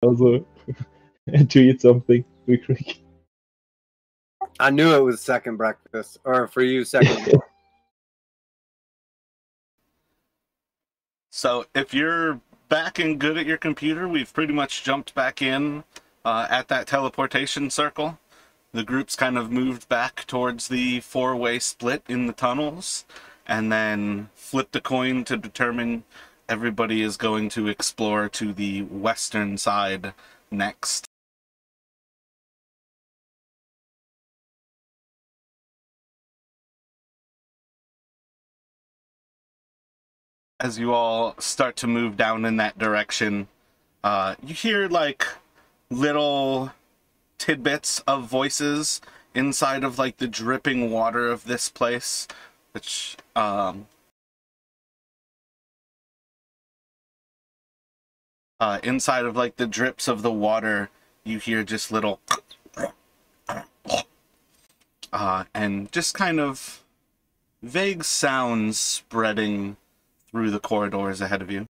also to eat something real quick. I knew it was second breakfast, or for you, second. So if you're back and good at your computer, we've pretty much jumped back in at that teleportation circle. The group's kind of moved back towards the four-way split in the tunnels, and then flipped a coin to determine everybody is going to explore to the western side next. As you all start to move down in that direction, you hear like little tidbits of voices inside of like the dripping water of this place, which inside of like the drips of the water, you hear just little and just kind of vague sounds spreading through the corridors ahead of you.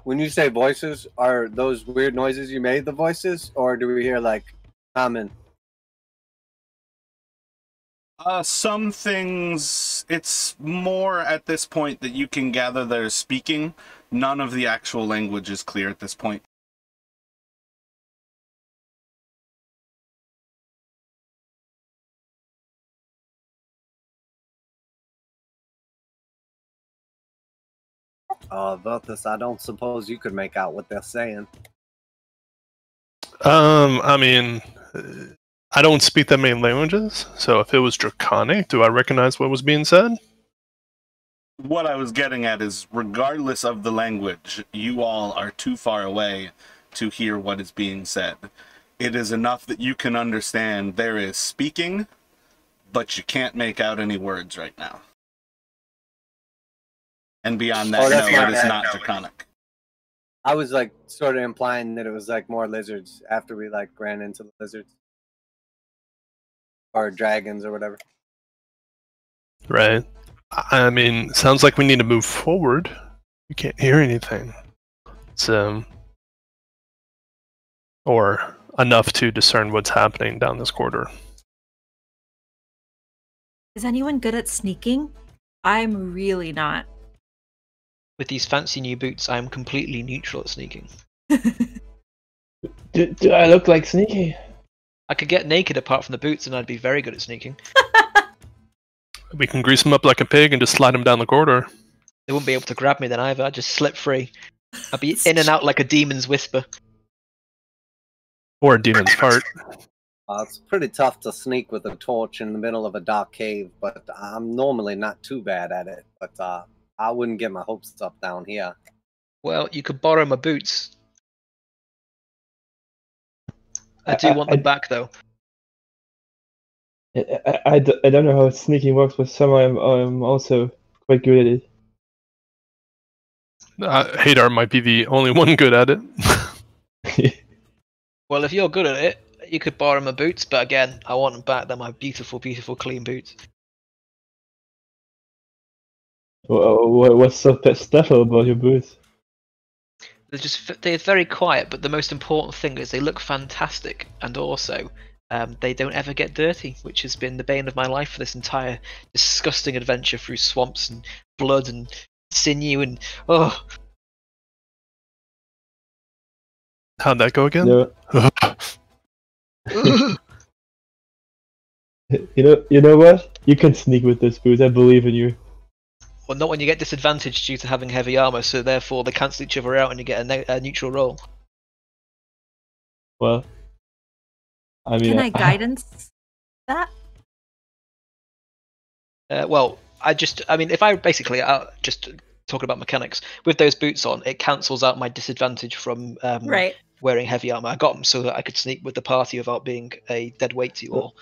When you say voices, are those weird noises you made the voices, or do we hear like common? Some things, it's more at this point that you can gather they're speaking. None of the actual language is clear at this point. Veltus, I don't suppose you could make out what they're saying. I mean, I don't speak that many languages, so if it was Draconic, do I recognize what was being said? What I was getting at is, regardless of the language, you all are too far away to hear what is being said. It is enough that you can understand there is speaking, but you can't make out any words right now. And beyond that, no, it is not Draconic. I was like sort of implying that it was like more lizards after we like ran into the lizards. Or dragons or whatever. Right. I mean, sounds like we need to move forward. We can't hear anything. So, or enough to discern what's happening down this corridor. Is anyone good at sneaking? I'm really not. With these fancy new boots, I am completely neutral at sneaking. Do I look like sneaky? I could get naked apart from the boots and I'd be very good at sneaking. We can grease him up like a pig and just slide him down the corridor. They wouldn't be able to grab me then either, I'd just slip free. I'd be in and out like a demon's whisper. Or a demon's fart. It's pretty tough to sneak with a torch in the middle of a dark cave, but I'm normally not too bad at it. But I wouldn't get my hopes up down here. Well, you could borrow my boots. I do want them back, though. I don't know how sneaking works, but somehow I'm also quite good at it. Hadar might be the only one good at it. Well, if you're good at it, you could borrow my boots, but again, I want them back. They're my beautiful, beautiful, clean boots. What's so special about your boots? They're very quiet, but the most important thing is they look fantastic, and also they don't ever get dirty, which has been the bane of my life for this entire disgusting adventure through swamps and blood and sinew and oh. How'd that go again? No. You know what? You can sneak with this boots. I believe in you. Well, not when you get disadvantaged due to having heavy armor, so therefore they cancel each other out and you get a neutral roll. Well, I mean, can I guidance that? Well, I mean, if I basically just talking about mechanics with those boots on, it cancels out my disadvantage from wearing heavy armor. I got them so that I could sneak with the party without being a dead weight to you all.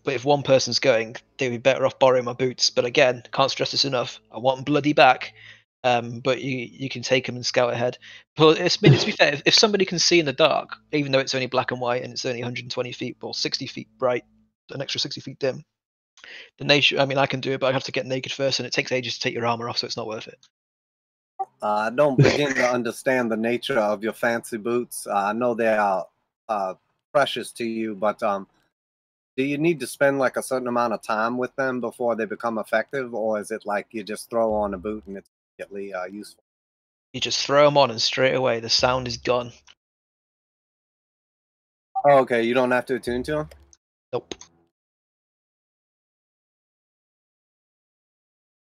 But if one person's going, they'd be better off borrowing my boots. But again, can't stress this enough. I want them bloody back. But you can take them and scout ahead. But to be fair, if somebody can see in the dark, even though it's only black and white and it's only 120 feet or 60 feet bright, an extra 60 feet dim, then they should. I mean, I can do it, but I have to get naked first, and it takes ages to take your armor off, so it's not worth it. I don't begin to understand the nature of your fancy boots. I know they are precious to you, but do you need to spend like a certain amount of time with them before they become effective, or is it like you just throw on a boot and it's immediately useful? You just throw them on and straight away the sound is gone. Oh, okay, you don't have to attune to them? Nope.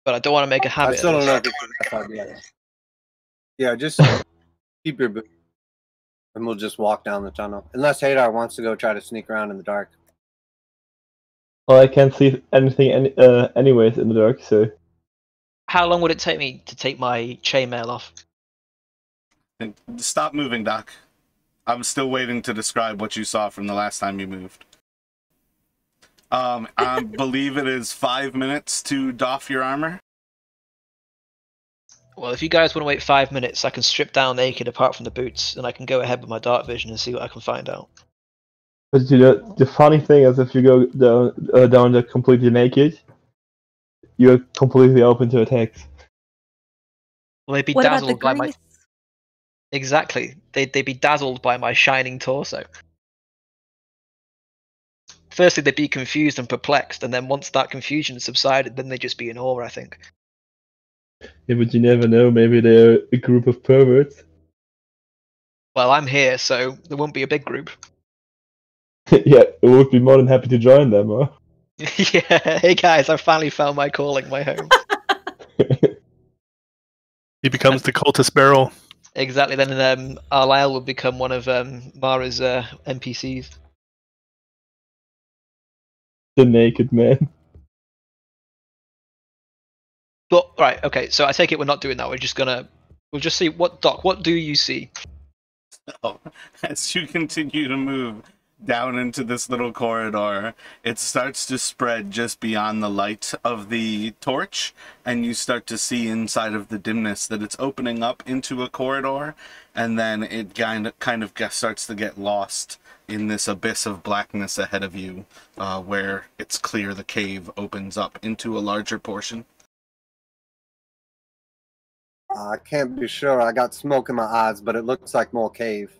But I don't want to make a habit. I still don't know if it's a best idea. Yeah, just keep your boot, and we'll just walk down the tunnel. Unless Hadar wants to go try to sneak around in the dark. Well, I can't see anything anyways in the dark, so... How long would it take me to take my chainmail off? Stop moving, Doc. I'm still waiting to describe what you saw from the last time you moved. I believe it is 5 minutes to doff your armor. Well, if you guys want to wait 5 minutes, I can strip down naked apart from the boots, and I can go ahead with my dark vision and see what I can find out. But you know, the funny thing is, if you go down there completely naked, you're completely open to attacks. Well, they'd be What about dazzled the by my... grease? Exactly. They'd be dazzled by my shining torso. Firstly, they'd be confused and perplexed, and then once that confusion subsided, then they'd just be in awe, I think. Yeah, but you never know, maybe they're a group of perverts. Well, I'm here, so there won't be a big group. Yeah, I would be more than happy to join them, huh? Yeah, hey guys, I finally found my calling, my home. He becomes the cultist barrel. Exactly, then Arlisle will become one of Mara's NPCs. The naked man. But, right, okay, so I take it we're not doing that, we'll just see, Doc, what do you see? Oh, as you continue to move down into this little corridor, it starts to spread just beyond the light of the torch, and you start to see inside of the dimness that it's opening up into a corridor, and then it kind of starts to get lost in this abyss of blackness ahead of you, where it's clear the cave opens up into a larger portion. I can't be sure. I got smoke in my eyes, but it looks like more cave.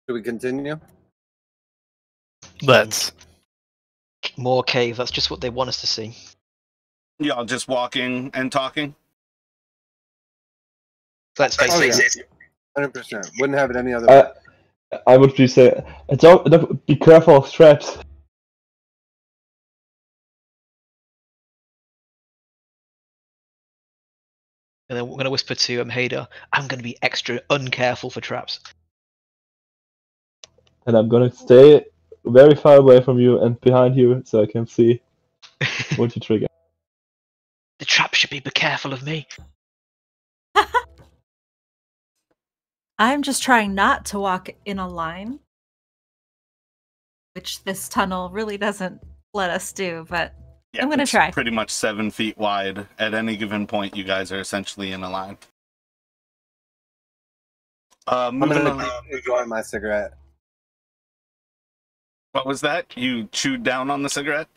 Should we continue? Let's. More cave, that's just what they want us to see. Y'all just walking and talking? Let's face it. 100%. Wouldn't have it any other way. I would just say, don't be careful of traps. And then we're going to whisper to Hader, I'm going to be extra uncareful for traps. And I'm gonna stay very far away from you and behind you so I can see what you trigger. The trap should be careful of me. I'm just trying not to walk in a line, which this tunnel really doesn't let us do, but Yeah, I'm gonna it's try. pretty much 7 feet wide. At any given point, you guys are essentially in a line. I'm Moving gonna on. keep enjoying my cigarette. What was that? You chewed down on the cigarette?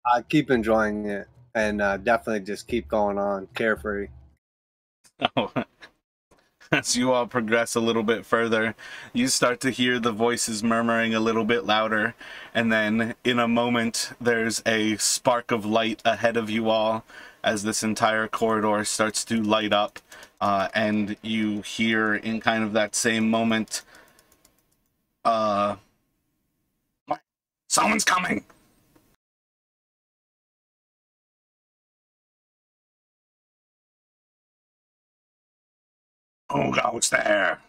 I keep enjoying it, and definitely just keep going on, carefree. Oh. As you all progress a little bit further, you start to hear the voices murmuring a little bit louder, and then in a moment there's a spark of light ahead of you all as this entire corridor starts to light up, and you hear in kind of that same moment, someone's coming! Who goes there?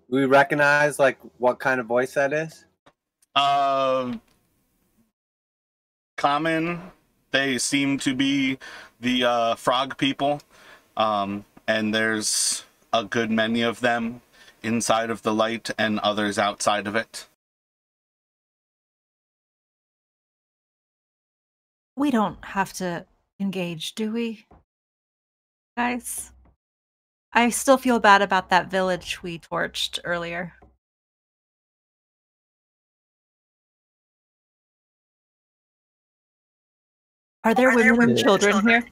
We recognize like what kind of voice that is? Common. They seem to be the frog people, and there's a good many of them inside of the light and others outside of it. We don't have to engage, do we? Guys? I still feel bad about that village we torched earlier. Are there women and children here?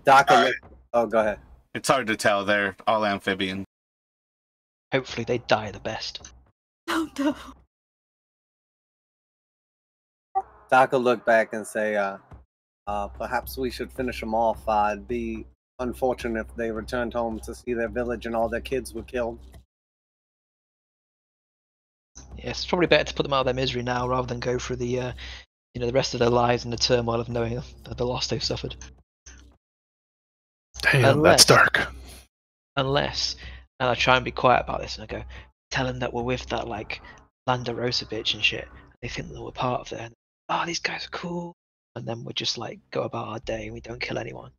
Daka, oh, go ahead. It's hard to tell. They're all amphibian. Hopefully they die the best. Oh no. Daka look back and say, perhaps we should finish them off. It'd be unfortunate if they returned home to see their village and all their kids were killed. Yes, it's probably better to put them out of their misery now rather than go through the the rest of their lives in the turmoil of knowing the loss they've suffered. Damn, that's dark. Unless, and I try and be quiet about this, and I go, tell them that we're with that Landa Rosa bitch and shit. They think that we're part of it. And, oh, these guys are cool. And then we just go about our day and we don't kill anyone.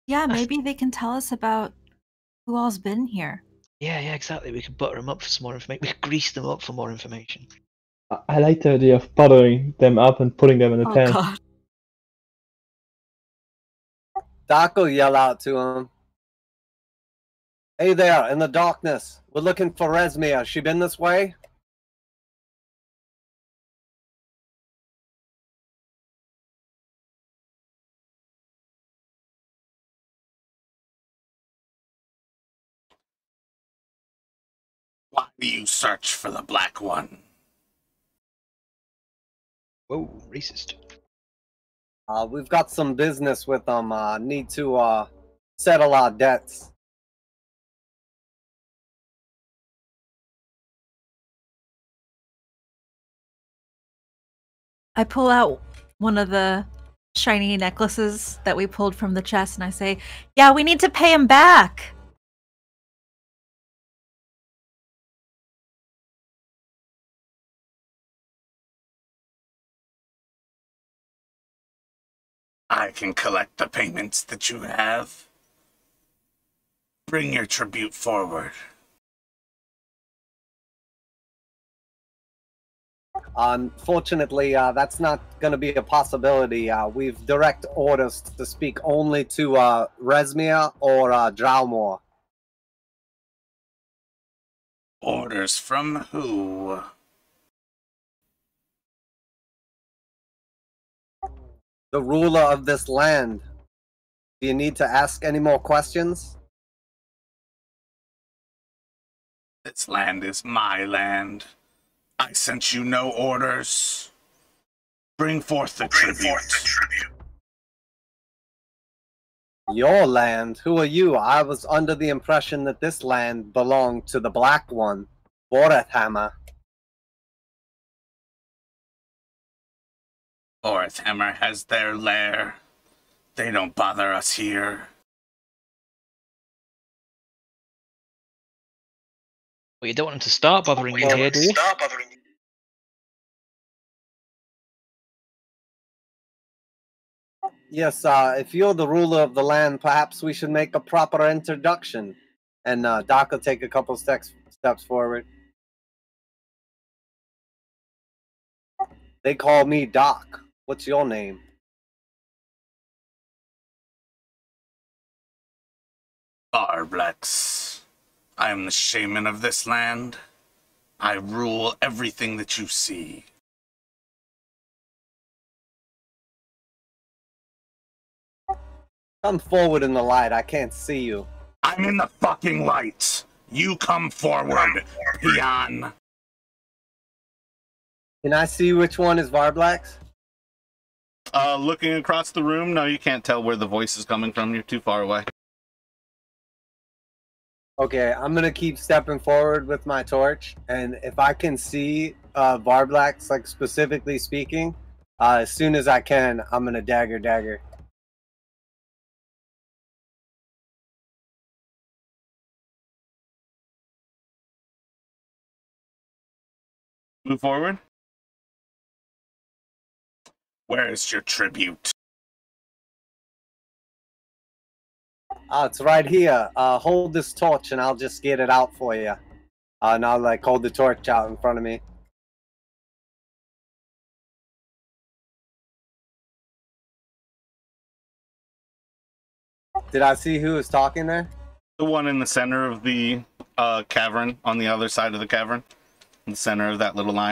Yeah, maybe they can tell us about who all's been here. Yeah, exactly. We could butter them up for some more information. We could grease them up for more information. I like the idea of buttering them up and putting them in a pen. God. Doc will yell out to him. Hey there, in the darkness. We're looking for Resmia. She been this way? Why do you search for the Black One? Whoa, racist. We've got some business with them. Need to settle our debts. I pull out one of the shiny necklaces that we pulled from the chest and I say, yeah, we need to pay him back. I can collect the payments that you have. Bring your tribute forward. Unfortunately, that's not going to be a possibility. We've direct orders to speak only to Resmia or Draumor. Orders from who? The ruler of this land. Do you need to ask any more questions? This land is my land. I sent you no orders. Bring forth the tribute. Your land? Who are you? I was under the impression that this land belonged to the Black One, Borethhammer. Borethhammer has their lair. They don't bother us here. Well, you don't want them to start bothering you here, do you? Yes, if you're the ruler of the land, perhaps we should make a proper introduction. And Doc will take a couple steps forward. They call me Doc. What's your name? Pharblex. I am the shaman of this land. I rule everything that you see. Come forward in the light. I can't see you. I'm in the fucking light. You come forward, peon. Can I see which one is Pharblex? Looking across the room, no, you can't tell where the voice is coming from. You're too far away. Okay, I'm gonna keep stepping forward with my torch, and if I can see Pharblex, like specifically speaking, as soon as I can, I'm gonna dagger. Move forward. Where is your tribute? It's right here. Hold this torch and I'll just get it out for you. And I'll hold the torch out in front of me. Did I see who was talking there? The one in the center of the cavern, on the other side of the cavern. In the center of that little line.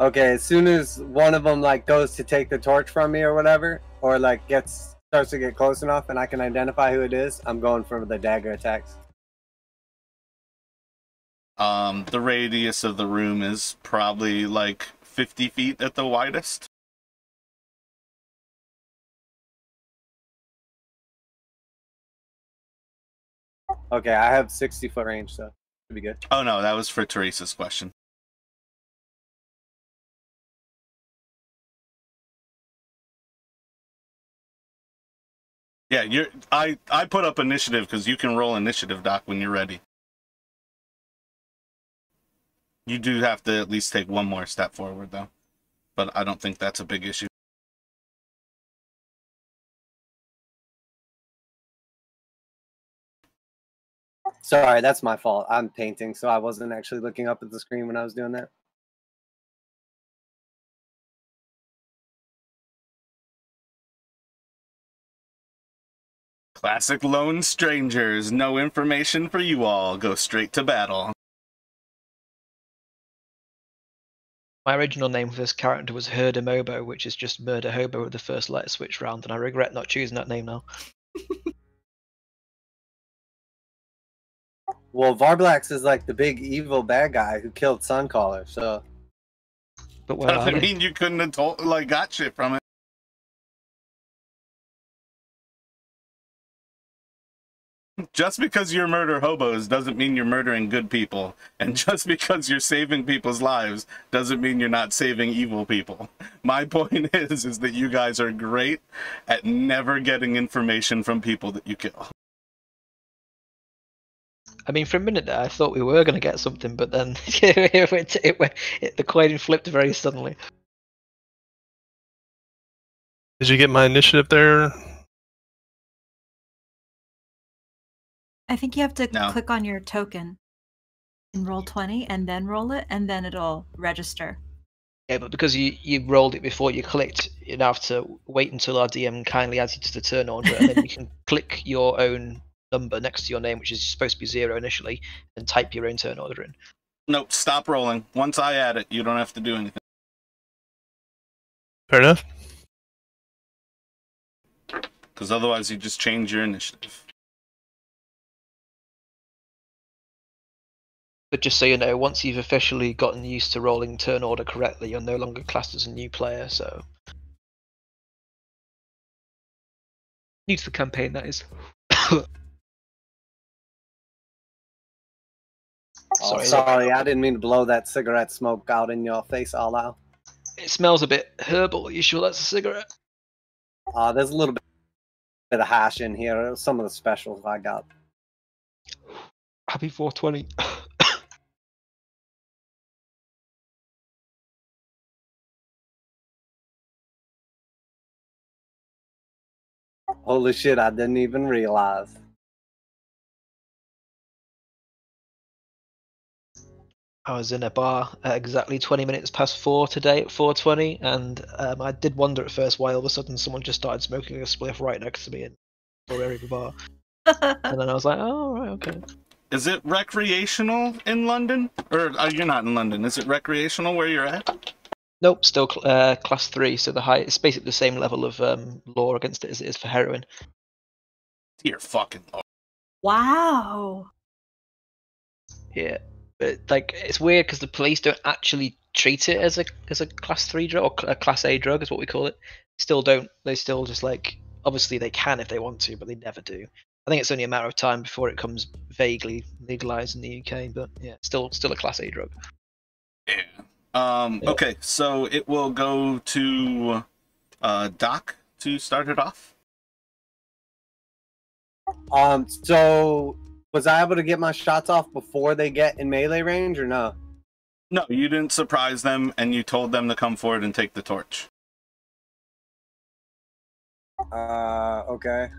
Okay, as soon as one of them like goes to take the torch from me or whatever, or like starts to get close enough and I can identify who it is, I'm going for the dagger attacks. The radius of the room is probably like 50 feet at the widest. Okay, I have 60-foot range, so should be good. Oh no, that was for Teresa's question. Yeah, I put up initiative because you can roll initiative, Doc, when you're ready. You do have to at least take one more step forward, though. But I don't think that's a big issue. Sorry, that's my fault. I'm painting, so I wasn't actually looking up at the screen when I was doing that. Classic lone strangers. No information for you all. Go straight to battle. My original name for this character was Herdamobo, which is just Murder Hobo with the first letter switched round, and I regret not choosing that name now. Well, Pharblex is like the big evil bad guy who killed Suncaller, so... But where are Doesn't they? mean you couldn't have got shit from it. Just because you're murder hobos doesn't mean you're murdering good people. And just because you're saving people's lives doesn't mean you're not saving evil people. My point is that you guys are great at never getting information from people that you kill. I mean, for a minute there, I thought we were going to get something, but then the coin flipped very suddenly. Did you get my initiative there? I think you have to No. click on your token and roll 20 and then roll it, and then it'll register. Yeah, but because you rolled it before you clicked, you now have to wait until our DM kindly adds you to the turn order, and then you can click your own number next to your name, which is supposed to be 0 initially, and type your own turn order in. Nope, stop rolling. Once I add it, you don't have to do anything. Fair enough. Because otherwise you just change your initiative. But just so you know, once you've officially gotten used to rolling turn order correctly, you're no longer classed as a new player, so... New to the campaign, that is. Sorry, I didn't mean to blow that cigarette smoke out in your face all out. It smells a bit herbal. Are you sure that's a cigarette? There's a little bit of hash in here. Some of the specials I got. Happy 420. Holy shit, I didn't even realize. I was in a bar at exactly 20 minutes past 4 today at 4:20, and I did wonder at first why all of a sudden someone just started smoking a spliff right next to me in the area of the bar. And then I was like, oh, right, okay. Is it recreational in London? Or you're not in London. Is it recreational where you're at? Nope, still class 3, so it's basically the same level of law against it as it is for heroin. Dear fucking Lord. Wow. Yeah, but like it's weird because the police don't actually treat it as a class 3 drug or a class A drug is what we call it. Still don't. They still just like obviously they can if they want to, but they never do. I think it's only a matter of time before it comes vaguely legalized in the UK, but yeah, still a class A drug. Yeah. Okay, so it will go to Doc to start it off. So was I able to get my shots off before they get in melee range or no? No, you didn't surprise them, and you told them to come forward and take the torch. Okay.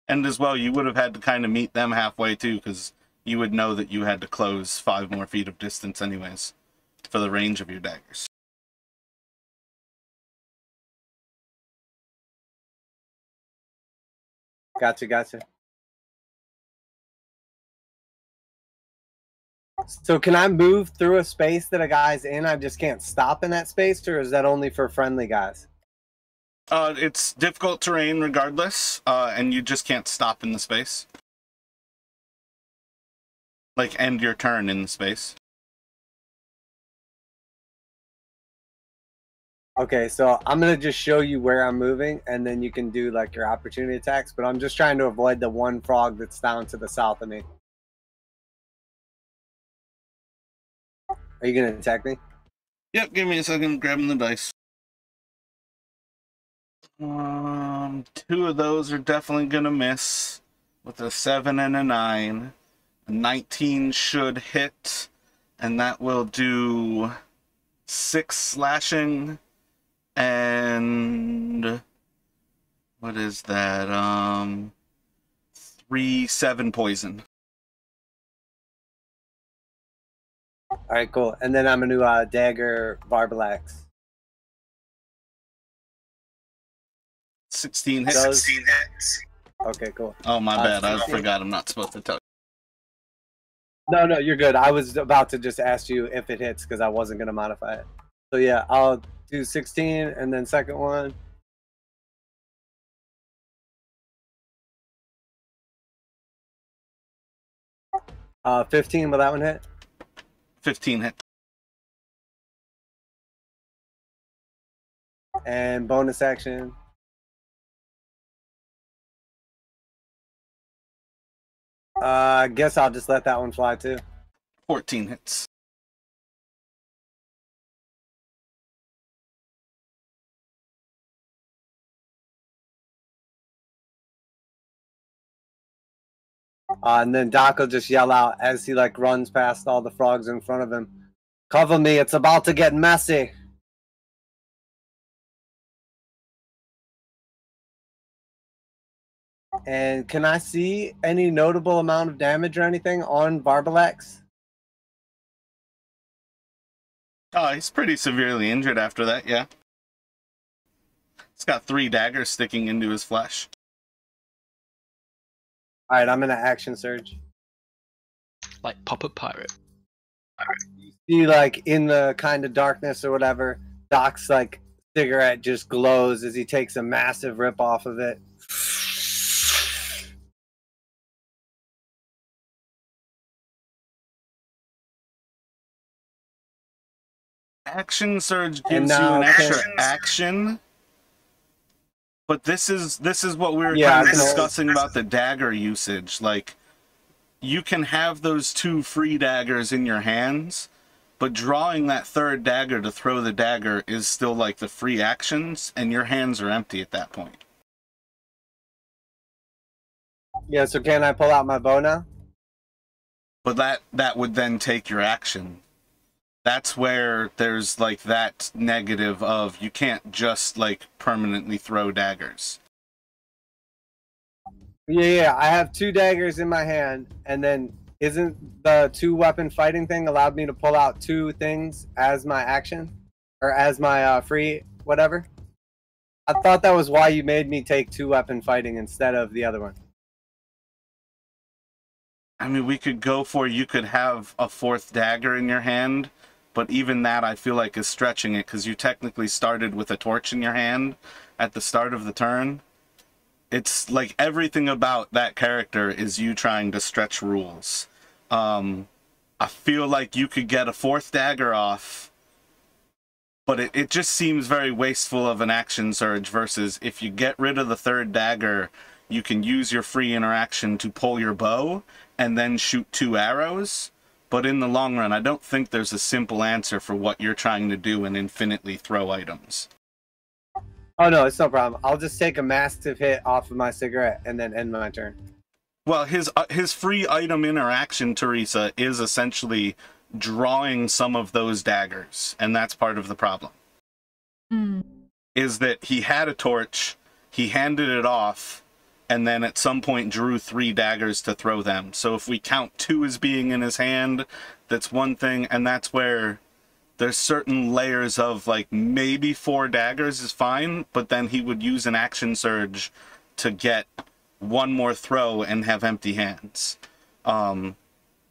And as well, you would have had to kind of meet them halfway too, because you would know that you had to close 5 more feet of distance anyways, for the range of your daggers. Gotcha. So can I move through a space that a guy's in? I just can't stop in that space, or is that only for friendly guys? It's difficult terrain regardless, and you just can't stop in the space. Like, end your turn in the space. Okay, so I'm going to just show you where I'm moving, and then you can do, like, your opportunity attacks, but I'm just trying to avoid the one frog that's down to the south of me. Are you going to attack me? Yep, give me a second, grabbing the dice. 2 of those are definitely going to miss, with a 7 and a 9. A 19 should hit, and that will do 6 slashing. And what is that? 3, 7 poison. All right, cool. And then I'm going to dagger Pharblex. 16 hits. 16 hits. Okay, cool. Oh, my bad. 16. I forgot. I'm not supposed to tell you. No, you're good. I was about to just ask you if it hits because I wasn't going to modify it. So yeah, I'll do 16 and then second one. Uh, 15, will that one hit? 15 hit. And bonus action. I guess I'll just let that one fly too. 14 hits. And then Doc will just yell out as he like runs past all the frogs in front of him. Cover me, it's about to get messy. And can I see any notable amount of damage or anything on Pharblex? Oh, he's pretty severely injured after that, yeah. He's got 3 daggers sticking into his flesh. Alright, I'm in an action surge. Like Pop-Up Pirate. You see, like, in the kind of darkness or whatever, Doc's, like, cigarette just glows as he takes a massive rip off of it. Action surge gives you an extra action, but this is what we were kind of discussing about the dagger usage. Like, you can have those 2 free daggers in your hands, but drawing that 3rd dagger to throw the dagger is still like the free actions, and your hands are empty at that point. Yeah, so can I pull out my bow now? But that would then take your action. That's where there's like that negative of you can't just like permanently throw daggers. Yeah, I have 2 daggers in my hand, and then isn't the 2-weapon fighting thing allowed me to pull out 2 things as my action? Or as my free whatever? I thought that was why you made me take 2-weapon fighting instead of the other one. I mean, we could go for, you could have a 4th dagger in your hand, but even that I feel like is stretching it, because you technically started with a torch in your hand at the start of the turn. It's like everything about that character is you trying to stretch rules. I feel like you could get a 4th dagger off, but it just seems very wasteful of an action surge versus if you get rid of the 3rd dagger, you can use your free interaction to pull your bow and then shoot 2 arrows. But in the long run, I don't think there's a simple answer for what you're trying to do and infinitely throw items. Oh no, it's no problem. I'll just take a massive hit off of my cigarette and then end my turn. Well, his free item interaction, Teresa, is essentially drawing some of those daggers, and that's part of the problem. Is that he had a torch, he handed it off, and then at some point drew 3 daggers to throw them. So if we count 2 as being in his hand, that's one thing, and that's where there's certain layers of, like, maybe 4 daggers is fine, but then he would use an action surge to get 1 more throw and have empty hands.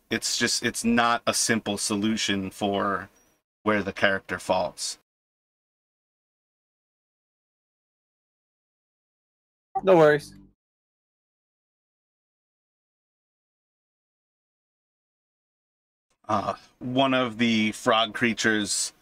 it's not a simple solution for where the character falls. No worries. One of the frog creatures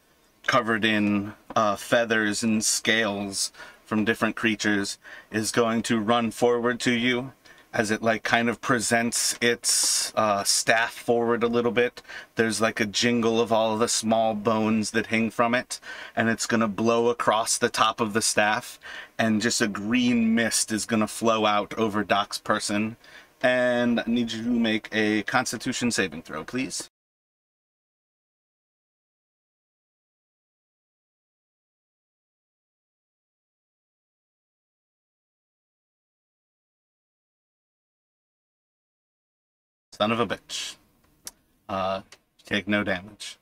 covered in feathers and scales from different creatures is going to run forward to you as it like kind of presents its staff forward a little bit. There's like a jingle of all of the small bones that hang from it, and it's going to blow across the top of the staff, and just a green mist is going to flow out over Doc's person. And I need you to make a Constitution saving throw, please. Son of a bitch. Take no damage.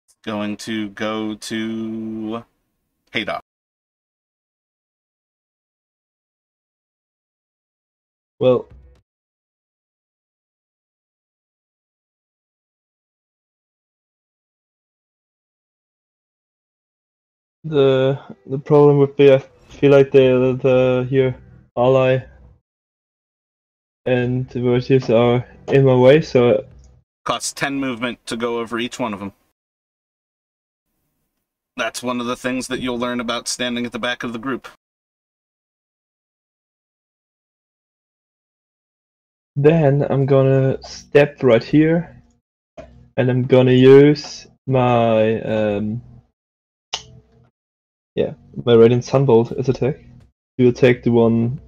It's going to go to Haydock. Well, the problem would be I feel like the here ally and the virtues are in my way, so Costs 10 movement to go over each one of them. That's one of the things that you'll learn about standing at the back of the group. then I'm gonna step right here, and I'm gonna use my my Radiant Sunbolt as attack to attack the one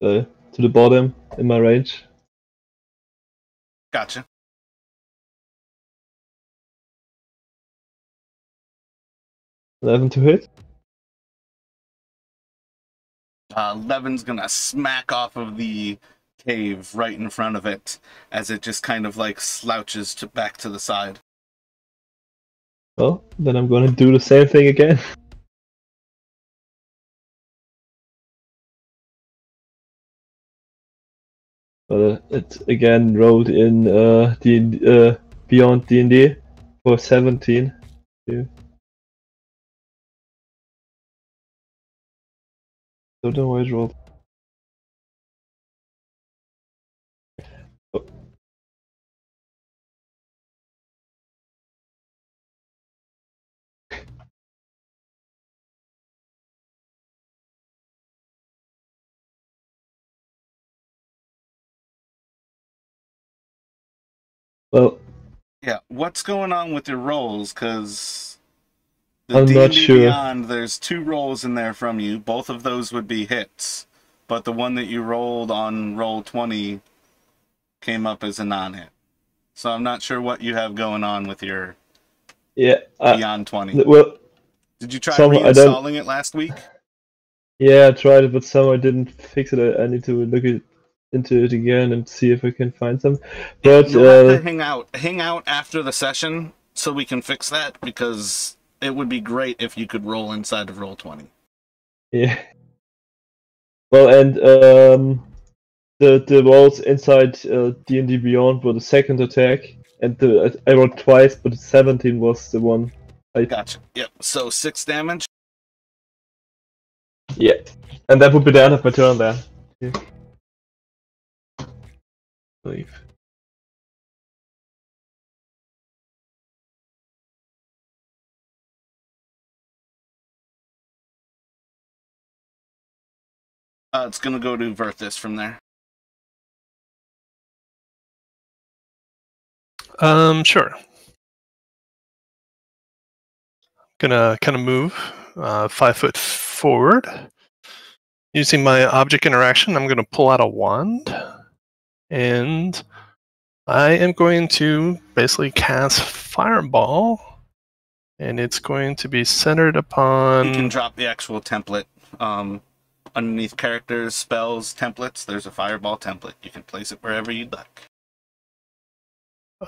to the bottom in my range. Gotcha. $11 to hit. 11's gonna smack off of the cave right in front of it as it just kind of like slouches back to the side. Well, then I'm gonna do the same thing again. It's again rolled in Beyond D&D for 17. Yeah. Don't know why it rolled. Oh. Well, yeah, what's going on with your rolls? Because the I'm not D&D sure. Beyond, there's 2 rolls in there from you. Both of those would be hits, but the one that you rolled on roll 20 came up as a non-hit. So I'm not sure what you have going on with your Beyond 20. Well, did you try reinstalling it last week? Yeah, I tried it, but somehow I didn't fix it. I need to look into it again and see if I can find some. But you'll have to hang out after the session so we can fix that, because it would be great if you could roll inside of roll 20. Yeah. Well, and the rolls inside D&D Beyond were the second attack, and I rolled twice, but 17 was the one. Gotcha. Yep. So 6 damage. Yeah, and that would be the end of my turn then. Yeah. Leave. It's gonna go to Verthis from there. Sure. Gonna kind of move 5 foot forward. Using my object interaction, I'm gonna pull out a wand, and I am going to basically cast Fireball, and it's going to be centered upon... You can drop the actual template. Underneath characters, spells, templates, there's a Fireball template. You can place it wherever you'd like.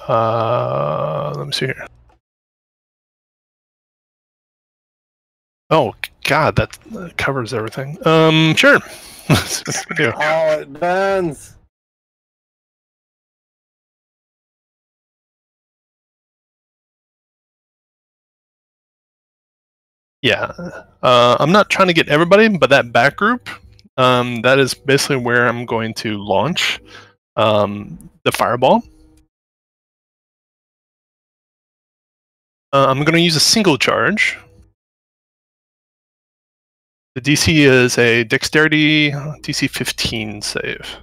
Let me see here. Oh, God, that covers everything. Sure. Oh, it burns. Yeah. I'm not trying to get everybody, but that back group, that is basically where I'm going to launch the fireball. I'm going to use a single charge. The DC is a Dexterity DC 15 save.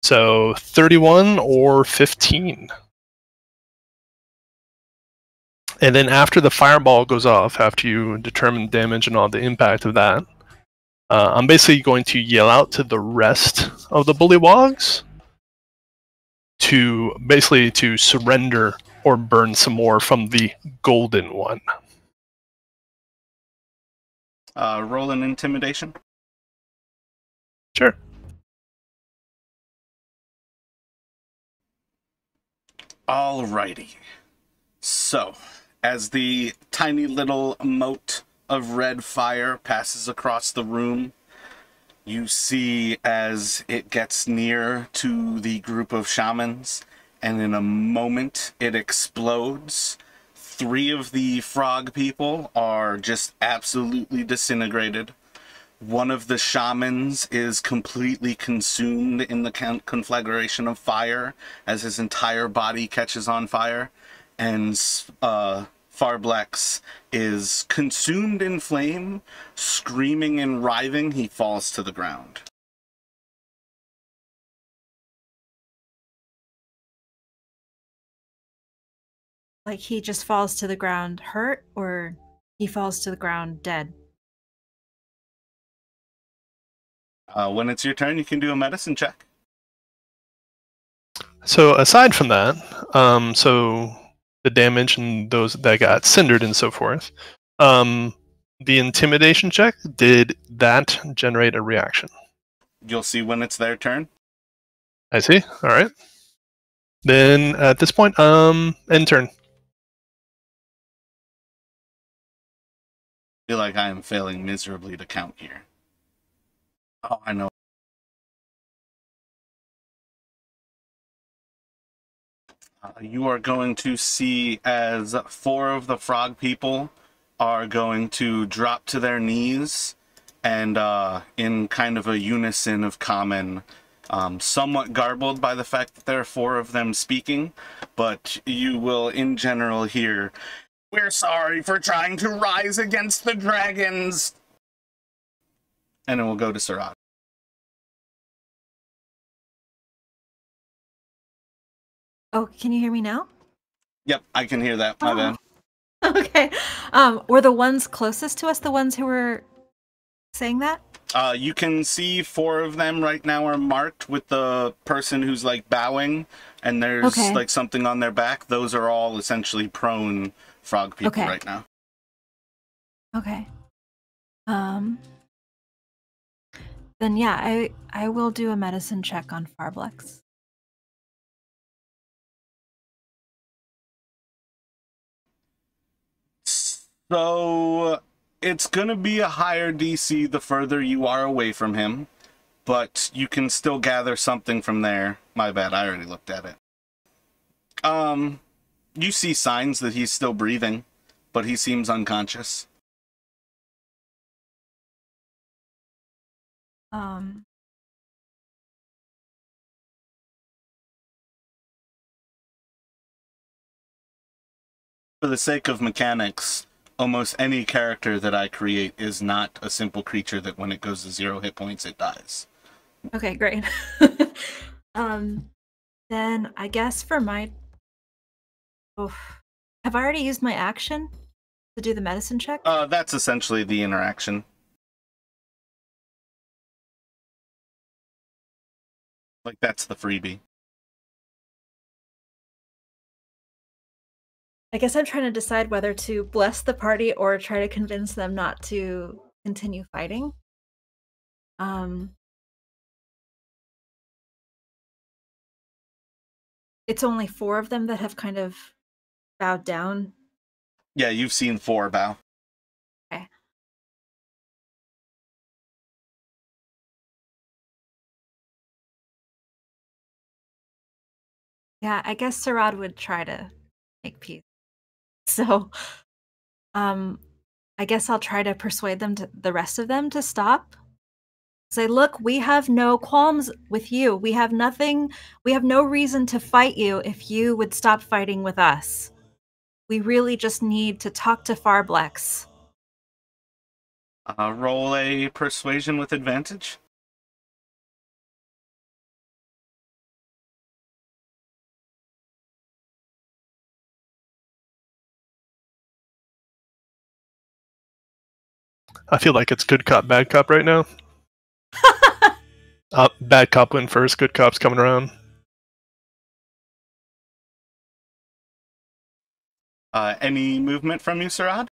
So 31 or 15. And then after the fireball goes off, after you determine damage and all the impact of that, I'm basically going to yell out to the rest of the Bullywugs to basically to surrender or burn some more from the golden one. Roll an intimidation. Sure. Alrighty. So, as the tiny little mote of red fire passes across the room, you see as it gets near to the group of shamans, and in a moment it explodes. 3 of the frog people are just absolutely disintegrated. One of the shamans is completely consumed in the conflagration of fire as his entire body catches on fire. And Pharblex is consumed in flame, screaming and writhing. He falls to the ground. Like he just falls to the ground hurt, or he falls to the ground dead? When it's your turn, you can do a medicine check. So aside from that, so the damage and those that got cindered and so forth, the intimidation check, did that generate a reaction? You'll see when it's their turn. I see. All right. Then at this point, end turn. I feel like I am failing miserably to count here. Oh, I know. You are going to see as 4 of the frog people are going to drop to their knees and in kind of a unison of common, somewhat garbled by the fact that there are 4 of them speaking, but you will in general hear, "We're sorry for trying to rise against the dragons." And it will go to Sarat. Oh, can you hear me now? Yep, I can hear that. My bad. Okay. Were the ones closest to us the ones who were saying that? You can see 4 of them right now are marked with the person who's like bowing, and there's like something on their back. Those are all essentially prone frog people right now. Okay. Then yeah, I will do a medicine check on Pharblex. So it's gonna be a higher DC the further you are away from him, but you can still gather something from there. My bad, I already looked at it. You see signs that he's still breathing, but he seems unconscious. For the sake of mechanics, almost any character that I create is not a simple creature that when it goes to 0 hit points, it dies. Okay, great. Then I guess for my... Have I already used my action to do the medicine check? That's essentially the interaction. Like, that's the freebie. I guess I'm trying to decide whether to bless the party or try to convince them not to continue fighting. It's only 4 of them that have kind of bowed down. Yeah, you've seen 4 bow. Okay. Yeah, I guess Sarad would try to make peace. So, I guess I'll try to persuade the rest of them to stop. Say, look, we have no qualms with you. We have no reason to fight you if you would stop fighting with us. We really just need to talk to Pharblex. Roll a persuasion with advantage. I feel like it's good cop, bad cop right now. Bad cop went first, good cop's coming around. Any movement from you, Sarad?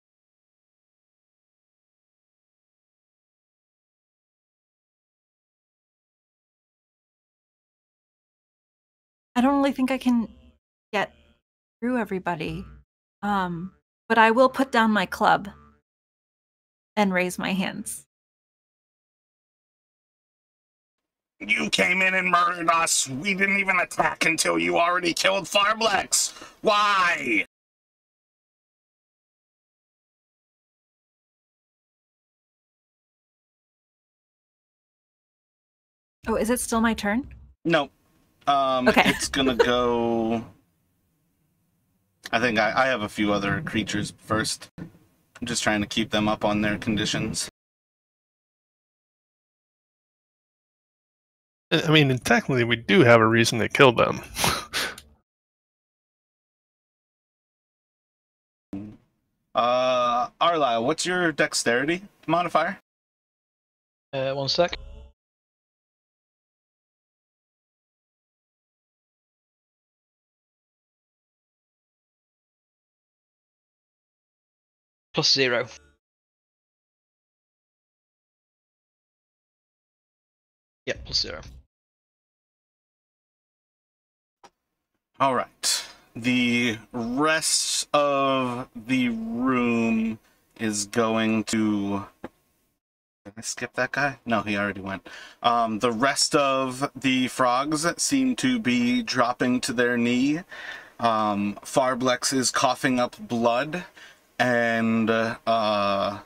I don't really think I can get through everybody. But I will put down my club and raise my hands. You came in and murdered us. We didn't even attack until you already killed Pharblex. Why? Oh, is it still my turn? No. Okay. It's gonna go... I think I have a few other creatures first. I'm just trying to keep them up on their conditions. I mean, technically, we do have a reason to kill them. Arlisle, what's your dexterity modifier? 1 sec. +0. Yep, +0. All right. The rest of the room is going to... Did I skip that guy? No, he already went. The rest of the frogs seem to be dropping to their knee. Pharblex is coughing up blood, and the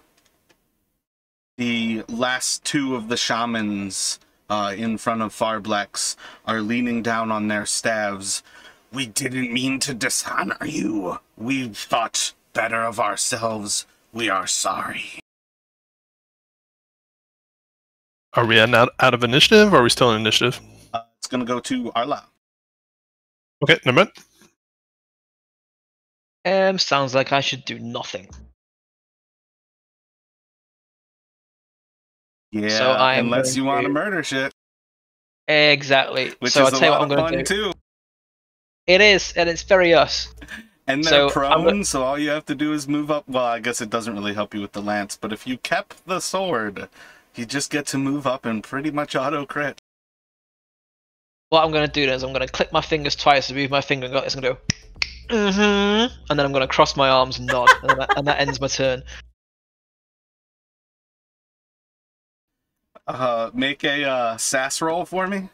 last two of the shamans in front of Pharblex are leaning down on their staves. We didn't mean to dishonor you. We thought better of ourselves. We are sorry. Are we out of initiative, or are we still in initiative? It's going to go to Arla. Okay, never mind. Sounds like I should do nothing. Yeah, so unless you want to murder shit. Exactly. Which so is I'll tell you what I'm fun going to do. too. It is, and it's very us. And they're prone, so all you have to do is move up. Well, I guess it doesn't really help you with the lance, but if you kept the sword, you just get to move up and pretty much auto-crit. What I'm going to do is I'm going to click my fingers twice, move my finger and go, it's going to go, and then I'm going to cross my arms and nod, and that ends my turn. Make a sass roll for me.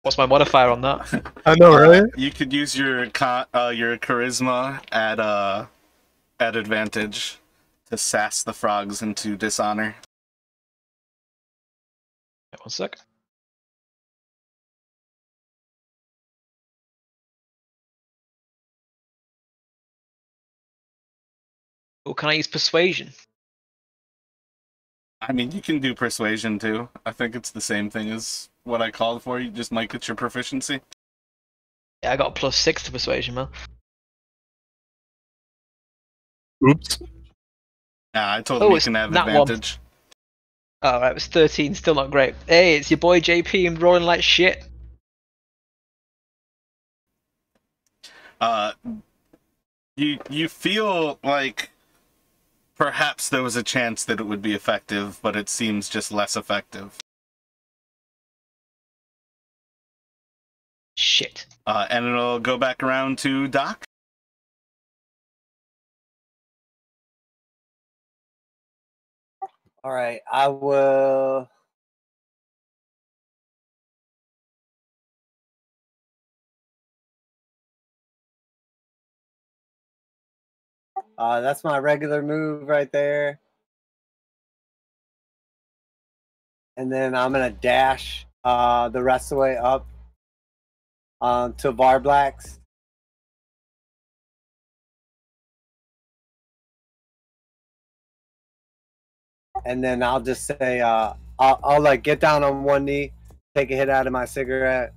What's my modifier on that? I know, right? You could use your charisma at advantage to sass the frogs into dishonor. 1 sec. Or can I use persuasion? I mean, you can do persuasion too. I think it's the same thing as what I called for. You just might get your proficiency. Yeah, I got a +6 to persuasion, man. Oops. Nah, I told him you can have advantage. Oh, right, it was 13, still not great. Hey, it's your boy JP and rolling like shit. You feel like perhaps there was a chance that it would be effective, but it seems just less effective. Shit. And it'll go back around to Doc. All right, I will That's my regular move right there. And then I'm gonna dash the rest of the way up to Pharblex. And then I'll just say, I'll like get down on one knee, take a hit out of my cigarette,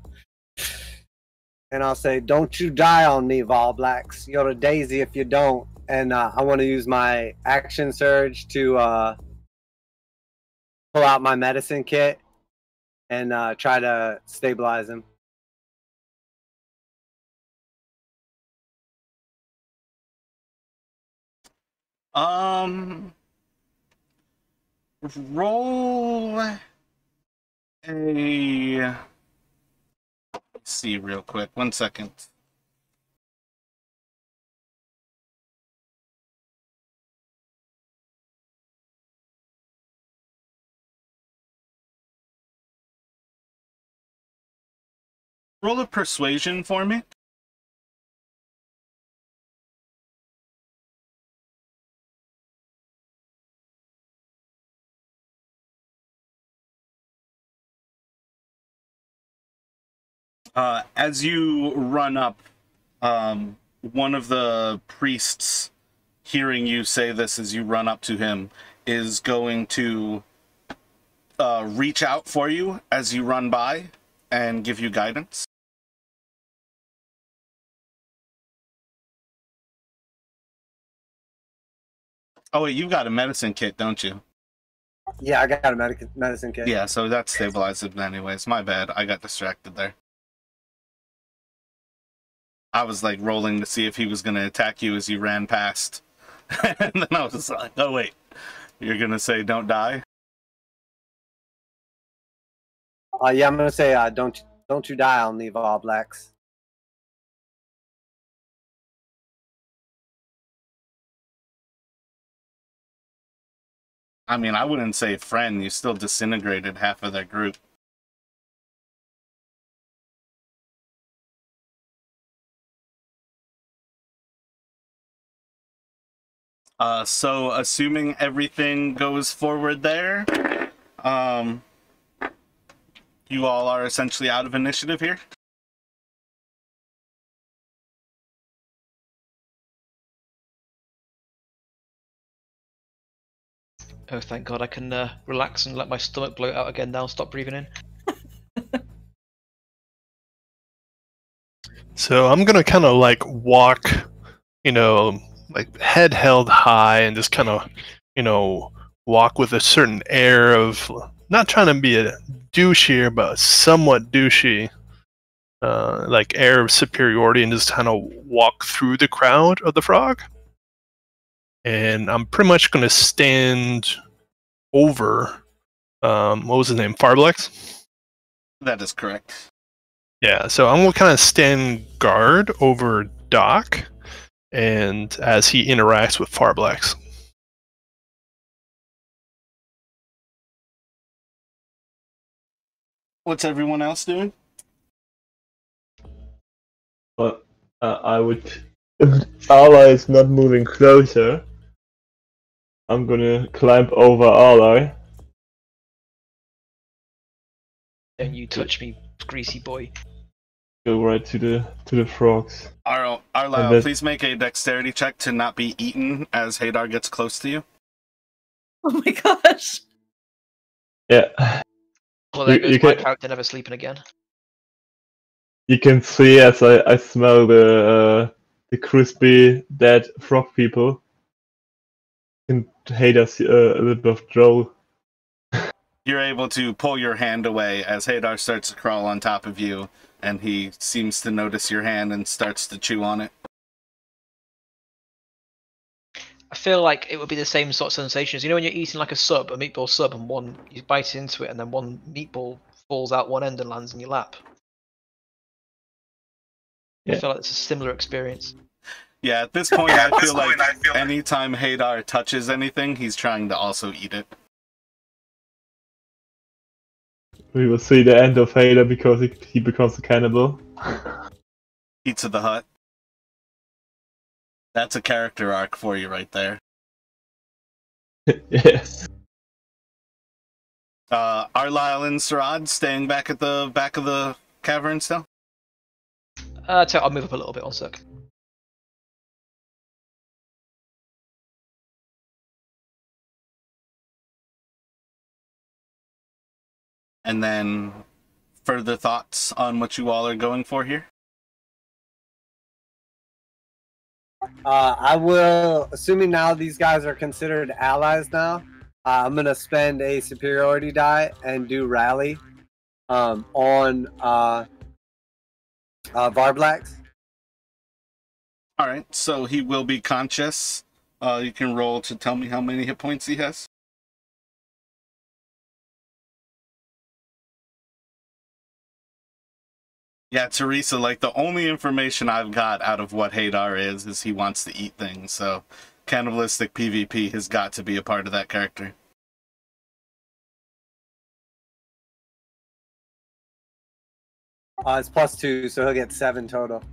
and I'll say, "Don't you die on me, Pharblex. You're a daisy if you don't." And I want to use my action surge to pull out my medicine kit and try to stabilize him. Roll a... Let's see real quick. 1 second. Roll a persuasion for me. As you run up, one of the priests, hearing you say this as you run up to him, is going to reach out for you as you run by and give you guidance. Oh wait, you got a medicine kit, don't you? Yeah, I got a medicine kit. Yeah, so that stabilizes it anyways. My bad, I got distracted there. I was like rolling to see if he was going to attack you as you ran past. And then I was like, oh wait, you're going to say don't die? Yeah, I'm going to say don't you die on me, Pharblex. I mean, I wouldn't say friend. You still disintegrated half of their group. So assuming everything goes forward there, you all are essentially out of initiative here. Oh, thank God, I can relax and let my stomach bloat out again now and stop breathing in. So I'm gonna kind of like walk, like head held high and just kind of, walk with a certain air of not trying to be a douche here, but somewhat douchey, like air of superiority, and just kind of walk through the crowd of the frog. And I'm pretty much gonna stand over, what was his name, Pharblex? That is correct. Yeah, so I'm gonna kind of stand guard over Doc, and as he interacts with Pharblex. What's everyone else doing? Well, I would... If Arla is not moving closer, I'm gonna climb over Arla. Don't you touch me, greasy boy. Go right to the frogs. Arlisle, please make a dexterity check to not be eaten as Hadar gets close to you. Oh my gosh. Yeah. Well, there goes my character never sleeping again. You can see as I smell the crispy dead frog people. And Hadar's a little bit of droll. You're able to pull your hand away as Hadar starts to crawl on top of you, and he seems to notice your hand and starts to chew on it. I feel like it would be the same sort of sensations. When you're eating like a meatball sub, and you bite into it, and then one meatball falls out one end and lands in your lap. Yeah. I feel like it's a similar experience. Yeah, at this point, I feel like anytime Hadar touches anything, he's trying to also eat it. We will see the end of Hadar because he becomes a cannibal. Pizza the Hut. That's a character arc for you right there. Yes. Arlyle and Sarad staying back at the back of the cavern still? So I'll move up a little bit, 1 sec. And then further thoughts on what you all are going for here? I will, assuming now these guys are considered allies now, I'm going to spend a superiority die and do rally on Pharblex. Alright, so he will be conscious. You can roll to tell me how many hit points he has. Yeah, Teresa, like, the only information I've got out of what Hadar is he wants to eat things, so cannibalistic PvP has got to be a part of that character. It's +2, so he'll get 7 total.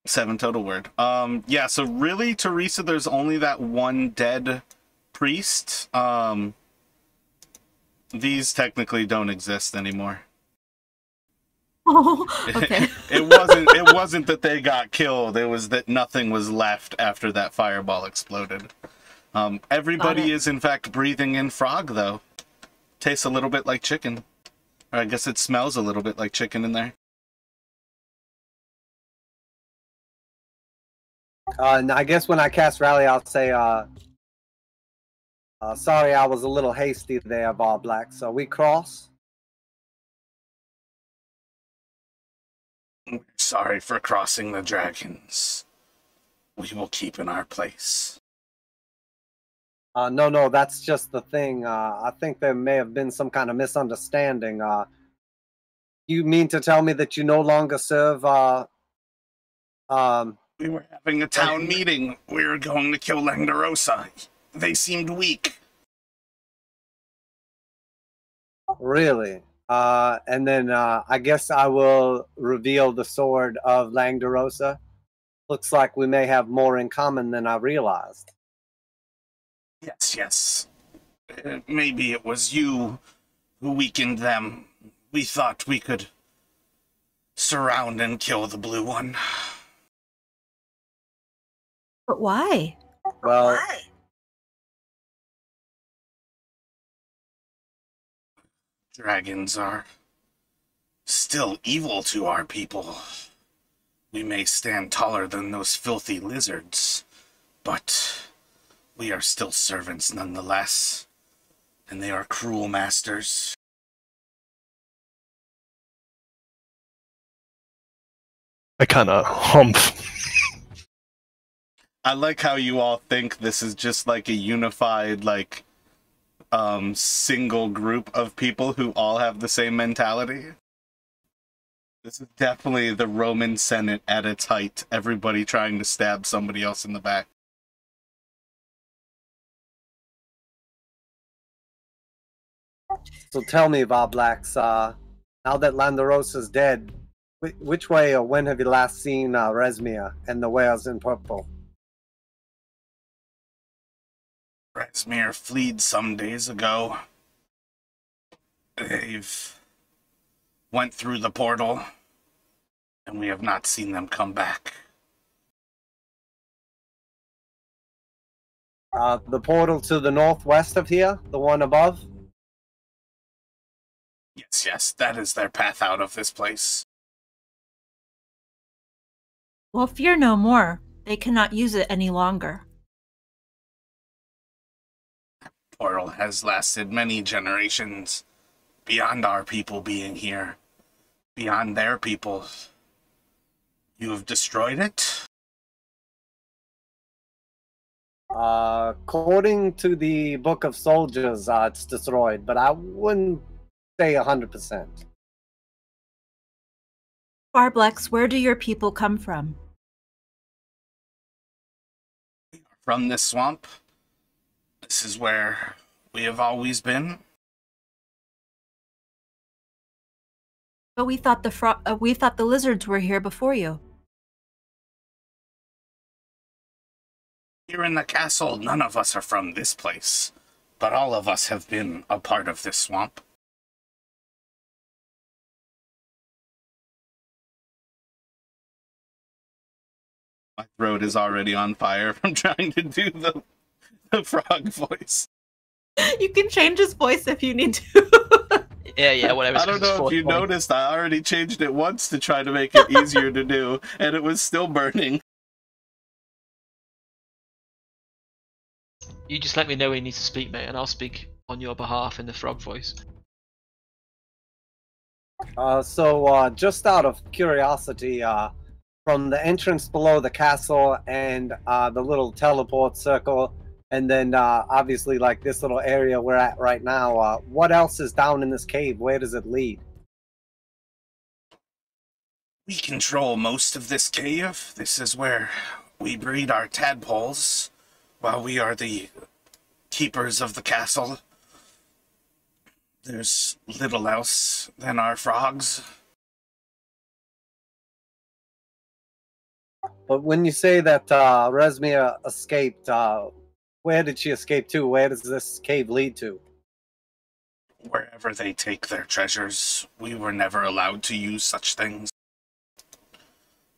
7 total word. Yeah, so really, Teresa, there's only that one dead priest. These technically don't exist anymore. Oh, okay. It wasn't that they got killed, it was that nothing was left after that fireball exploded. Everybody is in fact breathing in frog though. Tastes a little bit like chicken. Or I guess it smells a little bit like chicken in there. And I guess when I cast rally, I'll say, sorry, I was a little hasty there, Pharblex. So we cross. Sorry for crossing the dragons. We will keep in our place. No, that's just the thing. I think there may have been some kind of misunderstanding. You mean to tell me that you no longer serve, We were having a town meeting. We were going to kill Langdarosa. They seemed weak. Really? And then I guess I will reveal the sword of Langdarosa. Looks like we may have more in common than I realized. Yes. Maybe it was you who weakened them. We thought we could surround and kill the blue one. But why? Well, Dragons are still evil to our people. We may stand taller than those filthy lizards, but we are still servants nonetheless, and they are cruel masters. I kind of humph. I like how you all think this is just like a unified, like, single group of people who all have the same mentality. This is definitely the Roman Senate at its height. Everybody trying to stab somebody else in the back. so tell me, Pharblex, now that Langdarosa's dead, which way or when have you last seen Resmia and the Whales in Purple? Resmir fled some days ago. They've went through the portal, and we have not seen them come back. The portal to the northwest of here, the one above? Yes, that is their path out of this place. Well, fear no more. They cannot use it any longer. Portal has lasted many generations, beyond our people being here, beyond their people. You have destroyed it? According to the Book of Soldiers, it's destroyed, but I wouldn't say 100%. Pharblex, where do your people come from? From this swamp. This is where we have always been. But we thought the lizards were here before you. Here in the castle, none of us are from this place, but all of us have been a part of this swamp. My throat is already on fire from trying to do the frog voice. You can change his voice if you need to. Yeah, whatever. I don't know if you noticed, I already changed it once to try to make it easier to do, and it was still burning. You just let me know when you need to speak, mate, and I'll speak on your behalf in the frog voice. Just out of curiosity, from the entrance below the castle and the little teleport circle, and then obviously like this little area we're at right now, what else is down in this cave? Where does it lead? We control most of this cave. This is where we breed our tadpoles, while we are the keepers of the castle. There's little else than our frogs. But when you say that Resmia escaped, where did she escape to? Where does this cave lead to? Wherever they take their treasures, we were never allowed to use such things.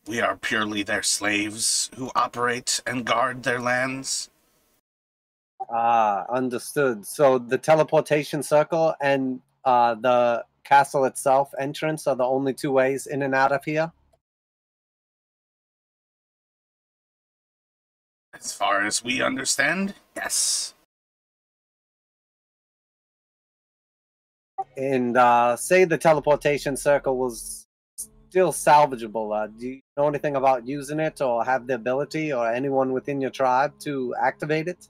We are purely their slaves who operate and guard their lands. Understood. So the teleportation circle and the castle itself entrance are the only two ways in and out of here? As far as we understand, yes. And say the teleportation circle was still salvageable. Do you know anything about using it or have the ability or anyone within your tribe to activate it?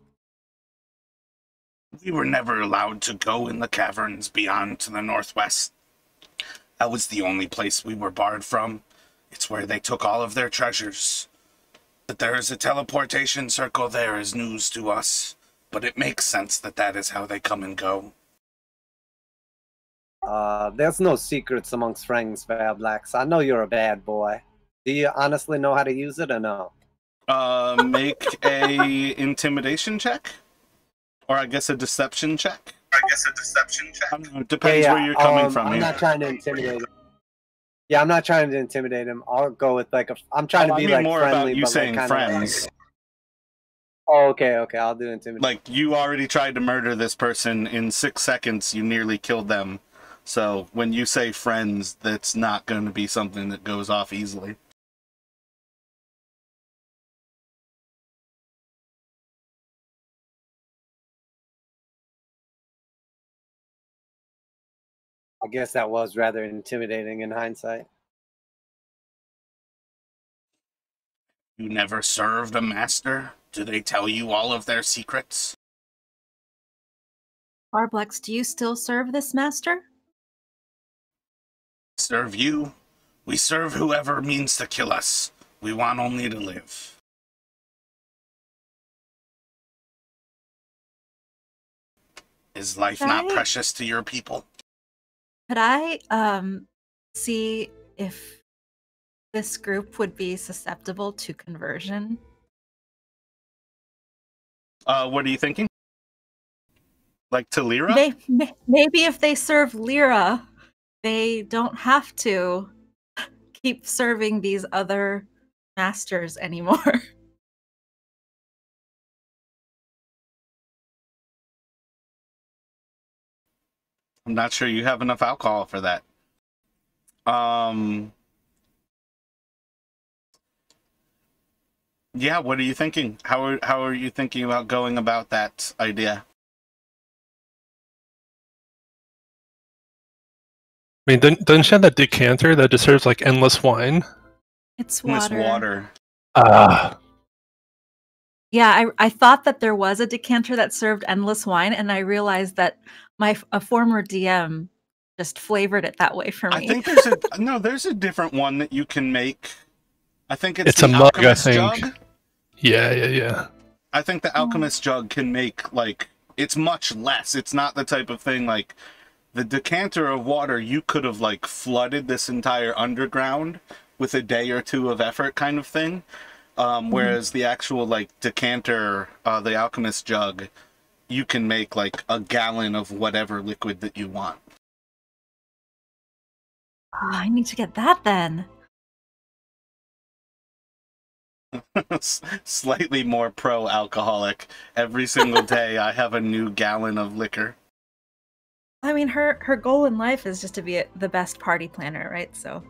We were never allowed to go in the caverns beyond to the northwest. That was the only place we were barred from. It's where they took all of their treasures. That there is a teleportation circle there is news to us, but it makes sense that that is how they come and go. There's no secrets amongst friends, Pharblex. I know you're a bad boy. Do you honestly know how to use it or no? Make a intimidation check? Or I guess a deception check? I don't know, it depends where you're coming from. I'm not trying to intimidate him. Yeah, I'm not trying to intimidate him. I'll go with like I'm trying to be like more friendly, about you but saying like friends. Like... Oh, okay, I'll do intimidation. Like, you already tried to murder this person in 6 seconds, you nearly killed them. So, when you say friends, that's not going to be something that goes off easily. I guess that was rather intimidating in hindsight. You never served a master? Do they tell you all of their secrets? Pharblex, do you still serve this master? Serve you? We serve whoever means to kill us. We want only to live. Is life not precious to your people? Could I see if this group would be susceptible to conversion? What are you thinking? Like to Lliira? Maybe if they serve Lliira, they don't have to keep serving these other masters anymore. I'm not sure you have enough alcohol for that. Yeah, what are you thinking? How are you thinking about going about that idea? I mean, doesn't she have that decanter that just serves like endless wine? It's water. It's water. Yeah, I thought that there was a decanter that served endless wine, and I realized that a former DM just flavored it that way for me. I think there's a different one that you can make. I think it's a the mug, I alchemist think. jug. Yeah. I think the alchemist jug can make, like, it's much less. It's not the type of thing like the decanter of water. You could have like flooded this entire underground with a day or two of effort, kind of thing. Whereas the actual, like, decanter, the alchemist jug, you can make, like, a gallon of whatever liquid that you want. Oh, I need to get that then. Slightly more pro-alcoholic. Every single day I have a new gallon of liquor. I mean, her goal in life is just to be the best party planner, right? So.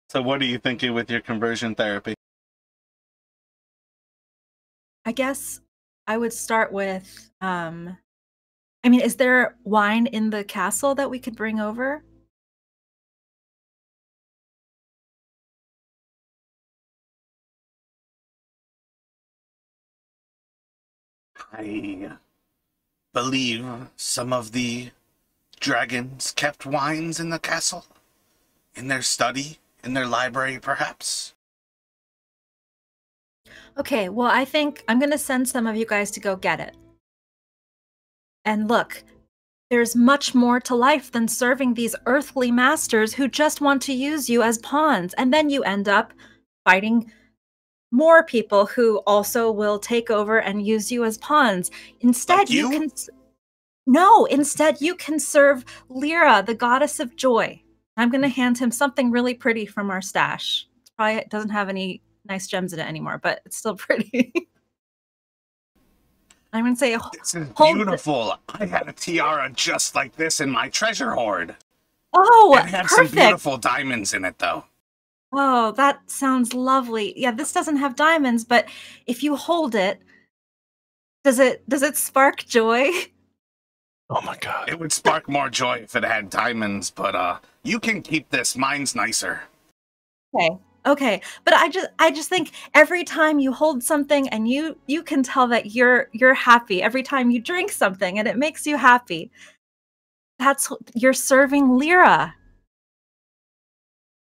So what are you thinking with your conversion therapy? I guess I would start with, I mean, is there wine in the castle that we could bring over? I believe some of the dragons kept wines in the castle. In their study, in their library, perhaps. Okay, well, I think I'm going to send some of you guys to go get it. And look, there's much more to life than serving these earthly masters who just want to use you as pawns. And then you end up fighting more people who also will take over and use you as pawns. Instead, like you can... No, instead you can serve Lliira, the goddess of joy. I'm going to hand him something really pretty from our stash. It probably doesn't have any nice gems in it anymore, but it's still pretty. I'm going to say, this is beautiful. I had a tiara just like this in my treasure hoard. Oh, it had perfect. Some beautiful diamonds in it, though. Oh, that sounds lovely. Yeah, this doesn't have diamonds, but if you hold it, does it spark joy? Oh my god. It would spark more joy if it had diamonds, but you can keep this. Mine's nicer. Okay. But I just think every time you hold something and you can tell that you're happy. Every time you drink something and it makes you happy. You're serving Lliira.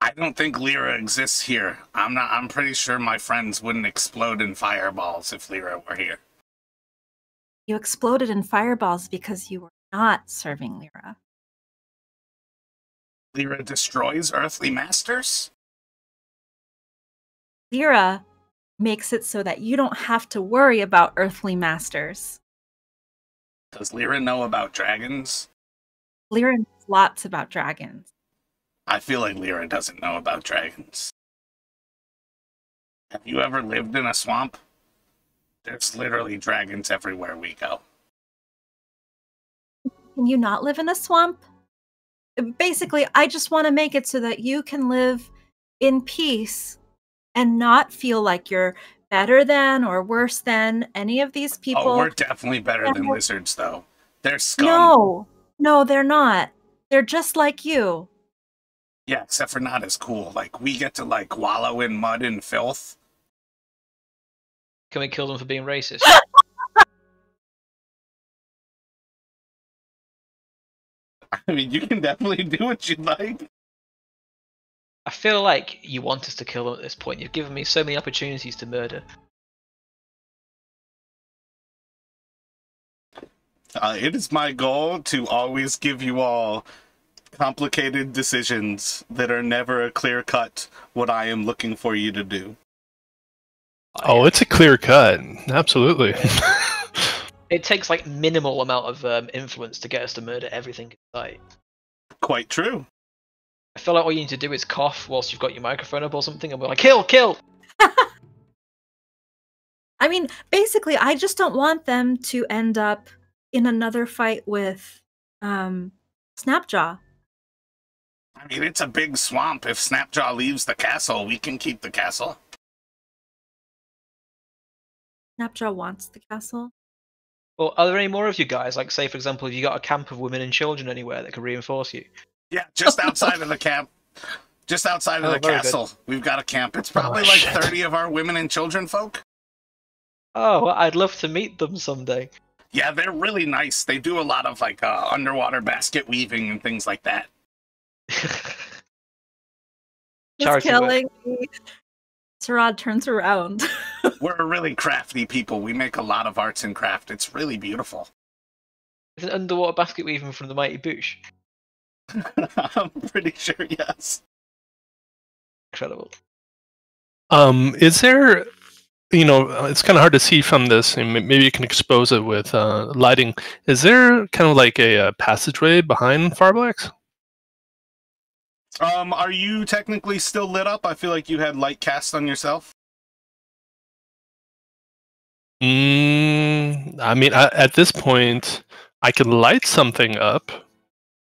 I don't think Lliira exists here. I'm pretty sure my friends wouldn't explode in fireballs if Lliira were here. You exploded in fireballs because you were not serving Lliira. Lliira destroys earthly masters? Lliira makes it so that you don't have to worry about earthly masters. Does Lliira know about dragons? Lliira knows lots about dragons. I feel like Lliira doesn't know about dragons. Have you ever lived in a swamp? There's literally dragons everywhere we go. Can you not live in a swamp? Basically, I just want to make it so that you can live in peace and not feel like you're better than or worse than any of these people. Oh, we're definitely better than lizards, though. They're scum. No, they're not. They're just like you. Yeah, except for not as cool. Like, we get to, like, wallow in mud and filth. Can we kill them for being racist? I mean, you can definitely do what you like. I feel like you want us to kill them at this point. You've given me so many opportunities to murder. It is my goal to always give you all complicated decisions that are never a clear-cut what I am looking for you to do. Oh, it's a clear cut. Absolutely. It takes like minimal amount of influence to get us to murder everything in sight. Quite true. I feel like all you need to do is cough whilst you've got your microphone up or something, and we're like, kill, kill! I mean, basically, I just don't want them to end up in another fight with Snapjaw. I mean, it's a big swamp. If Snapjaw leaves the castle, we can keep the castle. Snapjaw wants the castle. Well, are there any more of you guys? Like, say, for example, have you got a camp of women and children anywhere that can reinforce you? Yeah, just outside of the camp. Just outside of the castle. Good. We've got a camp. It's probably like 30 of our women and children folk. Oh, I'd love to meet them someday. Yeah, they're really nice. They do a lot of, like, underwater basket weaving and things like that. Just killing me. Sarad turns around. We're a really crafty people. We make a lot of arts and craft. It's really beautiful. Is it underwater basket weaving from the Mighty Boosh? I'm pretty sure, yes. Incredible. Is there, it's kind of hard to see from this, and maybe you can expose it with lighting. Is there kind of like a passageway behind Pharblex? Are you technically still lit up? I feel like you had light cast on yourself. I mean, at this point, I could light something up.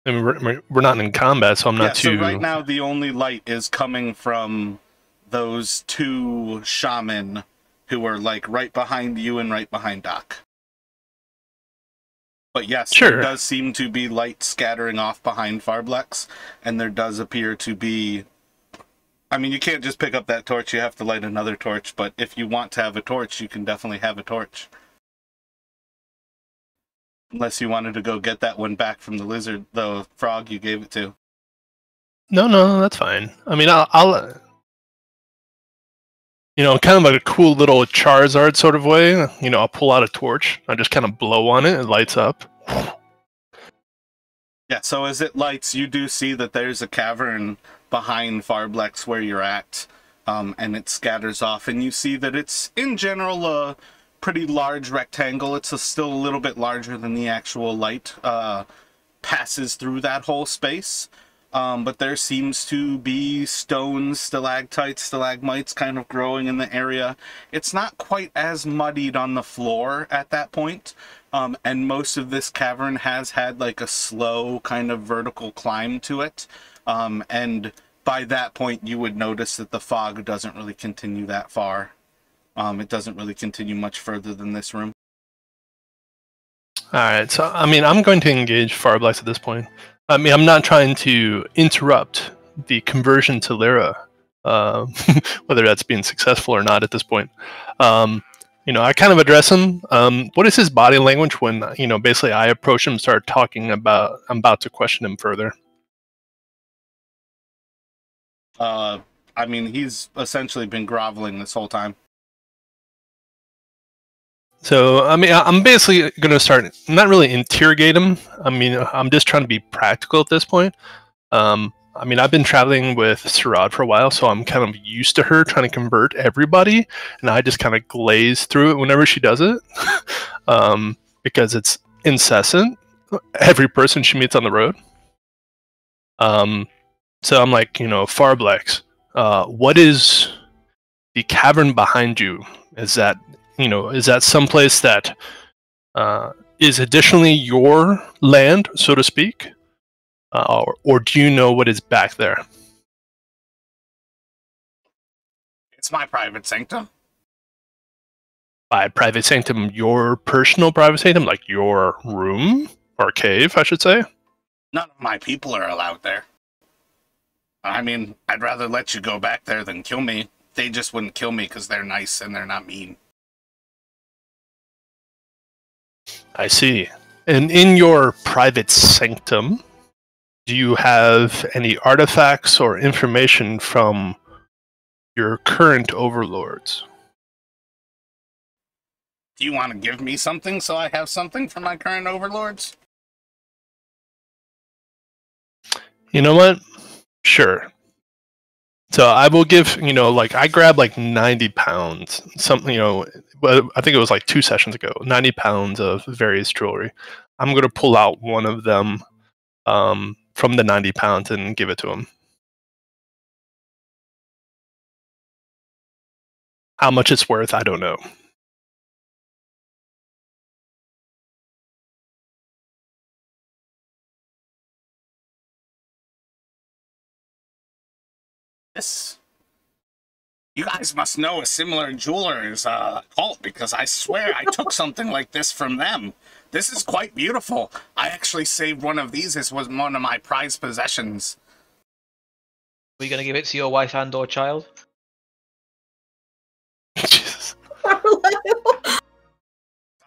I mean, we're not in combat, so I'm not too... So right now, the only light is coming from those two shaman who are, like, right behind you and right behind Doc. But yes, sure. There does seem to be light scattering off behind Pharblex, and there does appear to be... I mean, you can't just pick up that torch, you have to light another torch, but if you want to have a torch, you can definitely have a torch. Unless you wanted to go get that one back from the lizard, the frog you gave it to. No, that's fine. I mean, I'll kind of like a cool little Charizard sort of way. I'll pull out a torch. I just kind of blow on it. It lights up. Yeah, so as it lights, you do see that there's a cavern behind Pharblex where you're at, and it scatters off, and you see that it's, in general, a pretty large rectangle. It's still a little bit larger than the actual light passes through that whole space. But there seems to be stones, stalactites, stalagmites kind of growing in the area. It's not quite as muddied on the floor at that point. And most of this cavern has had like a slow kind of vertical climb to it. And by that point, you would notice that the fog doesn't really continue that far. It doesn't really continue much further than this room. Alright, so, I mean, I'm going to engage Pharblex at this point. I mean, I'm not trying to interrupt the conversion to Lliira, whether that's being successful or not at this point. I kind of address him. What is his body language when, basically I approach him and start talking about, I'm about to question him further? I mean, he's essentially been groveling this whole time. So, I mean, I'm basically going to start, not really interrogate him. I mean, I'm just trying to be practical at this point. I mean, I've been traveling with Sirad for a while, so I'm kind of used to her trying to convert everybody, and I just kind of glaze through it whenever she does it, because it's incessant, every person she meets on the road. So I'm like, Pharblex, what is the cavern behind you? Is that someplace that is additionally your land, so to speak? Or do you know what is back there? It's my private sanctum. By private sanctum, your personal private sanctum? Like your room? Or cave, I should say? None of my people are allowed there. I mean, I'd rather let you go back there than kill me. They just wouldn't kill me because they're nice and they're not mean. I see. And in your private sanctum, do you have any artifacts or information from your current overlords? Do you want to give me something so I have something from my current overlords? You know what? Sure. So I will give, I grabbed like 90 pounds, something, I think it was like 2 sessions ago, 90 pounds of various jewelry. I'm going to pull out one of them from the 90 pounds and give it to him. How much it's worth, I don't know. This... You guys must know a similar jeweler's cult, because I swear I took something like this from them. This is quite beautiful. I actually saved one of these as was one of my prized possessions. Are you going to give it to your wife and or child? Jesus.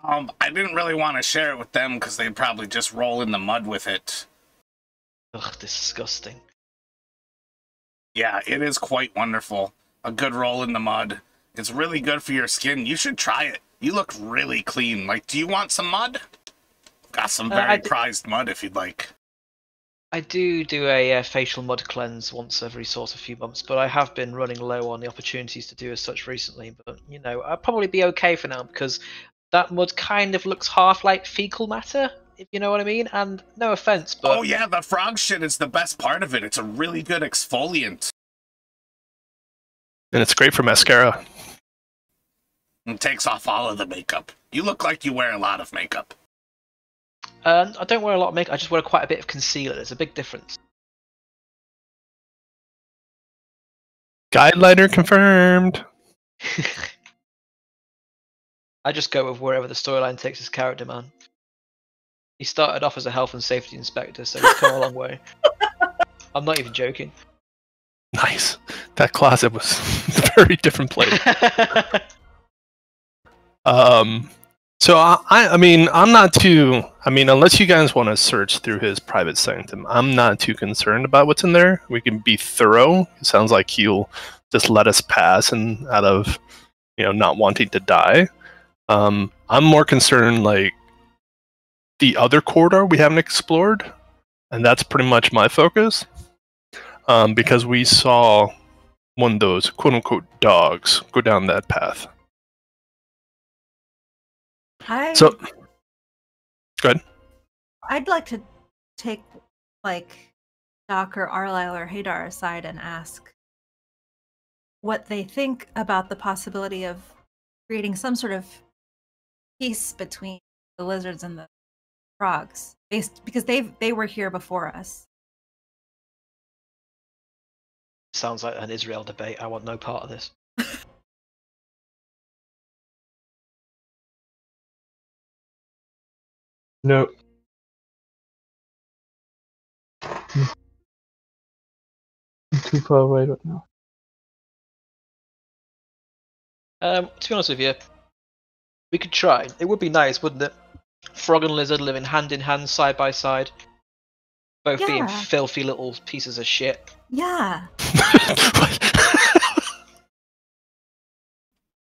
I didn't really want to share it with them because they'd probably just roll in the mud with it. Ugh, disgusting. Yeah, it is quite wonderful. A good roll in the mud. It's really good for your skin. You should try it. You look really clean. Like, do you want some mud? Got some very prized mud if you'd like. I do a facial mud cleanse once every sort of few months, but I have been running low on the opportunities to do as such recently. But, you know, I'll probably be okay for now, because that mud kind of looks half like fecal matter, if you know what I mean. And no offense, but... Oh yeah, the frog shit is the best part of it. It's a really good exfoliant. And it's great for mascara. It takes off all of the makeup. You look like you wear a lot of makeup. I don't wear a lot of makeup, I just wear quite a bit of concealer. There's a big difference. Guidelighter confirmed. I just go with wherever the storyline takes his character, man. He started off as a health and safety inspector, so he's come a long way. I'm not even joking. Nice. That closet was a very different place. So I mean, I'm not too. I mean, unless you guys want to search through his private sanctum, I'm not too concerned about what's in there. We can be thorough. It sounds like he'll just let us pass, and out of, you know, not wanting to die. I'm more concerned like the other corridor we haven't explored, and that's pretty much my focus. Because we saw one of those quote-unquote dogs go down that path. So, go ahead. I'd like to take, like, Doc or Arlyle or Hadar aside and ask what they think about the possibility of creating some sort of peace between the lizards and the frogs, because they were here before us. Sounds like an Israel debate. I want no part of this. No. I'm too far away right now. To be honest with you, we could try. It would be nice, wouldn't it? Frog and lizard living hand in hand, side by side. Both being filthy little pieces of shit. Yeah.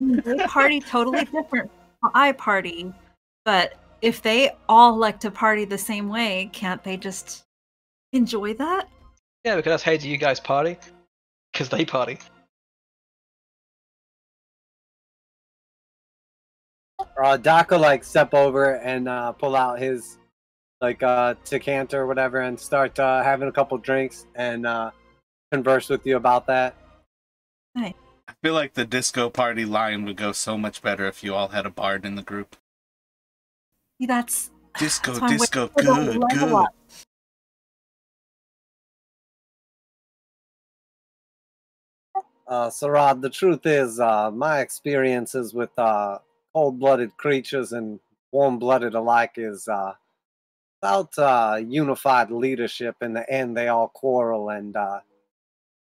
They party totally different from I party, but if they all like to party the same way, can't they just enjoy that? Yeah, because that's hey, do you guys party? Because they party. Doc will like step over and pull out his like decanter or whatever and start having a couple drinks and converse with you about that. Nice. I feel like the disco party line would go so much better if you all had a bard in the group. That's Disco, that's disco, good, good. Sarad, the truth is, my experiences with cold-blooded creatures and warm-blooded alike is without unified leadership. In the end, they all quarrel, and the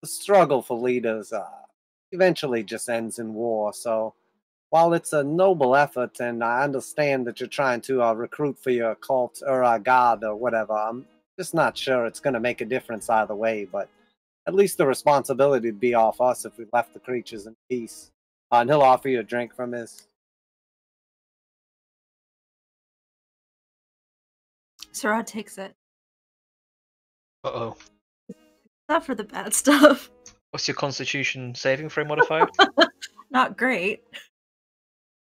struggle for leaders eventually just ends in war. So, while it's a noble effort, and I understand that you're trying to recruit for your cult or god or whatever, I'm just not sure it's going to make a difference either way, but at least the responsibility would be off us if we left the creatures in peace. And he'll offer you a drink from his. Sarad takes it. Uh-oh. Not for the bad stuff. What's your constitution saving throw modifier? Not great.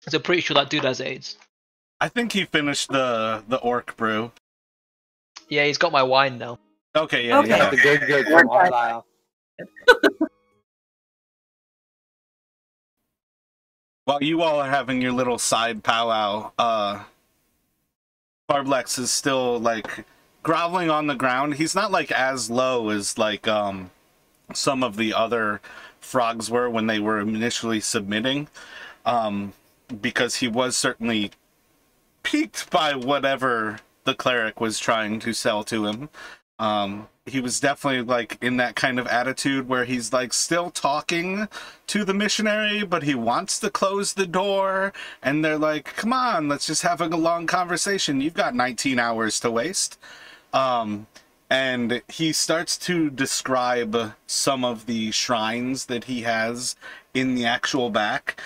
So I'm pretty sure that dude has AIDS. I think he finished the orc brew. Yeah, he's got my wine now. Okay, yeah, Okay. yeah. Good from Arlyle. While you all are having your little side powwow, Pharblex is still like groveling on the ground. He's not like as low as like some of the other frogs were when they were initially submitting, because he was certainly piqued by whatever the cleric was trying to sell to him. He was definitely like in that kind of attitude where he's like still talking to the missionary, but he wants to close the door, and they're like, come on, let's just have a long conversation. You've got 19 hours to waste. And he starts to describe some of the shrines that he has in the actual back,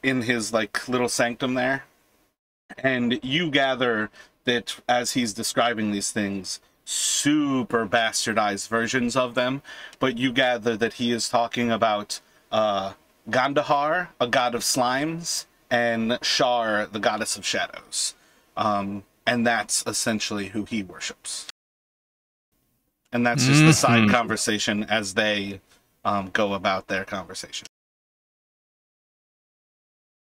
in his like little sanctum there. And you gather that as he's describing these things, super bastardized versions of them, but you gather that he is talking about Gandahar, a god of slimes, and Shar, the goddess of shadows. And that's essentially who he worships. And that's just the side conversation as they go about their conversation.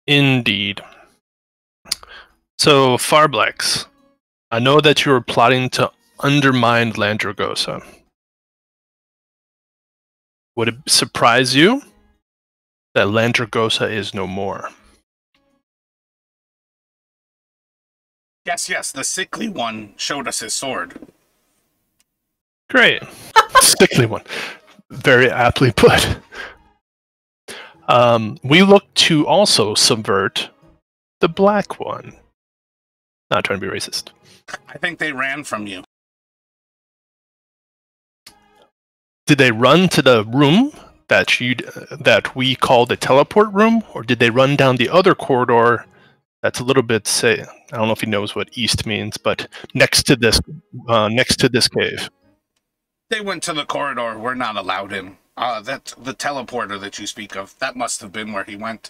Indeed. So, Pharblex, I know that you were plotting to undermine Landragosa. Would it surprise you that Landragosa is no more? Yes, the sickly one showed us his sword. Great. Sickly one. Very aptly put. We look to also subvert the black one. Not trying to be racist. I think they ran from you. Did they run to the room that we call the teleport room, or did they run down the other corridor that's a little bit, say, I don't know if he knows what east means, but next to this cave? They went to the corridor we're not allowed in. That the teleporter that you speak of, that must have been where he went.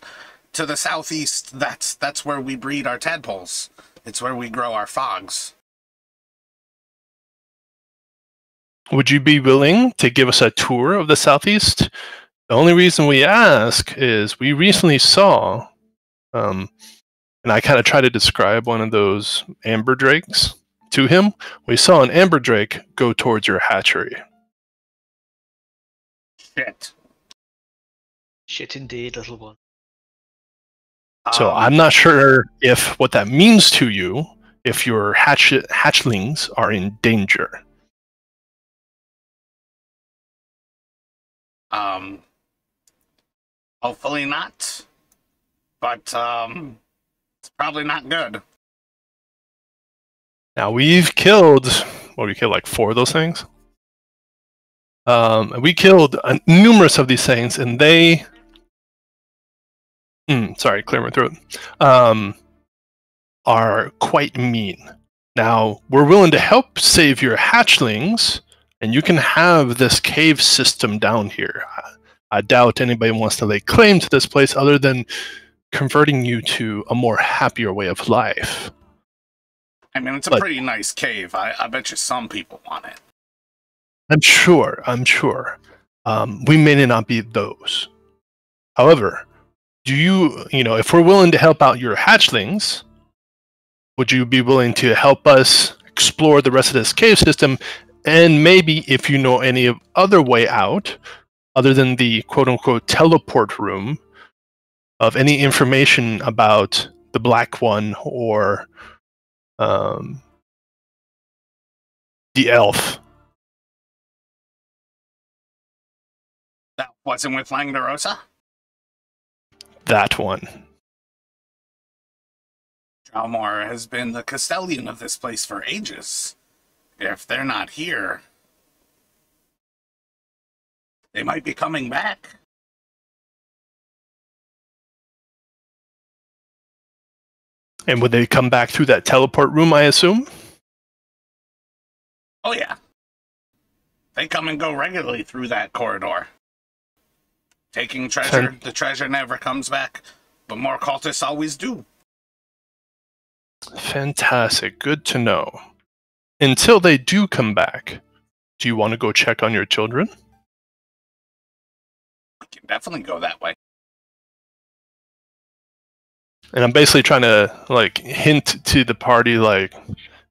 To the southeast, that's where we breed our tadpoles. It's where we grow our fogs. Would you be willing to give us a tour of the southeast? The only reason we ask is we recently saw, and I kind of try to describe one of those amber drakes to him. We saw an amber drake go towards your hatchery. Shit. Shit indeed, little one. So I'm not sure if what that means to you, if your hatchlings are in danger. Hopefully not. But, it's probably not good. Now we've killed, like 4 of those things? We killed numerous of these things, and they... sorry, clear my throat. Are quite mean. Now, we're willing to help save your hatchlings, and you can have this cave system down here. I doubt anybody wants to lay claim to this place other than converting you to a more happier way of life. I mean, it's a pretty nice cave. I bet you some people want it. I'm sure. We may not be those. However, do you know, if we're willing to help out your hatchlings, would you be willing to help us explore the rest of this cave system? And maybe if you know any other way out, other than the quote-unquote teleport room, of any information about the black one or the elf. That wasn't with Langdarosa? That one. Jalmar has been the Castellian of this place for ages. If they're not here, they might be coming back. And would they come back through that teleport room, I assume? Oh yeah. They come and go regularly through that corridor. Taking treasure. The treasure never comes back, but more cultists always do. Fantastic. Good to know. Until they do come back, do you want to go check on your children? We can definitely go that way. And I'm basically trying to, like, hint to the party, like,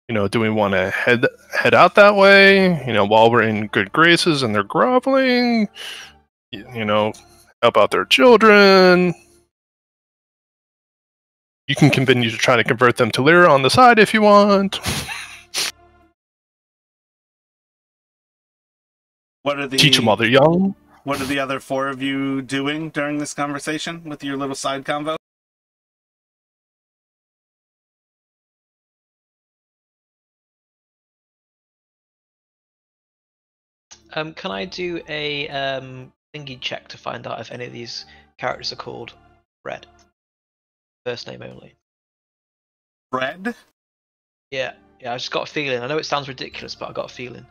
you know, do we want to head out that way? You know, while we're in good graces and they're groveling, you know, help out their children. You can continue to try to convert them to Lliira on the side if you want. Teach them while they're young. What are the other 4 of you doing during this conversation with your little side convo? Can I do a thingy check to find out if any of these characters are called Red? First name only. Red? Yeah. Yeah, I just got a feeling. I know it sounds ridiculous, but I got a feeling.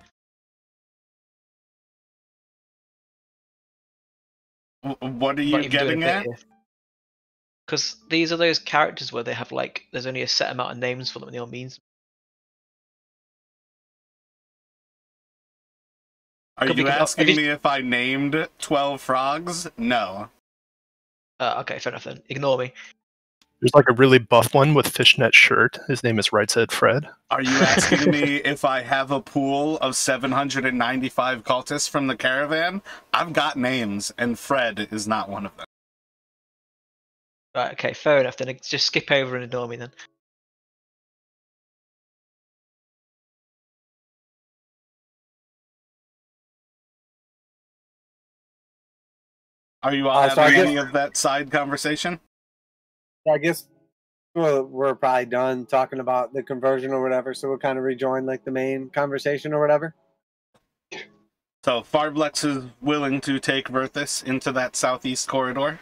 What are you getting at? Because these are those characters where they have like, there's only a set amount of names for them and they all mean. Are you asking me if I named 12 frogs? No. Okay, fair enough then. Ignore me. There's like a really buff one with fishnet shirt. His name is Right Said Fred. Are you asking me if I have a pool of 795 cultists from the caravan? I've got names, and Fred is not one of them. Right, okay, fair enough then. Just skip over and ignore me then. Are you all having any of that side conversation? I guess we're probably done talking about the conversion or whatever, so we'll kind of rejoin like the main conversation or whatever. So Pharblex is willing to take Verthus into that southeast corridor.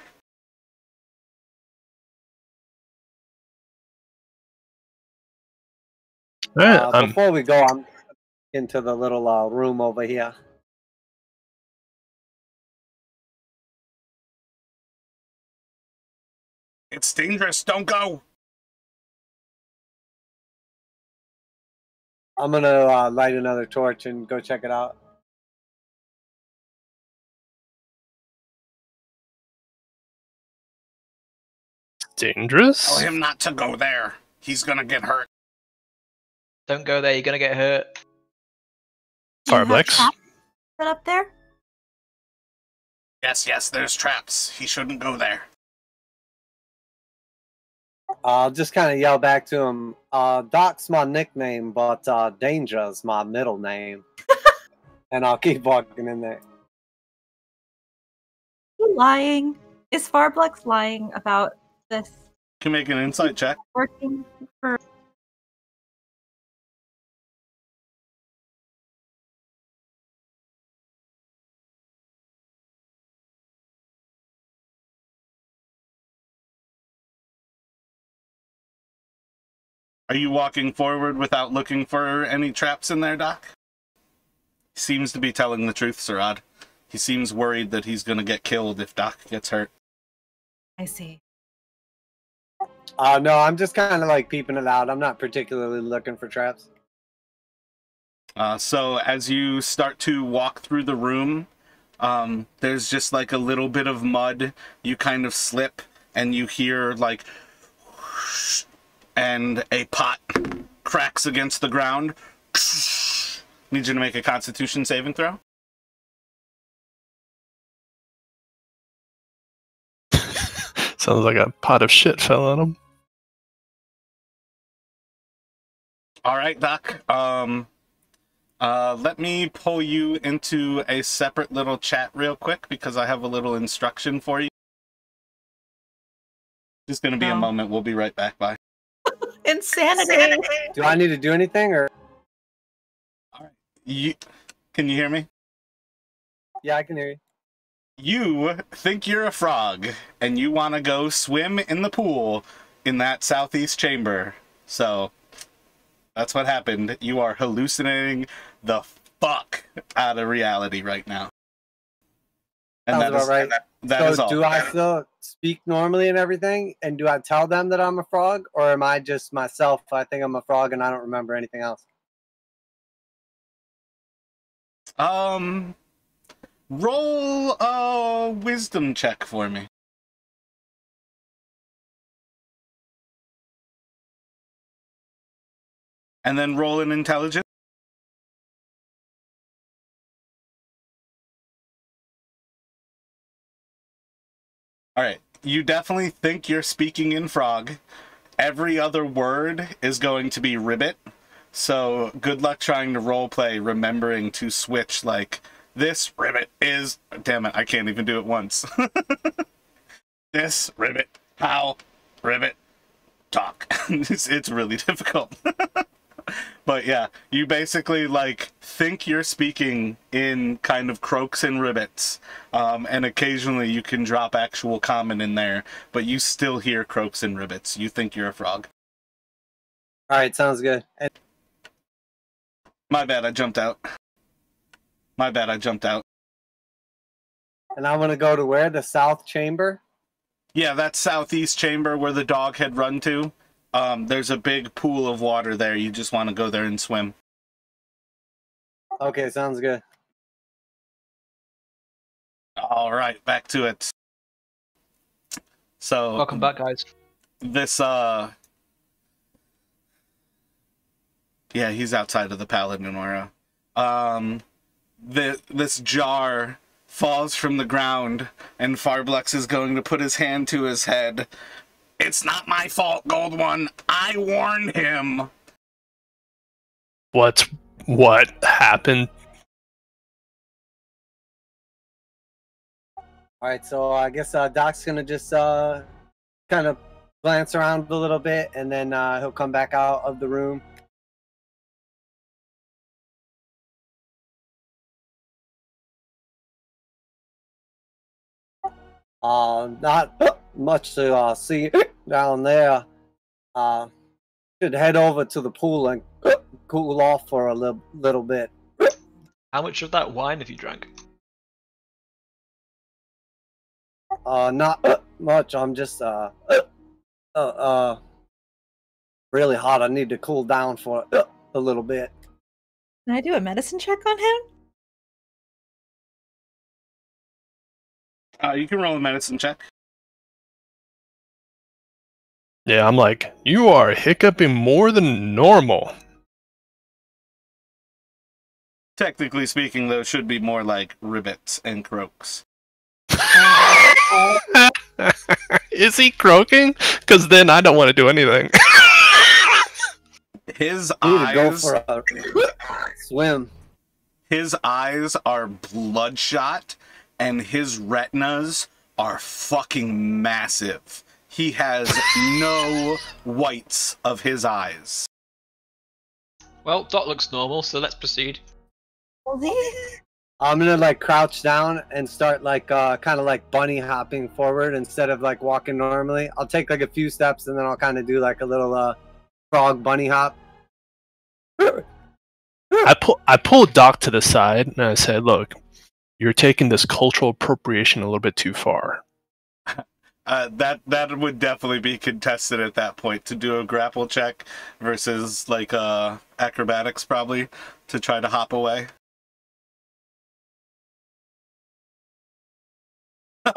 Before we go, I'm into the little room over here. It's dangerous. Don't go. I'm gonna light another torch and go check it out. Dangerous? Tell him not to go there. He's gonna get hurt. Don't go there. You're gonna get hurt. Pharblex. Set up there? Yes, there's traps. He shouldn't go there. I'll just kind of yell back to him, Doc's my nickname, but Danger's my middle name. And I'll keep walking in there. Lying? Is Pharblex lying about this? You can make an insight check. Working for... Are you walking forward without looking for any traps in there, Doc? He seems to be telling the truth, Sirad. He seems worried that he's going to get killed if Doc gets hurt. I see. No, I'm just kind of like peeping it out. I'm not particularly looking for traps. So as you start to walk through the room, there's just like a little bit of mud. You kind of slip and you hear like... whoosh, and a pot cracks against the ground. Need you to make a Constitution saving throw. Sounds like a pot of shit fell on him. All right, Doc. Let me pull you into a separate little chat real quick because I have a little instruction for you. Just going to be a moment. We'll be right back. Bye. Insanity. Do I need to do anything, or? All right. Can you hear me? Yeah, I can hear you. You think you're a frog, and you want to go swim in the pool in that southeast chamber. So, that's what happened. You are hallucinating the fuck out of reality right now. And Sounds about right. That is all. Do I still speak normally and everything? And do I tell them that I'm a frog? Or am I just myself? I think I'm a frog and I don't remember anything else. Roll a wisdom check for me. And then roll an intelligence. Alright, you definitely think you're speaking in frog. Every other word is going to be ribbit. So good luck trying to roleplay, remembering to switch like, this ribbit is... Damn it, I can't even do it once. This ribbit, how, ribbit, talk. It's really difficult. But yeah, you basically like think you're speaking in kind of croaks and ribbits, and occasionally you can drop actual common in there, but you still hear croaks and ribbits. You think you're a frog. All right, sounds good. My bad, I jumped out. My bad, I jumped out. And I'm gonna go to where? The south chamber? Yeah, that southeast chamber where the dog had run to. There's a big pool of water there. You just want to go there and swim. Okay, sounds good. All right, back to it. So Welcome back, guys. This yeah, he's outside of the Paladin aura. This jar falls from the ground, and Pharblex is going to put his hand to his head. It's not my fault, Gold One. I warned him. What happened? All right, so I guess Doc's gonna just kind of glance around a little bit, and then he'll come back out of the room. Not much to see down there. Should head over to the pool and cool off for a little bit. How much of that wine have you drank? Not much. I'm just really hot. I need to cool down for a little bit. Can I do a medicine check on him? You can roll a medicine check. Yeah, I'm like, you are hiccuping more than normal. Technically speaking, those should be more like ribbits and croaks. Is he croaking? Because then I don't want to do anything. His I need to go eyes... for a swim. His eyes are bloodshot, and his retinas are fucking massive. He has no whites of his eyes. Well, Dot looks normal, so let's proceed. I'm gonna like crouch down and start like kind of like bunny hopping forward instead of like walking normally. I'll take like a few steps and then I'll kind of do like a little frog bunny hop. I pulled Doc to the side and I said, "Look, you're taking this cultural appropriation a little bit too far." That would definitely be contested at that point to do a grapple check versus like acrobatics probably to try to hop away.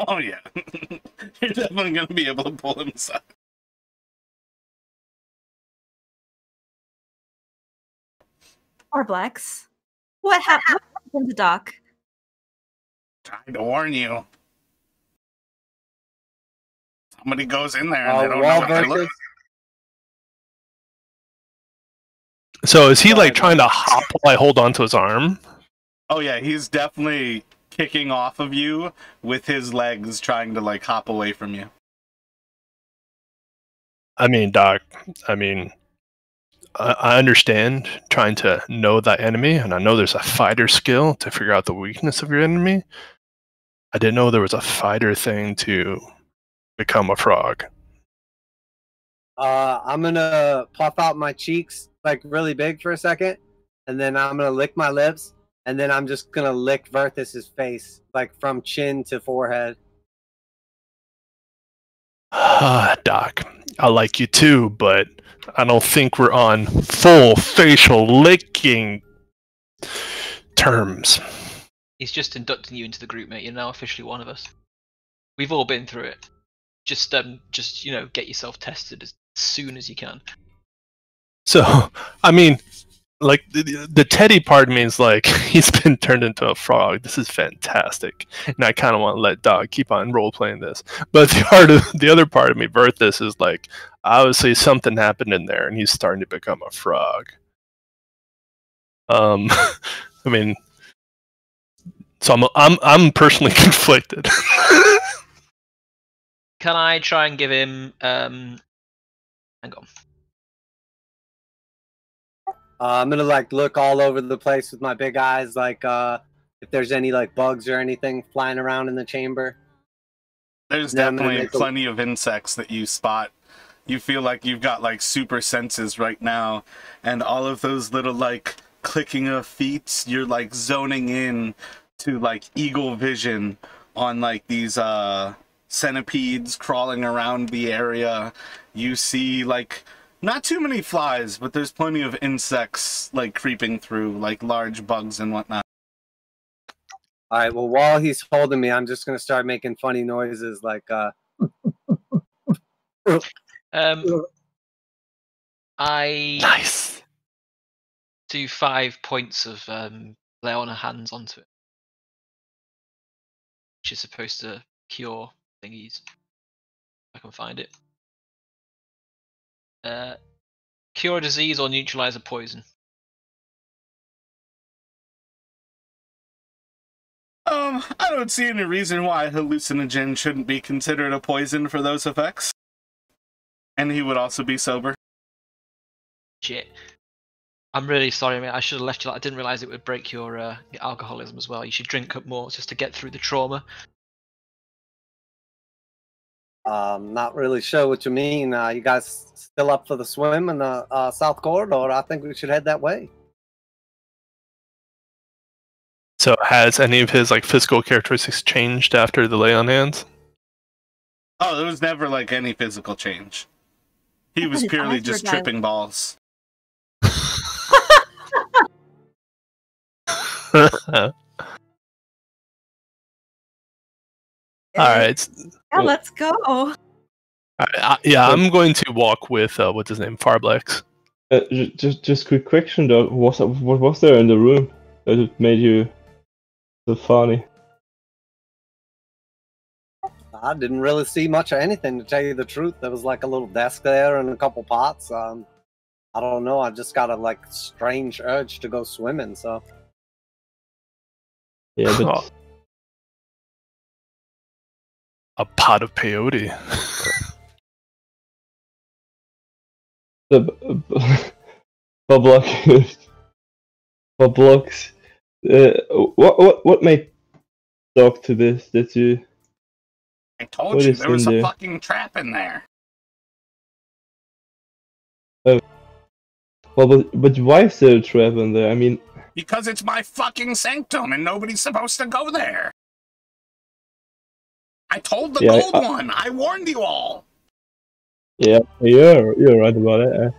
Oh yeah, you're definitely gonna be able to pull him aside. Pharblex, what happened to Doc? Trying to warn you. Somebody goes in there and they don't know wall what they're versus- looking. So is he like trying to hop while I hold onto his arm? Oh yeah, he's definitely kicking off of you with his legs, trying to like hop away from you. I mean, Doc, I understand trying to know that enemy, and I know there's a fighter skill to figure out the weakness of your enemy. I didn't know there was a fighter thing to become a frog. I'm gonna puff out my cheeks like really big for a second, and then I'm gonna lick my lips, and then I'm just gonna lick Verthus's face, like from chin to forehead. Doc, I like you too, but I don't think we're on full facial licking terms. He's just inducting you into the group, mate. You're now officially one of us. We've all been through it. Just you know, get yourself tested as soon as you can. So, I mean, like the Teddy part of me is like, he's been turned into a frog. This is fantastic, and I kind of want to let Doc keep on role playing this. But the other part of me, Verthus, is like, obviously something happened in there, and he's starting to become a frog. I mean, so I'm personally conflicted. Can I try and give him? Hang on. I'm gonna like look all over the place with my big eyes, like if there's any like bugs or anything flying around in the chamber. There's definitely plenty of insects that you spot. You feel like you've got like super senses right now, and all of those little like clicking of feet. You're like zoning in to like eagle vision on like these centipedes crawling around the area. You see like not too many flies, but there's plenty of insects like creeping through, like large bugs and whatnot. All right, well, while he's holding me, I'm just going to start making funny noises like I Nice. do 5 points of lay on hands onto it, which is supposed to cure thingies. If I can find it. Cure a disease or neutralize a poison. I don't see any reason why hallucinogen shouldn't be considered a poison for those effects. And he would also be sober. Shit. I'm really sorry, mate. I should have left you. I didn't realize it would break your alcoholism as well. You should drink up more just to get through the trauma. not really sure what you mean. You guys still up for the swim in the South Corridor? I think we should head that way. So has any of his like physical characteristics changed after the lay on hands? Oh, there was never like any physical change. He was purely just tripping balls. All right. Yeah, let's go. Yeah, I'm going to walk with what's his name, Pharblex. Just quick question though. What was there in the room that made you so funny? I didn't really see much of anything, to tell you the truth. There was like a little desk there and a couple pots. I don't know. I just got a like strange urge to go swimming. So Yeah, but a pot of peyote. Pharblex. What made talk to this? That you? I told you there was a fucking trap in there. Well, but why is there a trap in there? I mean, because it's my fucking sanctum and nobody's supposed to go there. I told the gold one. I warned you all. Yeah, you're right about it.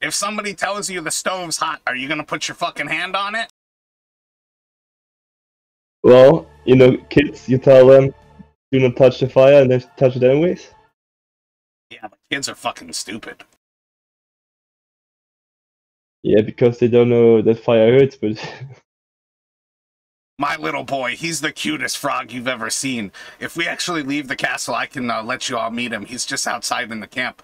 If somebody tells you the stove's hot, are you gonna put your fucking hand on it? Well, you know, kids, you tell them, do not touch the fire, and they touch it anyways. Yeah, but kids are fucking stupid. Yeah, because they don't know that fire hurts, but... My little boy, he's the cutest frog you've ever seen. If we actually leave the castle, I can let you all meet him. He's just outside in the camp.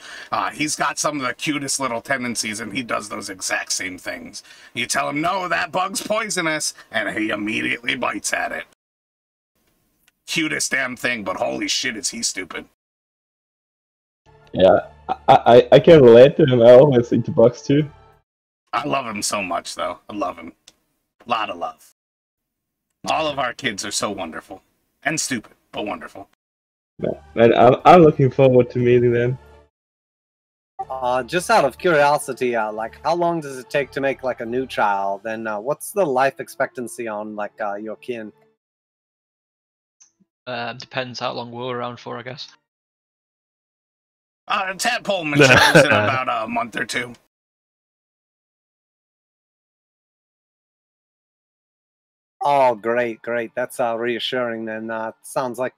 He's got some of the cutest little tendencies, and he does those exact same things. You tell him, no, that bug's poisonous, and he immediately bites at it. Cutest damn thing, but holy shit, is he stupid. Yeah, I can relate to him. I always eat the bugs too. I love him so much, though. I love him. A lot of love. All of our kids are so wonderful. And stupid, but wonderful. Man, I'm looking forward to meeting them. Just out of curiosity, like, how long does it take to make, like, a new child? And what's the life expectancy on, like, your kin? Depends how long we're around for, I guess. Tadpole matures in about a month or two. Oh, great. That's reassuring then. Sounds like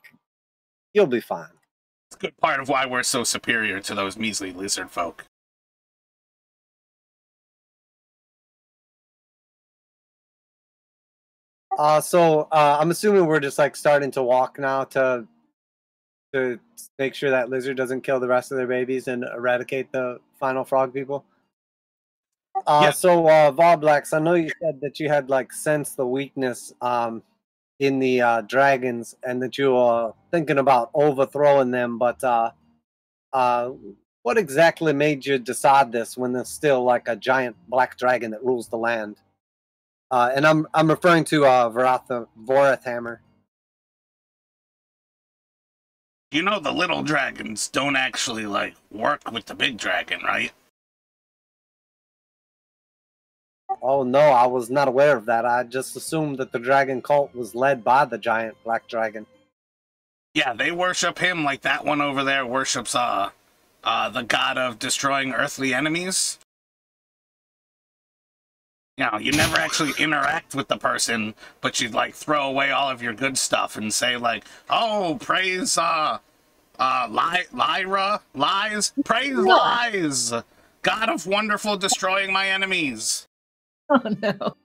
you'll be fine. It's a good part of why we're so superior to those measly lizard folk. So I'm assuming we're just like starting to walk now to make sure that lizard doesn't kill the rest of their babies and eradicate the final frog people. Yeah. So Pharblex, I know you said that you had like sensed the weakness in the dragons and that you were thinking about overthrowing them, but what exactly made you decide this when there's still like a giant black dragon that rules the land? And I'm referring to Vorothammer. You know the little dragons don't actually like work with the big dragon, right? Oh no, I was not aware of that. I just assumed that the dragon cult was led by the giant black dragon. Yeah, they worship him like that one over there worships the god of destroying earthly enemies. You know, you never actually interact with the person, but you'd like throw away all of your good stuff and say like, "Oh, praise Lliira, lies, praise lies, god of wonderful destroying my enemies." Oh no.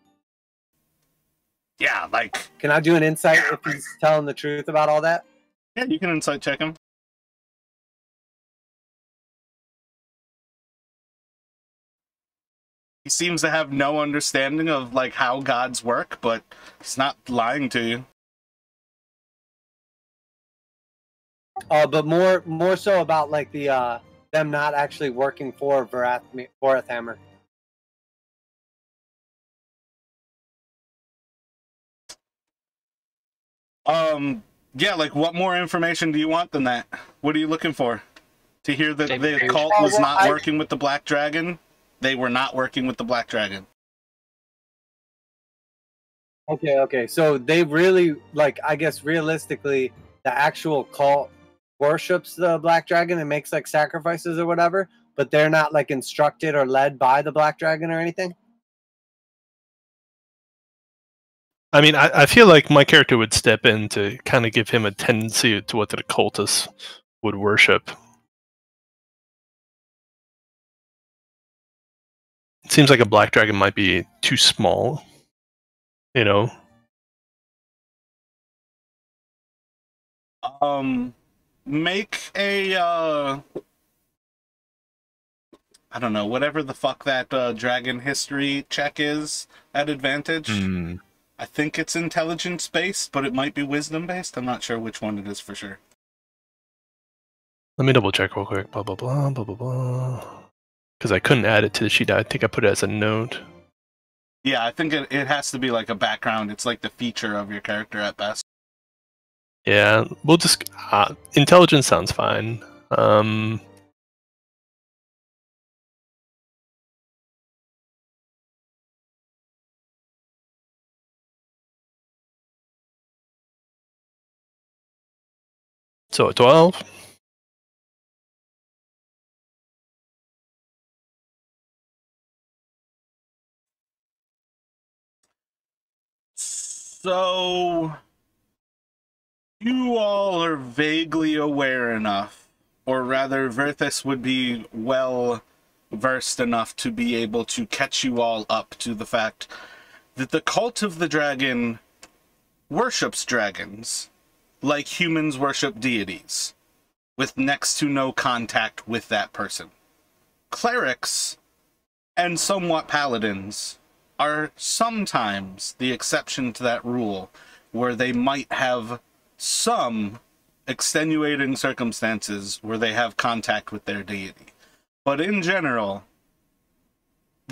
Yeah, like. Can I do an insight if he's telling the truth about all that? Yeah, you can insight check him. He seems to have no understanding of like how gods work, but he's not lying to you. But more so about like the them not actually working for Vorethhammer. Yeah, like what more information do you want than that? What are you looking for? To hear that the cult was not working with the Black Dragon? They were not working with the Black Dragon. Okay. So they really, like, I guess realistically, the actual cult worships the Black Dragon and makes like sacrifices or whatever, but they're not like instructed or led by the Black Dragon or anything? I mean, I feel like my character would step in to kind of give him a tendency to what the cultists would worship. It seems like a black dragon might be too small, you know? Make a, I don't know, whatever the fuck that dragon history check is at advantage. I think it's intelligence-based, but it might be wisdom-based. I'm not sure which one it is for sure. Let me double check real quick. Blah, blah, blah, blah, blah, blah. Because I couldn't add it to the sheet. I think I put it as a note. Yeah, I think it has to be like a background. It's like the feature of your character at best. Yeah, we'll just... intelligence sounds fine. So 12. So you all are vaguely aware enough, or rather Verthis would be well versed enough to be able to catch you all up to the fact that the cult of the dragon worships dragons like humans worship deities, with next to no contact with that person. Clerics and somewhat paladins are sometimes the exception to that rule, where they might have some extenuating circumstances where they have contact with their deity. But in general,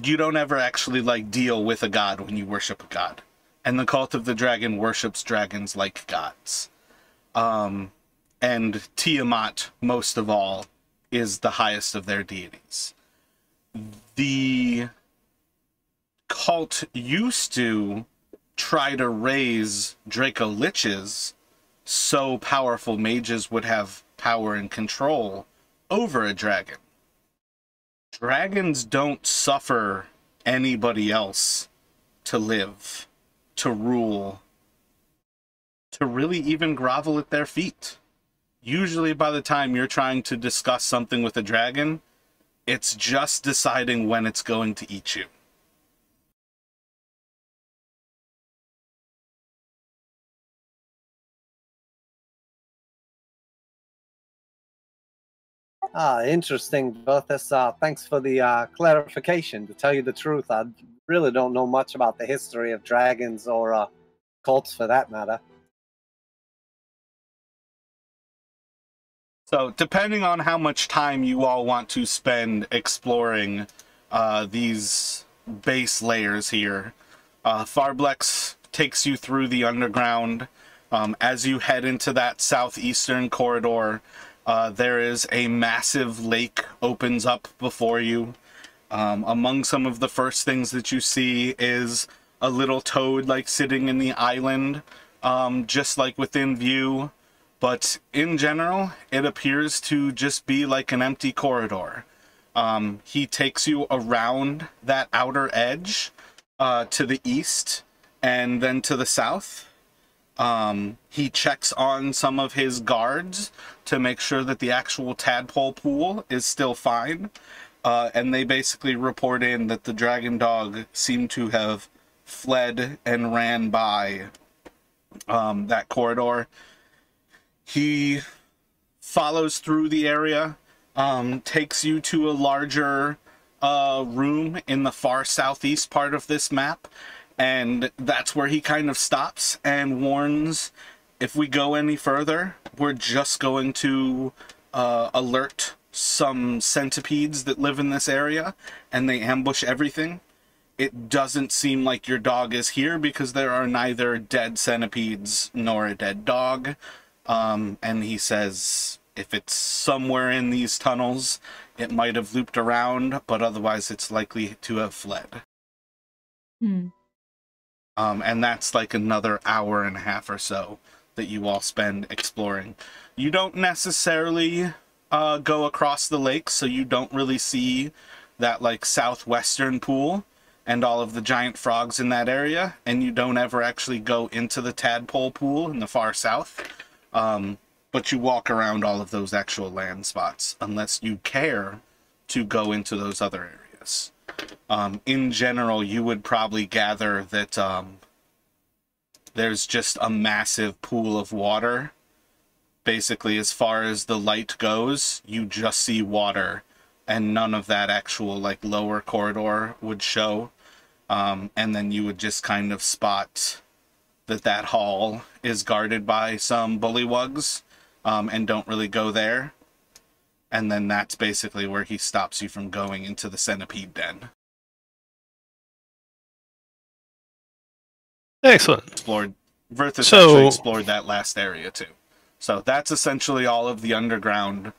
you don't ever actually like deal with a god when you worship a god. And the cult of the dragon worships dragons like gods. And Tiamat, most of all, is the highest of their deities. The cult used to try to raise Draco Liches so powerful mages would have power and control over a dragon. Dragons don't suffer anybody else to live, to rule, to really even grovel at their feet. Usually by the time you're trying to discuss something with a dragon, it's just deciding when it's going to eat you. Interesting, Verthis. Thanks for the clarification. To tell you the truth, I really don't know much about the history of dragons or cults for that matter. So, depending on how much time you all want to spend exploring these base layers here, Pharblex takes you through the underground. As you head into that southeastern corridor, there is a massive lake opens up before you. Among some of the first things that you see is a little toad like sitting in the island, just like within view. But in general, it appears to just be like an empty corridor. He takes you around that outer edge to the east and then to the south. He checks on some of his guards to make sure that the actual tadpole pool is still fine. And they basically report in that the dragon dog seemed to have fled and ran by that corridor. He follows through the area, takes you to a larger room in the far southeast part of this map, and that's where he kind of stops and warns, if we go any further, we're just going to alert some centipedes that live in this area, and they ambush everything. It doesn't seem like your dog is here because there are neither dead centipedes nor a dead dog. And he says if it's somewhere in these tunnels, it might have looped around, but otherwise it's likely to have fled. And that's like another hour and a half or so that you all spend exploring. You don't necessarily go across the lake, so you don't really see that like southwestern pool and all of the giant frogs in that area, and you don't ever actually go into the tadpole pool in the far south. But you walk around all of those actual land spots, unless you care to go into those other areas. In general, you would probably gather that there's just a massive pool of water. Basically, as far as the light goes, you just see water, and none of that actual like lower corridor would show. And then you would just kind of spot that hall is guarded by some bullywugs, and don't really go there. And then that's basically where he stops you from going into the centipede den. Excellent. Verthus actually explored that last area too. So that's essentially all of the underground.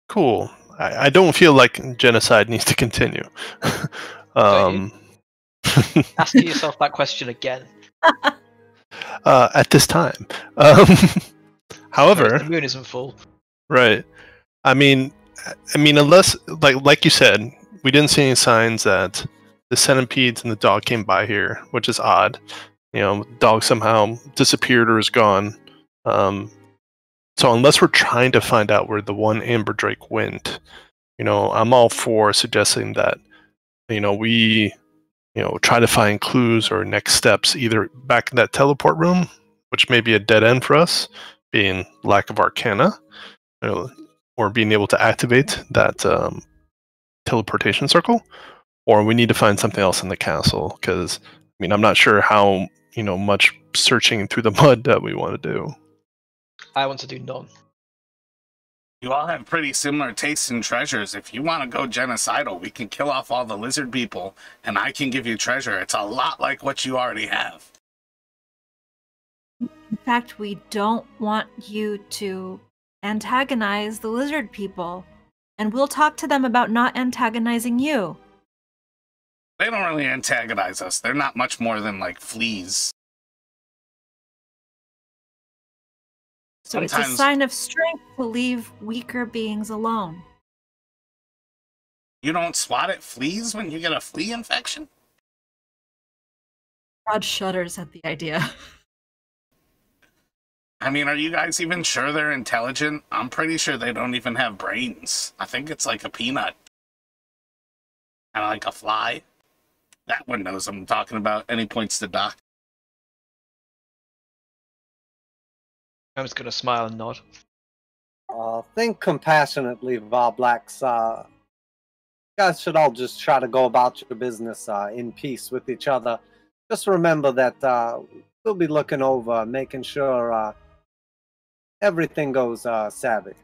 Cool. I don't feel like genocide needs to continue. Asking yourself that question again. At this time. However, the moon isn't full. Right. I mean, unless like you said, we didn't see any signs that the centipedes and the dog came by here, which is odd. You know, the dog somehow disappeared or is gone. So unless we're trying to find out where the one amber drake went, you know, I'm all for suggesting that, you know, we, you know, try to find clues or next steps either back in that teleport room, which may be a dead end for us, being lack of arcana, you know, or being able to activate that teleportation circle, or we need to find something else in the castle, because, I mean, I'm not sure how, you know, much searching through the mud that we want to do. I want to do none. You all have pretty similar tastes in treasures. If you want to go genocidal, we can kill off all the lizard people, and I can give you treasure. It's a lot like what you already have. In fact, we don't want you to antagonize the lizard people, and we'll talk to them about not antagonizing you. They don't really antagonize us. They're not much more than, like, fleas. So it's a sign of strength to leave weaker beings alone. You don't swat at fleas when you get a flea infection? Rod shudders at the idea. I mean, are you guys even sure they're intelligent? I'm pretty sure they don't even have brains. I think it's like a peanut. Kind of like a fly. That one knows what I'm talking about. Any points to Doc? I'm just going to smile and nod. Think compassionately, Pharblex. You guys should all just try to go about your business in peace with each other. Just remember that we'll be looking over, making sure everything goes savvy.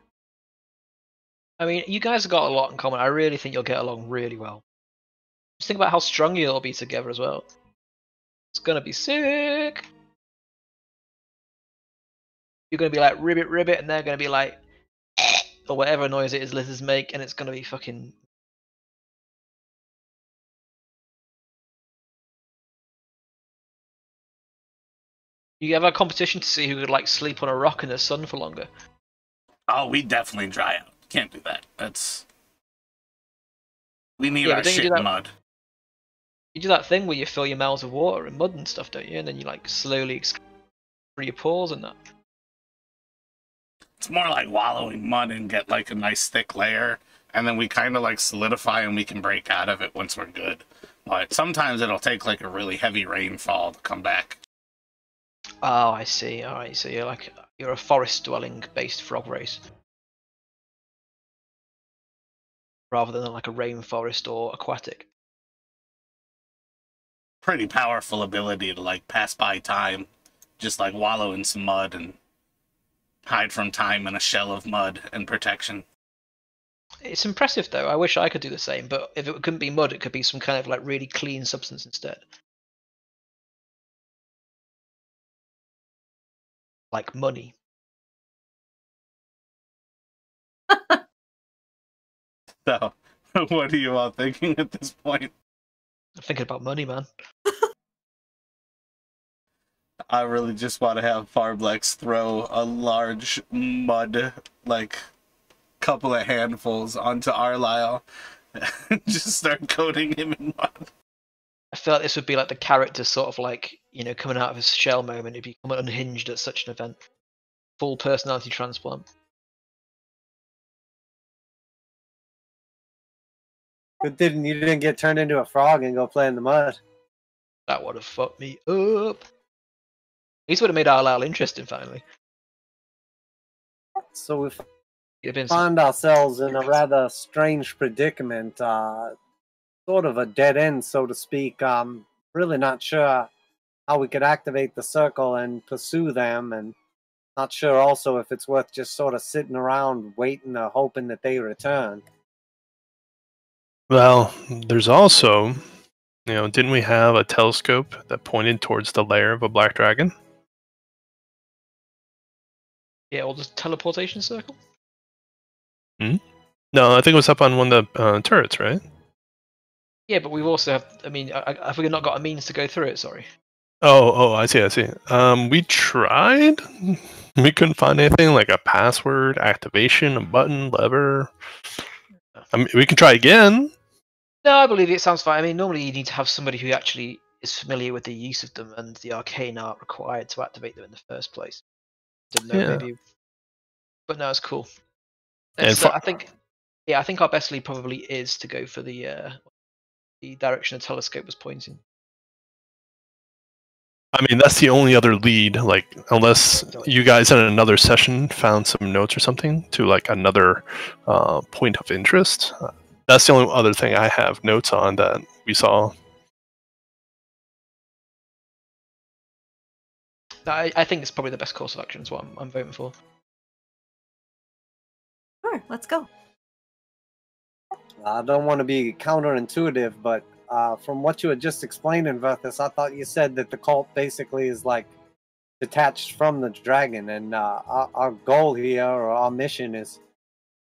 I mean, you guys have got a lot in common. I really think you'll get along really well. Just think about how strong you'll be together as well. It's going to be sick. You're going to be like, ribbit, ribbit, and they're going to be like, eh. or whatever noise it is lizards make, and it's going to be fucking. You have a competition to see who could like sleep on a rock in the sun for longer. Oh, we definitely dry out. Can't do that. We need Yeah, our shit in mud. You do that thing where you fill your mouths with water and mud and stuff, don't you? And then you like slowly through your pores and that. It's more like wallowing mud and get like a nice thick layer, and then we kind of like solidify and we can break out of it once we're good. But sometimes it'll take like a really heavy rainfall to come back. Oh, I see. Alright, so you're a forest-dwelling based frog race. Rather than like a rainforest or aquatic. Pretty powerful ability to like pass by time, just like wallow in some mud and hide from time in a shell of mud and protection. It's impressive though. I wish I could do the same, but if it couldn't be mud, it could be some kind of like really clean substance instead. Like money. So, what are you all thinking at this point? I'm thinking about money, man. I really just want to have Pharblex throw a large mud, like, couple of handfuls onto Arlisle and just start coating him in mud. I feel like this would be like the character sort of like, coming out of his shell moment if you become unhinged at such an event. Full personality transplant. Good thing you didn't get turned into a frog and go play in the mud. That would have fucked me up. These would have made Arlisle interesting finally. So we found ourselves in a rather strange predicament. Sort of a dead end, so to speak. Really not sure how we could activate the circle and pursue them, and not sure also if it's worth just sort of sitting around waiting or hoping that they return. Well, there's also, didn't we have a telescope that pointed towards the lair of a black dragon? Yeah, or the teleportation circle? Hmm? No, I think it was up on one of the turrets, right? Yeah, but we've also have we not got a means to go through it, sorry. Oh, I see. We tried. We couldn't find anything like a password, activation, a button, lever. I mean, we can try again. No, I believe it sounds fine. I mean, normally you need to have somebody who actually is familiar with the use of them and the arcane art required to activate them in the first place. Didn't know, maybe. But no, it's cool. I think our best lead probably is to go for the direction the telescope was pointing. I mean, that's the only other lead, like, unless you guys in another session found some notes or something to, like, another point of interest. That's the only other thing I have notes on that we saw. I think it's probably the best course of action. Is what I'm voting for. Sure, let's go. I don't want to be counterintuitive, but from what you had just explained, Inverthus, I thought you said that the cult basically is like detached from the dragon, and our goal here, or our mission, is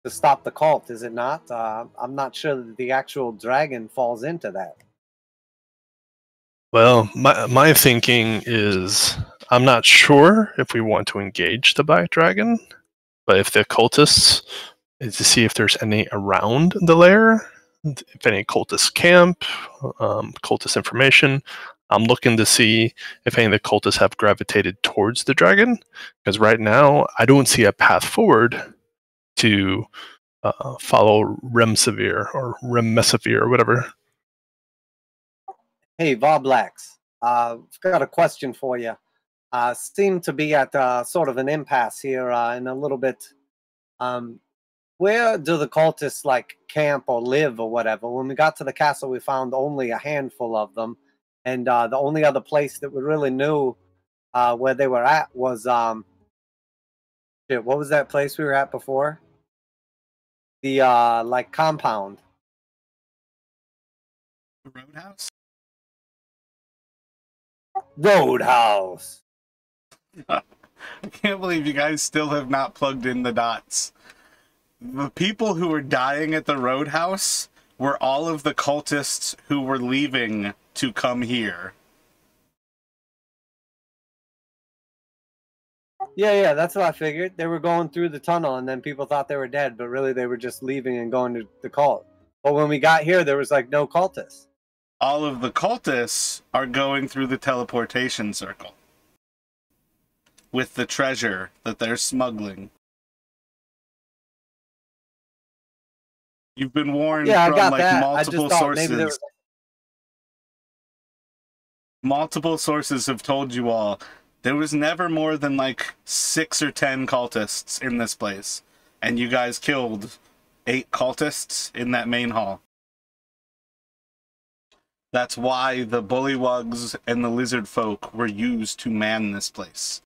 to stop the cult, is it not? I'm not sure that the actual dragon falls into that. Well, my thinking is, I'm not sure if we want to engage the black dragon, but if the cultists, is to see if there's any around the lair, if any cultist camp, cultist information. I'm looking to see if any of the cultists have gravitated towards the dragon, because right now I don't see a path forward to follow Remsevere or Remesevere or whatever. Hey, Pharblex, I've got a question for you. Seem to be at sort of an impasse here in a little bit. Where do the cultists like camp or live or whatever? When we got to the castle, we found only a handful of them, and the only other place that we really knew where they were at was what was that place we were at before? The like compound. Roadhouse? Roadhouse. I can't believe you guys still have not plugged in the dots. The people who were dying at the roadhouse were all of the cultists who were leaving to come here. Yeah, that's what I figured. They were going through the tunnel, and then people thought they were dead, but really they were just leaving and going to the cult. But when we got here, there was like no cultists. All of the cultists are going through the teleportation circle with the treasure that they're smuggling. You've been warned from like multiple sources. Multiple sources have told you all there was never more than like 6 or 10 cultists in this place, and you guys killed 8 cultists in that main hall. That's why the Bullywugs and the lizard folk were used to man this place.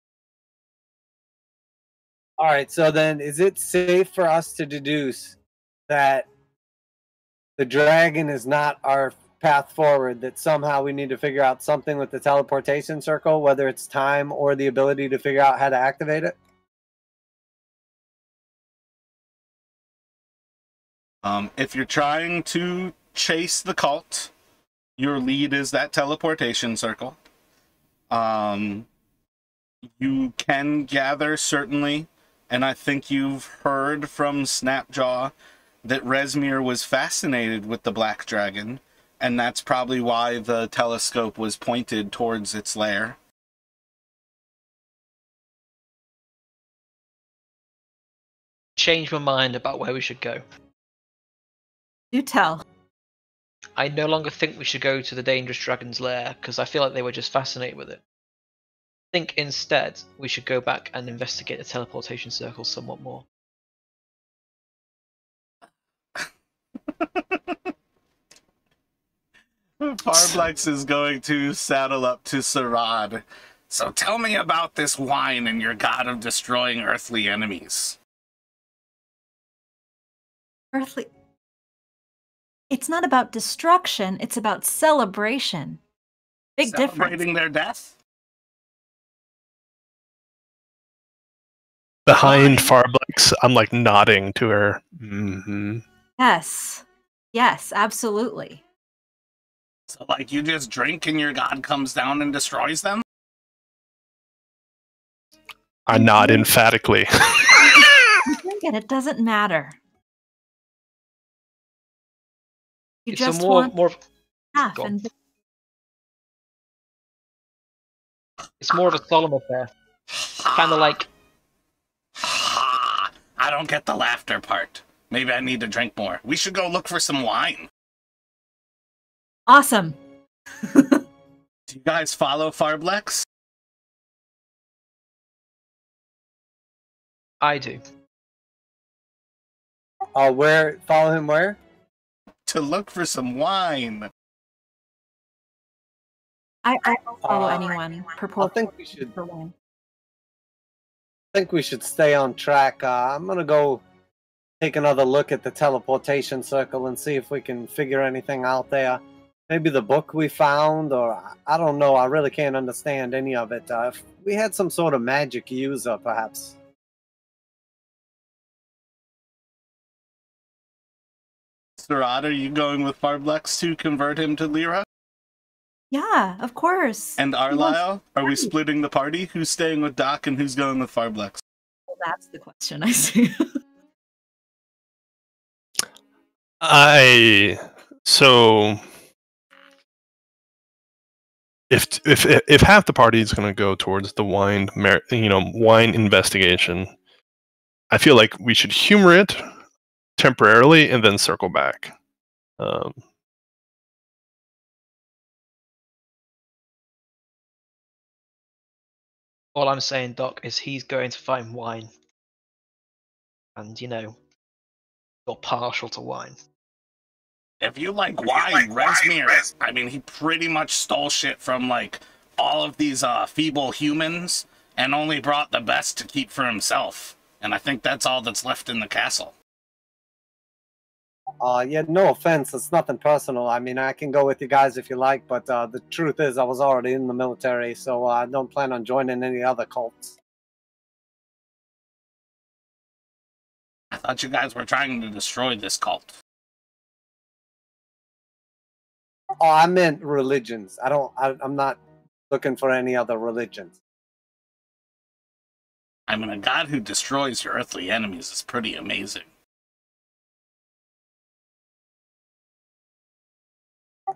All right, so then is it safe for us to deduce that the dragon is not our path forward, that somehow we need to figure out something with the teleportation circle, whether it's time or the ability to figure out how to activate it? If you're trying to chase the cult, your lead is that teleportation circle. You can gather, certainly, and I think you've heard from Snapjaw that Resmir was fascinated with the Black Dragon, and that's probably why the telescope was pointed towards its lair. Change my mind about where we should go. Do tell. I no longer think we should go to the dangerous dragon's lair, because I feel like they were just fascinated with it. I think instead we should go back and investigate the teleportation circle somewhat more. Pharblex is going to saddle up to Sarad. So tell me about this wine and your god of destroying earthly enemies. Earthly... It's not about destruction, it's about celebration. Big difference. Celebrating their death? Behind Pharblex, I'm like nodding to her. Mm-hmm. Yes. Yes, absolutely. So, like, you just drink and your god comes down and destroys them? I nod emphatically. You drink it, it doesn't matter. You It's just more want half and... It's more of a solemn affair. Kind of like... I don't get the laughter part. Maybe I need to drink more. We should go look for some wine. Awesome. Do you guys follow Pharblex? I do. Where? Follow him where? To look for some wine. I don't follow anyone I think we should stay on track. I'm gonna go take another look at the teleportation circle and see if we can figure anything out there. Maybe the book we found, or I don't know. I really can't understand any of it. If we had some sort of magic user, perhaps. Sarad, are you going with Pharblex to convert him to Lliira? Yeah, of course. And Arlyle? Are we splitting the party? Who's staying with Doc and who's going with Pharblex? Well, that's the question, I see. So if half the party is going to go towards the wine investigation, I feel like we should humor it temporarily and then circle back. All I'm saying, Doc, is he's going to find wine. And, you know, you're partial to wine. If you like wine, Resmir, I mean, he pretty much stole shit from, like, all of these feeble humans and only brought the best to keep for himself. And I think that's all that's left in the castle. Yeah, no offense. It's nothing personal. I mean, I can go with you guys if you like, but the truth is I was already in the military, so I don't plan on joining any other cults. I Thought you guys were trying to destroy this cult. Oh, I meant religions. I'm not looking for any other religions. I mean, a god who destroys your earthly enemies is pretty amazing.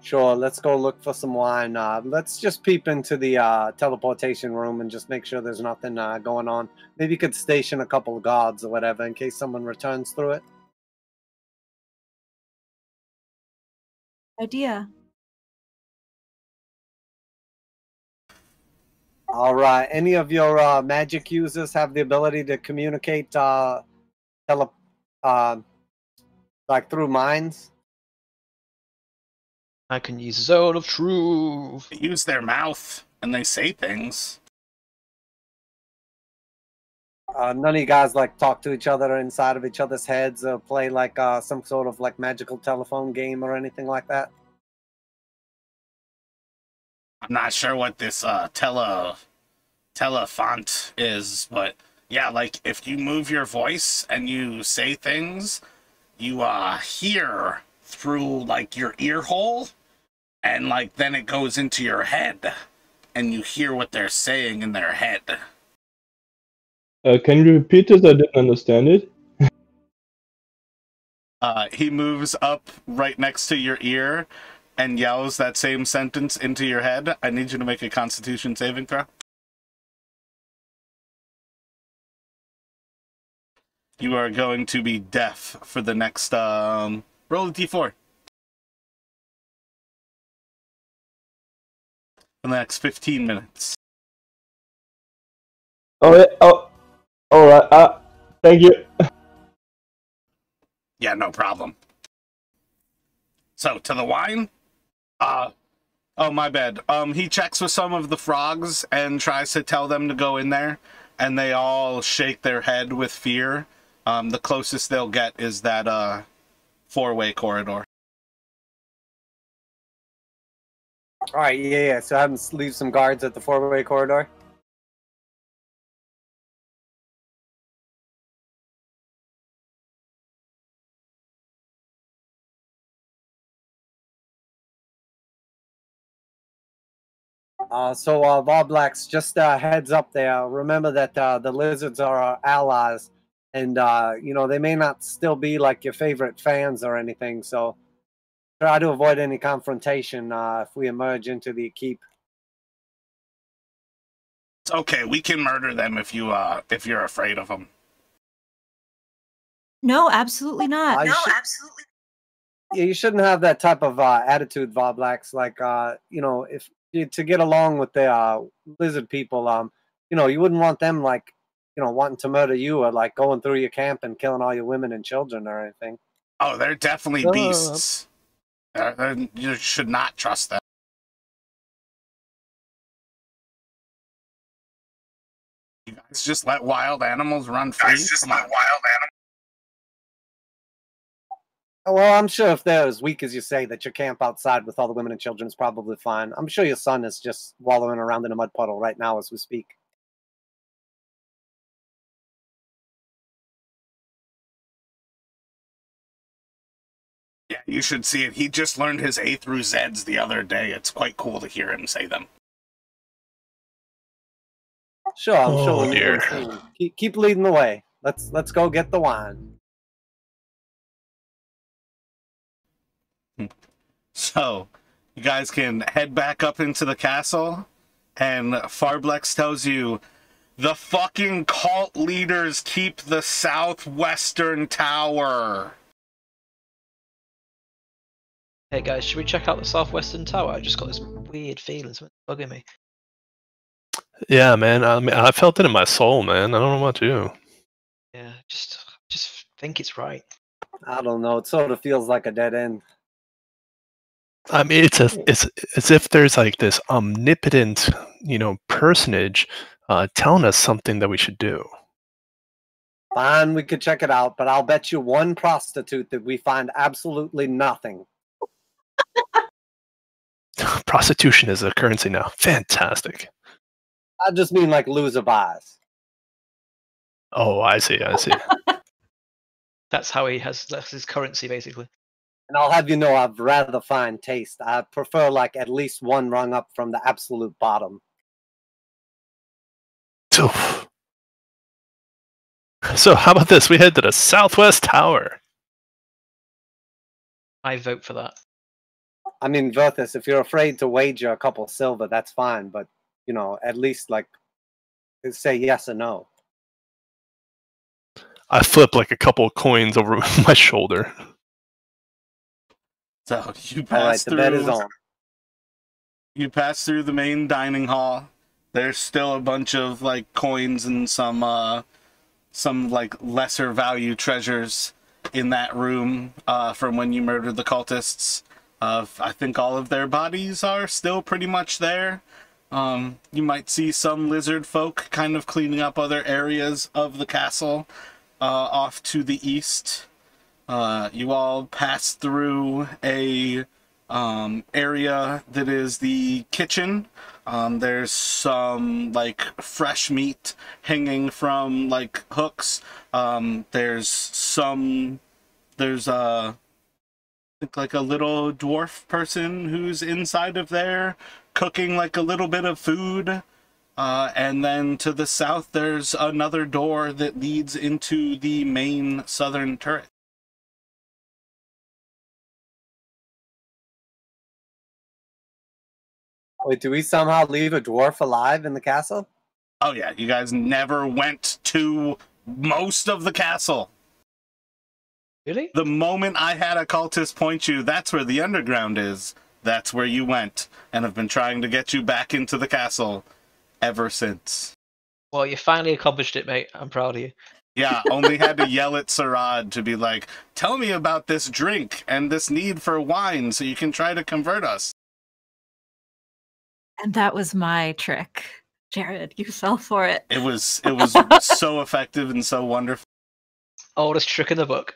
Sure, let's go look for some wine. Let's just peep into the teleportation room and just make sure there's nothing going on. Maybe you could station a couple of guards or whatever in case someone returns through it. Idea. All right. Any of your magic users have the ability to communicate like through minds? I can use Zone of Truth. They use their mouth and they say things. None of you guys like talk to each other inside of each other's heads or play like some sort of like magical telephone game or anything like that? I'm not sure what this telefont is, but yeah, like if you move your voice and you say things, you hear through like your ear hole, and like then it goes into your head and you hear what they're saying in their head. Can you repeat this? I didn't understand it. He moves up right next to your ear and yells that same sentence into your head. I need you to make a Constitution saving throw. You are going to be deaf for the next, roll a d4. For the next 15 minutes. Oh, yeah. Oh, alright. Thank you. Yeah, no problem. So, to the wine? Oh, my bad. He checks with some of the frogs and tries to tell them to go in there, and they all shake their head with fear. The closest they'll get is that, four-way corridor. Alright, yeah. So have them leave some guards at the four-way corridor? So Pharblex, just heads up there. Remember that the lizards are our allies, and you know, they may not still be like your favorite fans or anything. So try to avoid any confrontation if we emerge into the keep. It's okay. We can murder them if you're afraid of them. No, absolutely not. Absolutely. Yeah, you shouldn't have that type of attitude, Pharblex. Like, you know, if to get along with the lizard people, you know, you wouldn't want them like, you know, wanting to murder you or like going through your camp and killing all your women and children or anything. Oh, they're definitely beasts. You should not trust them. You guys just let wild animals run free? Well, I'm sure if they're as weak as you say, that your camp outside with all the women and children is probably fine. I'm sure your son is just wallowing around in a mud puddle right now as we speak. Yeah, you should see it. He just learned his A through Zs the other day. It's quite cool to hear him say them. Sure, I'm sure. Oh dear. Keep leading the way. Let's go get the wine. So, you guys can head back up into the castle, and Pharblex tells you, the fucking cult leaders keep the southwestern tower. Hey guys, should we check out the southwestern tower? I just got this weird feeling, something's bugging me. Yeah, man. I mean, I felt it in my soul, man. I don't know about you. Yeah, just think it's right. I don't know. It sort of feels like a dead end. I mean, it's as if there's like this omnipotent, you know, personage telling us something that we should do. Fine, we could check it out, but I'll bet you one prostitute that we find absolutely nothing. Prostitution is a currency now. Fantastic. I just mean like loser buys. Oh, I see. That's his currency, basically. And I'll have you know, I've rather fine taste. I prefer like at least one rung up from the absolute bottom. So how about this? We head to the Southwest Tower. I vote for that. I mean, Verthus, if you're afraid to wager a couple silver, that's fine. But, you know, at least, like, say yes or no. I flip like a couple of coins over my shoulder. So you pass All right, the bet is on. You pass through the main dining hall. There's still a bunch of like coins and some like lesser value treasures in that room from when you murdered the cultists. I think all of their bodies are still pretty much there. You might see some lizard folk kind of cleaning up other areas of the castle off to the east. You all pass through a area that is the kitchen. There's some like fresh meat hanging from like hooks. There's I think like a little dwarf person who's inside of there cooking like a little bit of food. And then to the south, there's another door that leads into the main southern turret. Wait, do we somehow leave a dwarf alive in the castle? Oh yeah, you guys never went to most of the castle. Really? The moment I had a cultist point you, that's where the underground is. That's where you went, and have been trying to get you back into the castle ever since. Well, you finally accomplished it, mate. I'm proud of you. Yeah, only had to yell at Sarad to be like, tell me about this drink and this need for wine so you can try to convert us. And that was my trick. Jared, you fell for it. It was so effective and so wonderful. Oldest trick in the book.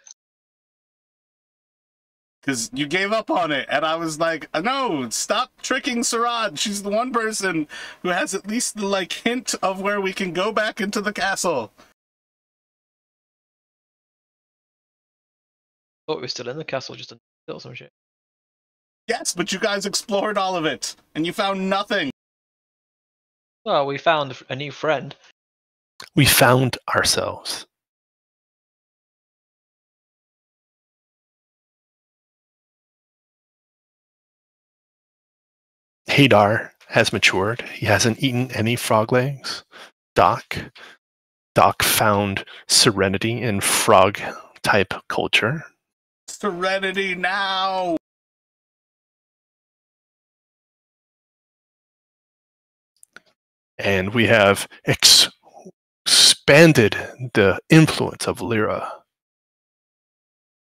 Because you gave up on it, and I was like, no, stop tricking Sarad. She's the one person who has at least the like hint of where we can go back into the castle. Thought we were still in the castle, just or some shit. Yes, but you guys explored all of it, and you found nothing. Well, we found a new friend. We found ourselves. Hadar has matured. He hasn't eaten any frog legs. Doc found serenity in frog-type culture. Serenity now! And we have expanded the influence of Lliira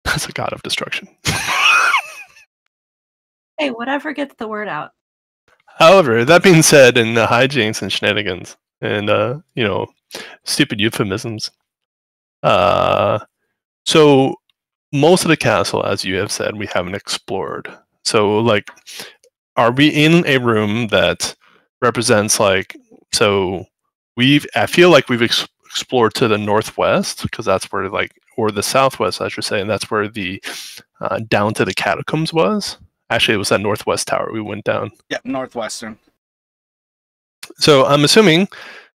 as a god of destruction. Hey, whatever gets the word out. However, that being said, in the hijinks and shenanigans and stupid euphemisms, so most of the castle, as you have said, we haven't explored. So, like, are we in a room that represents like? So I feel like we've explored to the northwest because that's where or the southwest, I should say, and that's where the down to the catacombs was. Actually, it was that northwest tower we went down. Yep, northwestern. So I'm assuming,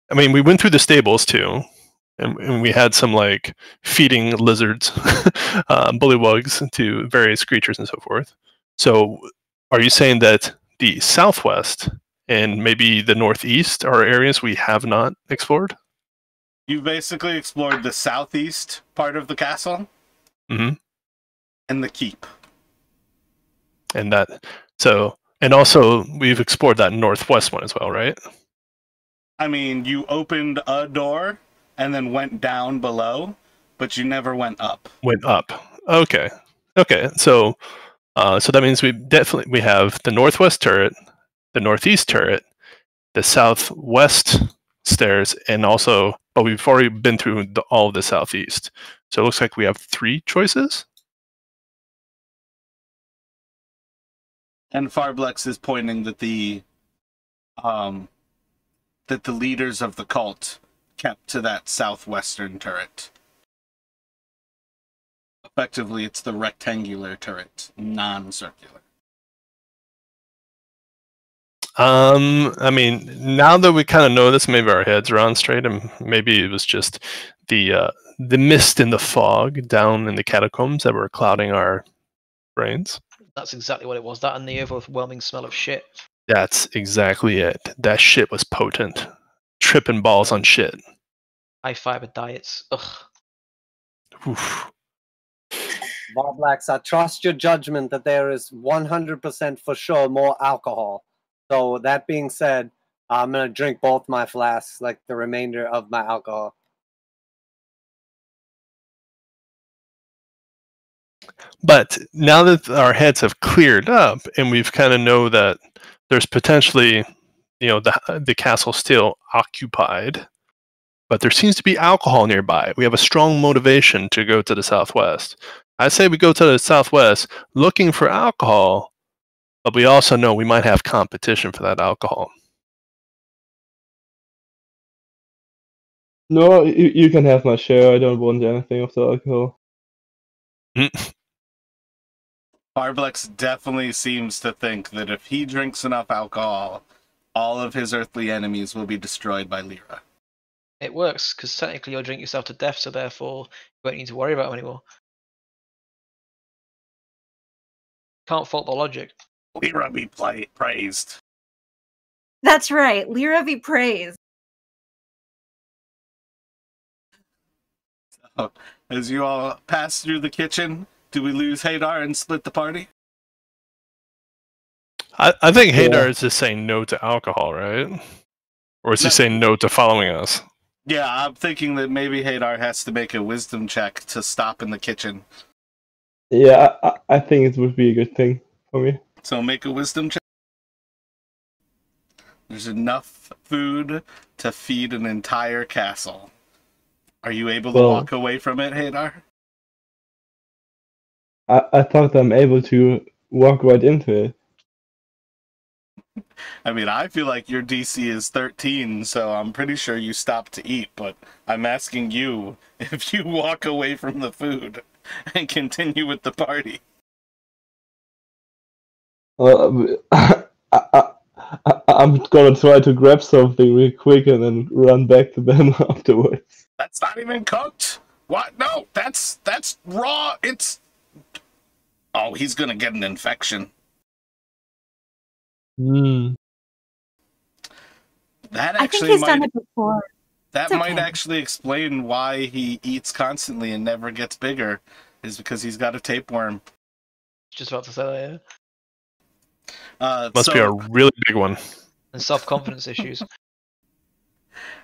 I mean, we went through the stables too, and we had some like feeding lizards, bullywugs to various creatures and so forth. So are you saying that the southwest and maybe the northeast are areas we have not explored? You basically explored the southeast part of the castle. Mm-hmm. And the keep. And also we've explored that northwest one as well, right? I mean, you opened a door and then went down below, but you never went up. Went up. Okay. So that means we have the northwest turret, the northeast turret, the southwest stairs, and but we've already been through all of the southeast. So it looks like we have 3 choices. And Pharblex is pointing that the leaders of the cult kept to that southwestern turret. Effectively, it's the rectangular turret, non-circular. I mean, now that we kind of know this, maybe our heads are on straight, and maybe it was just the mist and the fog down in the catacombs that were clouding our brains. That's exactly what it was. That and the overwhelming smell of shit. That's exactly it. That shit was potent. Tripping balls on shit. High fiber diets. Ugh. Oof. Pharblex, I trust your judgment that there is 100% for sure more alcohol. So that being said, I'm going to drink both my flasks, like the remainder of my alcohol. But now that our heads have cleared up and we've kind of know that there's potentially, the castle still occupied, but there seems to be alcohol nearby. We have a strong motivation to go to the southwest. I say we go to the southwest looking for alcohol, but we also know we might have competition for that alcohol. No, you can have my share. I don't want anything of the alcohol. Pharblex definitely seems to think that if he drinks enough alcohol, all of his earthly enemies will be destroyed by Lliira. It works, because technically you'll drink yourself to death, so therefore you won't need to worry about them anymore. Can't fault the logic. Lliira be praised. That's right. Lliira be praised. So, as you all pass through the kitchen, do we lose Hadar and split the party? I think Hadar is just saying no to alcohol, right? Or is he saying no to following us? Yeah, I'm thinking that maybe Hadar has to make a wisdom check to stop in the kitchen. Yeah, I think it would be a good thing for me. So make a wisdom check. There's enough food to feed an entire castle. Are you able to walk away from it, Hadar? I thought I'm able to walk right into it. I mean, I feel like your DC is 13, so I'm pretty sure you stop to eat, but I'm asking you if you walk away from the food and continue with the party. I'm gonna try to grab something real quick and then run back to them afterwards. That's not even cooked. What? No, that's raw. It's... Oh, he's gonna get an infection. That actually I think he's done it before. That might actually explain why he eats constantly and never gets bigger, is because he's got a tapeworm. Just about to say that, yeah. Must be a really big one. And self-confidence issues.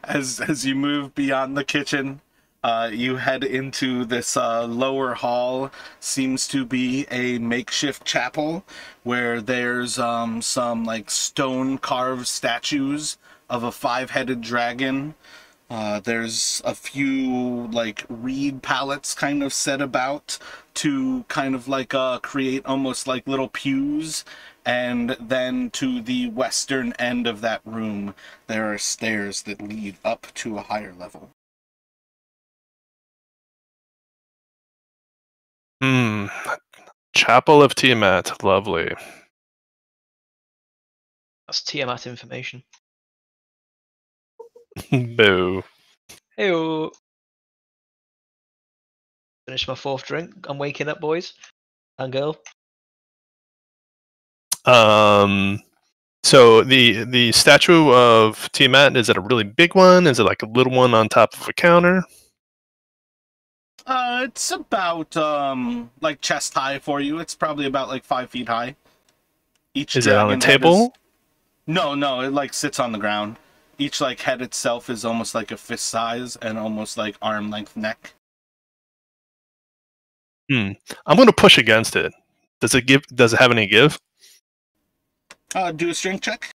As you move beyond the kitchen, you head into this lower hall. Seems to be a makeshift chapel where there's some like stone carved statues of a 5-headed dragon. There's a few like reed pallets kind of set about to kind of like create almost like little pews. And then to the western end of that room, there are stairs that lead up to a higher level. Chapel of Tiamat, lovely. That's Tiamat information. Boo. Heyo. Finish my 4th drink. I'm waking up, boys and girl. So the statue of Tiamat, is it a really big one? Is it like a little one on top of a counter? It's about like chest high for you. It's probably about like 5 feet high. Is it on a table? No, it like sits on the ground. Each like head itself is almost like a fist size and almost like arm length neck. I'm gonna push against it. Does it have any give? Do a strength check.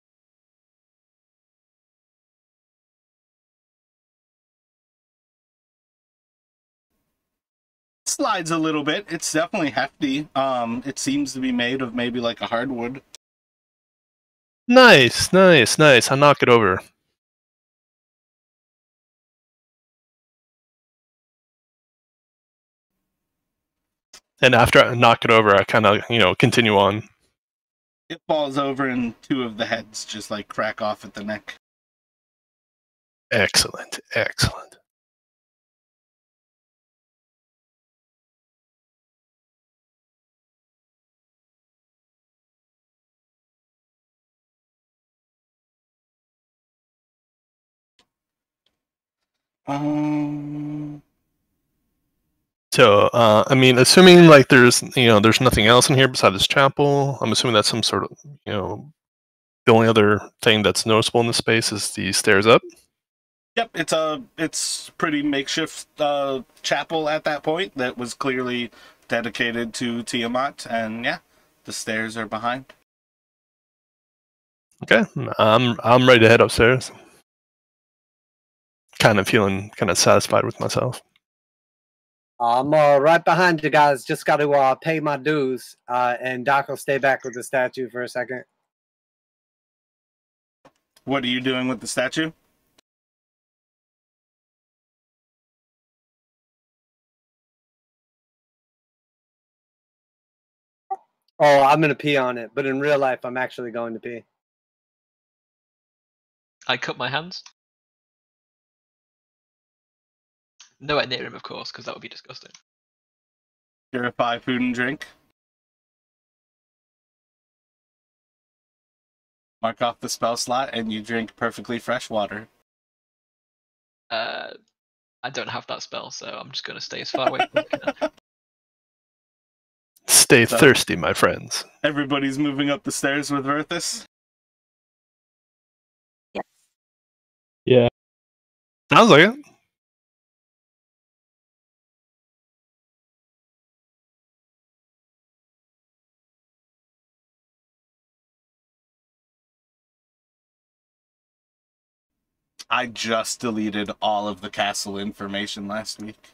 Slides a little bit. It's definitely hefty. It seems to be made of maybe like a hardwood. Nice. I'll knock it over. And after I knock it over, I kind of, continue on. It falls over and two of the heads just like crack off at the neck. Excellent, excellent. So, I mean, assuming like there's nothing else in here besides this chapel, I'm assuming that's some sort of, the only other thing that's noticeable in the space is the stairs up. Yep, it's pretty makeshift chapel at that point that was clearly dedicated to Tiamat, and yeah, the stairs are behind. Okay, I'm ready to head upstairs. Kind of feeling satisfied with myself. I'm right behind you guys. Just got to pay my dues, and Doc will stay back with the statue for a second. What are you doing with the statue? Oh, I'm going to pee on it, but in real life, I'm actually going to pee. I cut my hands. Nowhere near him, of course, because that would be disgusting. Purify food and drink. Mark off the spell slot, and you drink perfectly fresh water. I don't have that spell, so I'm just going to stay as far away from it. Stay thirsty, my friends. Everybody's moving up the stairs with Verthus? Yes. Yeah. Sounds like it. I just deleted all of the castle information last week.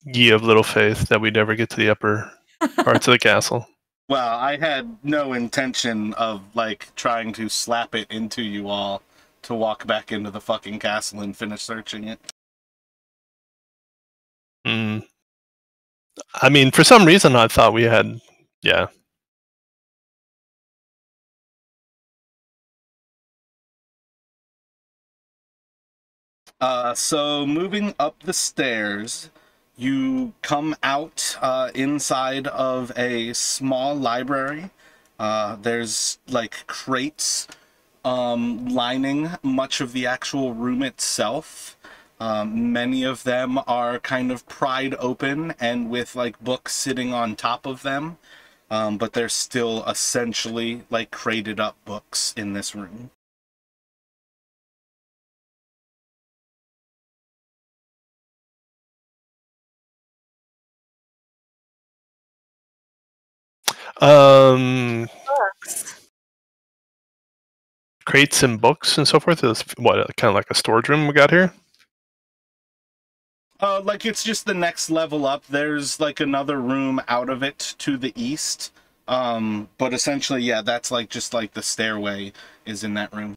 Ye of little faith that we'd ever get to the upper parts of the castle. Well, I had no intention of, trying to slap it into you all to walk back into the fucking castle and finish searching it. I mean, for some reason, I thought we had... Yeah. So moving up the stairs, you come out inside of a small library. There's crates lining much of the actual room itself. Many of them are kind of pried open and with books sitting on top of them, but they're still essentially crated up books in this room. Crates and books and so forth is what, kind of like a storage room we got here? It's just the next level up. There's another room out of it to the east. But essentially, yeah, that's just the stairway is in that room.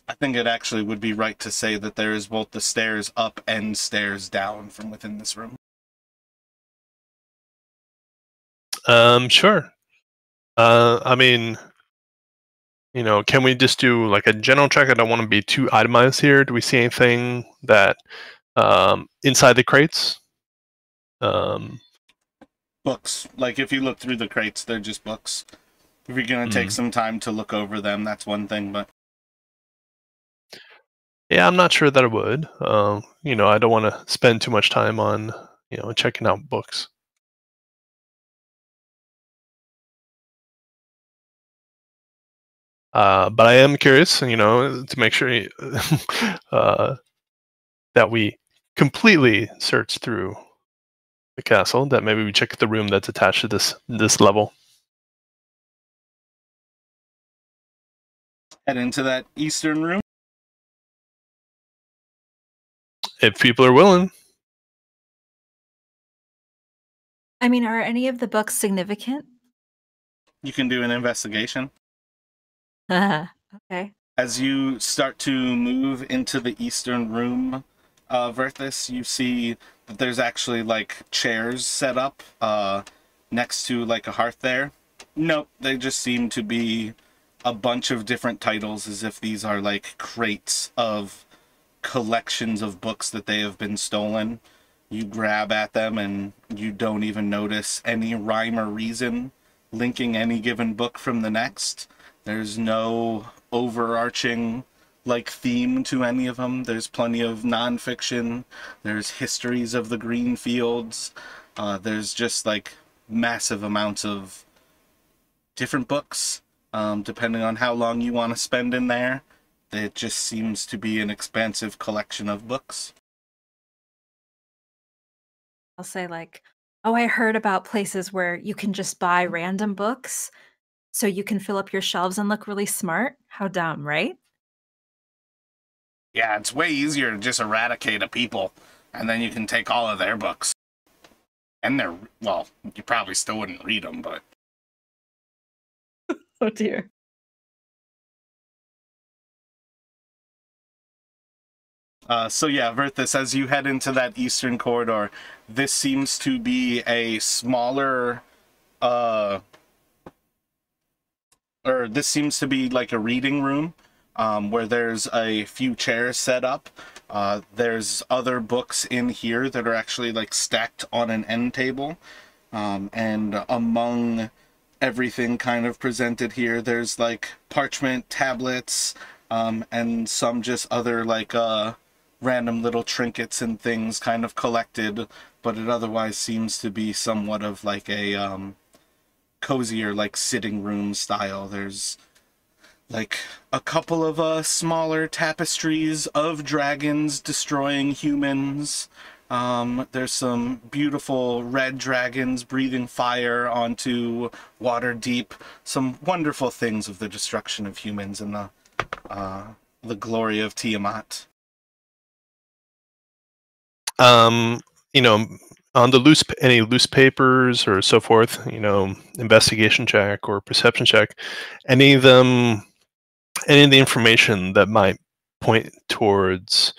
I think it actually would be right to say that there is both the stairs up and stairs down from within this room. Sure. I mean, can we just do a general check? I don't want to be too itemized here. Do we see anything that inside the crates? Books. If you look through the crates, they're just books. If you're gonna take some time to look over them, that's one thing, but yeah, I'm not sure that I would. I don't want to spend too much time on checking out books. But I am curious, to make sure that we completely search through the castle, that maybe we check the room that's attached to this level. Head into that eastern room. If people are willing. I mean, are any of the books significant? You can do an investigation. Okay. As you start to move into the eastern room, Verthus, you see that there's actually like chairs set up next to like a hearth there. Nope, they just seem to be a bunch of different titles, as if these are like crates of collections of books that they have been stolen. You grab at them and you don't even notice any rhyme or reason linking any given book from the next. There's no overarching like theme to any of them. There's plenty of nonfiction. There's histories of the green fields. There's just like massive amounts of different books, depending on how long you want to spend in there. It just seems to be an expansive collection of books. I'll say like, oh, I heard about places where you can just buy random books so you can fill up your shelves and look really smart. How dumb, right? Yeah, it's way easier to just eradicate a people, and then you can take all of their books. And they're, well, you probably still wouldn't read them, but... Oh dear. So yeah, Verthus, as you head into that eastern corridor, this seems to be a smaller, or this seems to be like a reading room, where there's a few chairs set up. There's other books in here that are actually like stacked on an end table, and among everything kind of presented here, there's like parchment, tablets, and some just other like random little trinkets and things kind of collected, but it otherwise seems to be somewhat of like a cozier like sitting room style. There's like a couple of smaller tapestries of dragons destroying humans. There's some beautiful red dragons breathing fire onto water deep. Some wonderful things of the destruction of humans and the glory of Tiamat. You know, on the any loose papers or so forth, you know, investigation check or perception check, any of the information that might point towards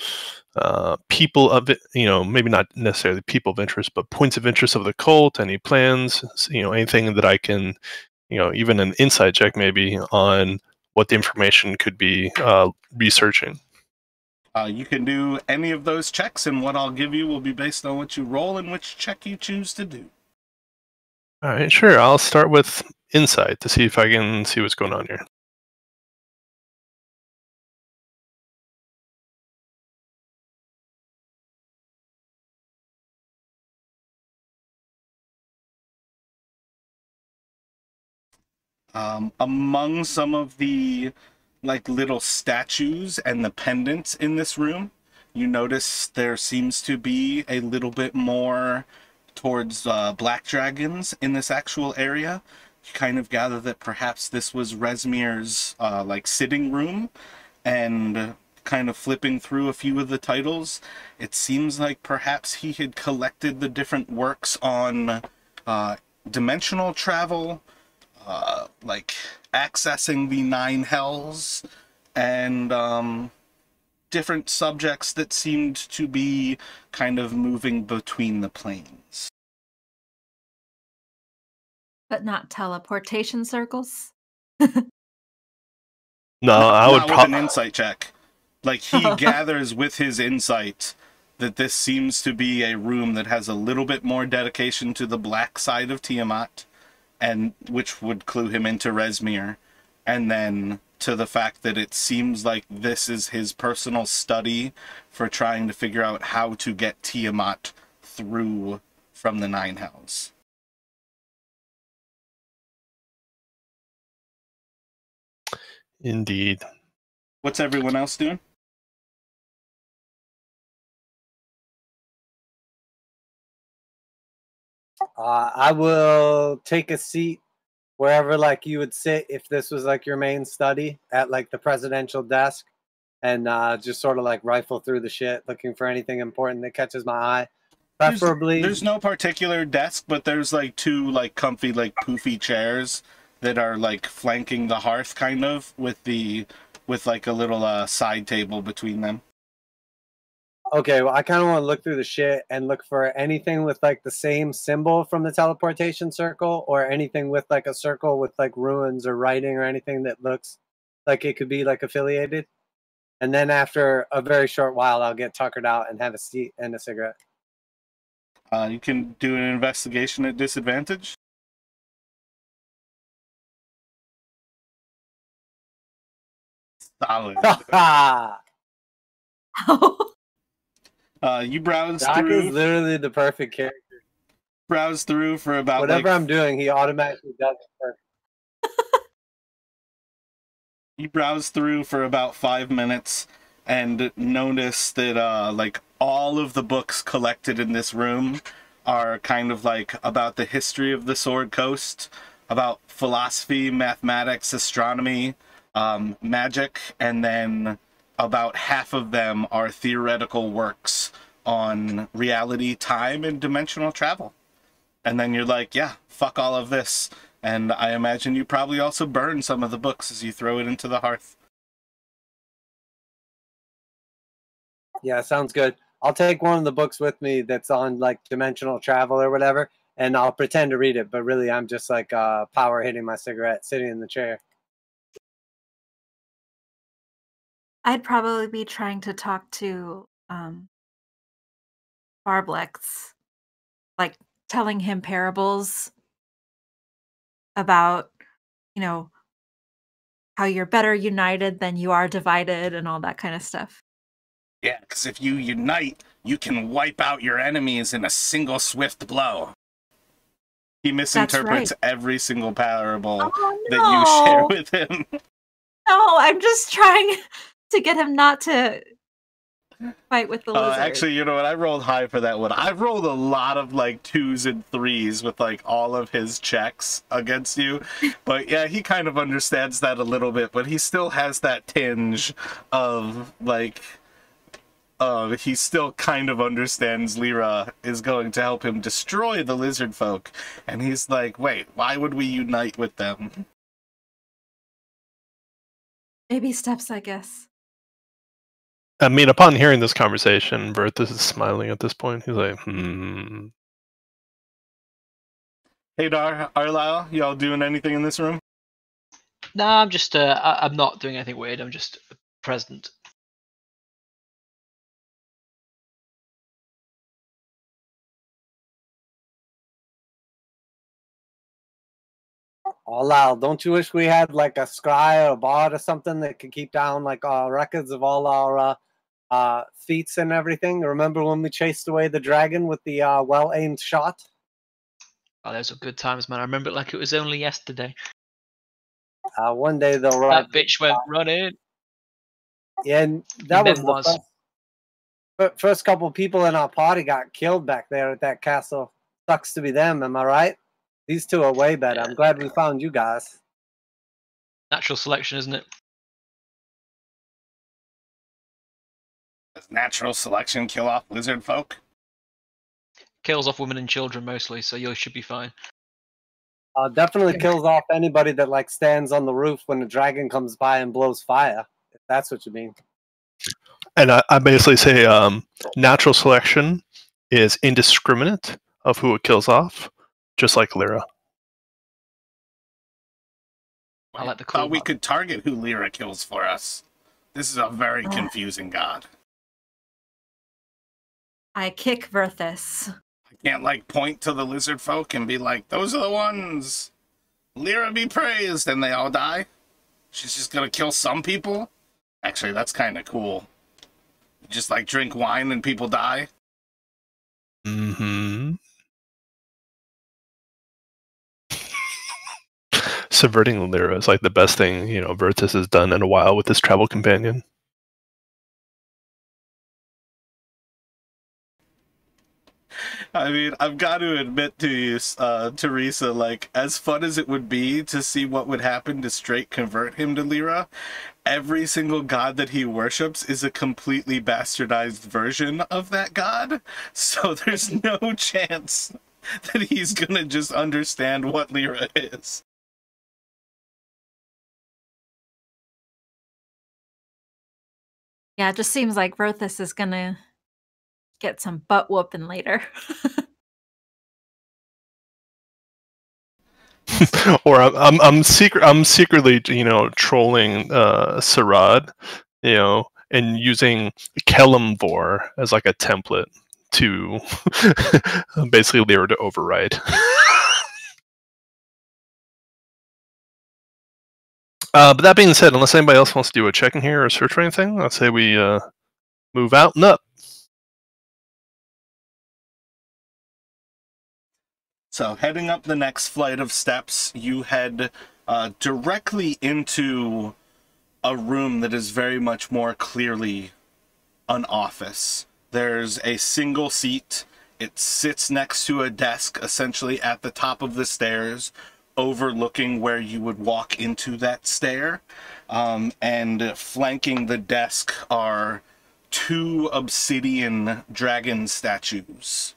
people of it, you know, maybe not necessarily people of interest, but points of interest of the cult, any plans, you know, anything that I can, you know, even an insight check maybe on what the information could be researching. You can do any of those checks, and what I'll give you will be based on what you roll and which check you choose to do. All right, sure. I'll start with insight to see if I can see what's going on here. Among some of the like little statues and the pendants in this room, you notice there seems to be a little bit more towards black dragons in this actual area. You kind of gather that perhaps this was Rezmir's like sitting room, and kind of flipping through a few of the titles, it seems like perhaps he had collected the different works on dimensional travel, like accessing the 9 hells, and different subjects that seemed to be kind of moving between the planes. But not teleportation circles? No, I would probably with an insight check. Like, he gathers with his insight that this seems to be a room that has a little bit more dedication to the black side of Tiamat, and which would clue him into Rezmir, and then to the fact that it seems like this is his personal study for trying to figure out how to get Tiamat through from the 9 hells. Indeed. What's everyone else doing? I will take a seat wherever like you would sit if this was like your main study at like the presidential desk, and just sort of like rifle through the shit looking for anything important that catches my eye. Preferably there's no particular desk, but there's like 2 like comfy like poofy chairs that are like flanking the hearth kind of, with the with like a little side table between them. Okay, well, I kind of want to look through the shit and look for anything with like the same symbol from the teleportation circle, or anything with like a circle with like ruins or writing or anything that looks like it could be like affiliated. And then after a very short while, I'll get tuckered out and have a seat and a cigarette. You can do an investigation at disadvantage. Solid. You browse Doc through. is literally the perfect character. Browse through for about whatever like, I'm doing, he automatically does it perfect. You browse through for about 5 minutes and notice that like all of the books collected in this room are kind of like about the history of the Sword Coast, about philosophy, mathematics, astronomy, magic, and then about half of them are theoretical works on reality, time, and dimensional travel. And then you're like, yeah, fuck all of this. And I imagine you probably also burn some of the books as you throw it into the hearth. Yeah, sounds good. I'll take one of the books with me that's on like dimensional travel or whatever, and I'll pretend to read it, but really I'm just like power hitting my cigarette, sitting in the chair. I'd probably be trying to talk to Pharblex, like telling him parables about, you know, how you're better united than you are divided and all that kind of stuff. Yeah, because if you unite, you can wipe out your enemies in a single swift blow. He misinterprets every single parable that you share with him. No, I'm just trying to get him not to fight with the lizard. Actually, you know what? I rolled high for that one. I've rolled a lot of like 2s and 3s with like all of his checks against you. But yeah, he kind of understands that a little bit, but he still has that tinge of like... he still kind of understands Lliira is going to help him destroy the lizard folk. And he's like, wait, why would we unite with them? Baby steps, I guess. I mean, upon hearing this conversation, Berthus is smiling at this point. He's like, Hey, Dar, Arlisle, y'all doing anything in this room? Nah, I'm just, I'm not doing anything weird. I'm just present. Oh, Lal, don't you wish we had like a scry or a bard or something that could keep down like records of all our feats and everything? Remember when we chased away the dragon with the well-aimed shot? Oh, those were good times, man. I remember it like it was only yesterday. One day they'll run. That bitch went running. Yeah, and that was the first couple people in our party got killed back there at that castle. Sucks to be them, am I right? These two are way better. Yeah. I'm glad we found you guys. Natural selection, isn't it? Does natural selection kill off lizard folk? Kills off women and children mostly, so you should be fine. Definitely kills off anybody that like stands on the roof when the dragon comes by and blows fire. If that's what you mean. And I basically say natural selection is indiscriminate of who it kills off, just like Lliira. I like the thought we could target who Lliira kills for us. This is a very confusing god. I kick Verthus. I can't like point to the lizard folk and be like, those are the ones. Lliira be praised, and they all die. She's just gonna kill some people? Actually, that's kind of cool. You just like drink wine and people die? Mm-hmm. Subverting Lliira is like the best thing, you know, Verthus has done in a while with his travel companion. I mean, I've got to admit to you, Teresa, like, as fun as it would be to see what would happen to straight convert him to Lliira, every single god that he worships is a completely bastardized version of that god, so there's no chance that he's gonna just understand what Lliira is. Yeah, it just seems like Rothus is gonna get some butt whooping later. Or I'm secretly, trolling Sarad, and using Kelemvor as like a template to basically Lliira to override. But that being said, unless anybody else wants to do a check in here or search for anything, I'd say we move out and up. So heading up the next flight of steps, you head directly into a room that is very much more clearly an office. There's a single seat. It sits next to a desk, essentially at the top of the stairs, overlooking where you would walk into that stair. And flanking the desk are 2 obsidian dragon statues.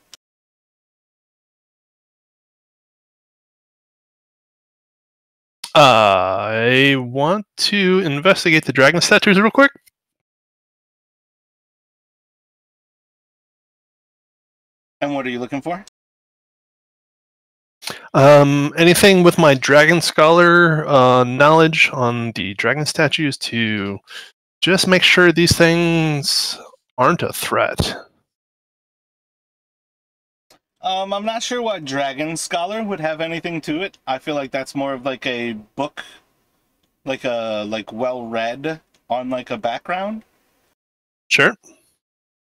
I want to investigate the dragon statues real quick. And what are you looking for? Anything with my dragon scholar knowledge on the dragon statues to just make sure these things aren't a threat. I'm not sure what Dragon Scholar would have anything to it. I feel like that's more of like a book, like well read on like a background. Sure.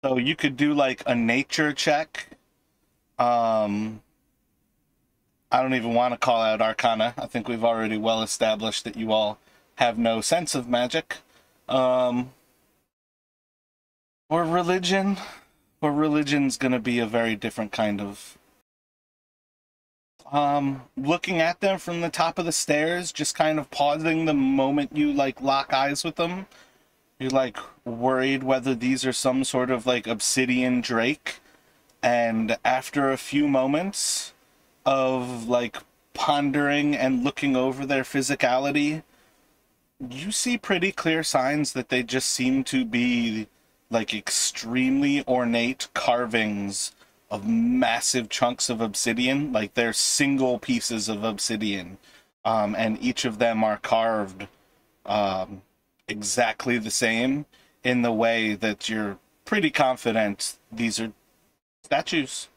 So you could do like a nature check. I don't even want to call out Arcana. I think we've already well established that you all have no sense of magic. Or religion. Or religion's gonna be a very different kind of... looking at them from the top of the stairs, just kind of pausing the moment you, like, lock eyes with them. You're, like, worried whether these are some sort of, like, obsidian drake. And after a few moments of, like, pondering and looking over their physicality, you see pretty clear signs that they just seem to be, like, extremely ornate carvings of massive chunks of obsidian. Like, they're single pieces of obsidian. And each of them are carved exactly the same in the way that you're pretty confident these are statues.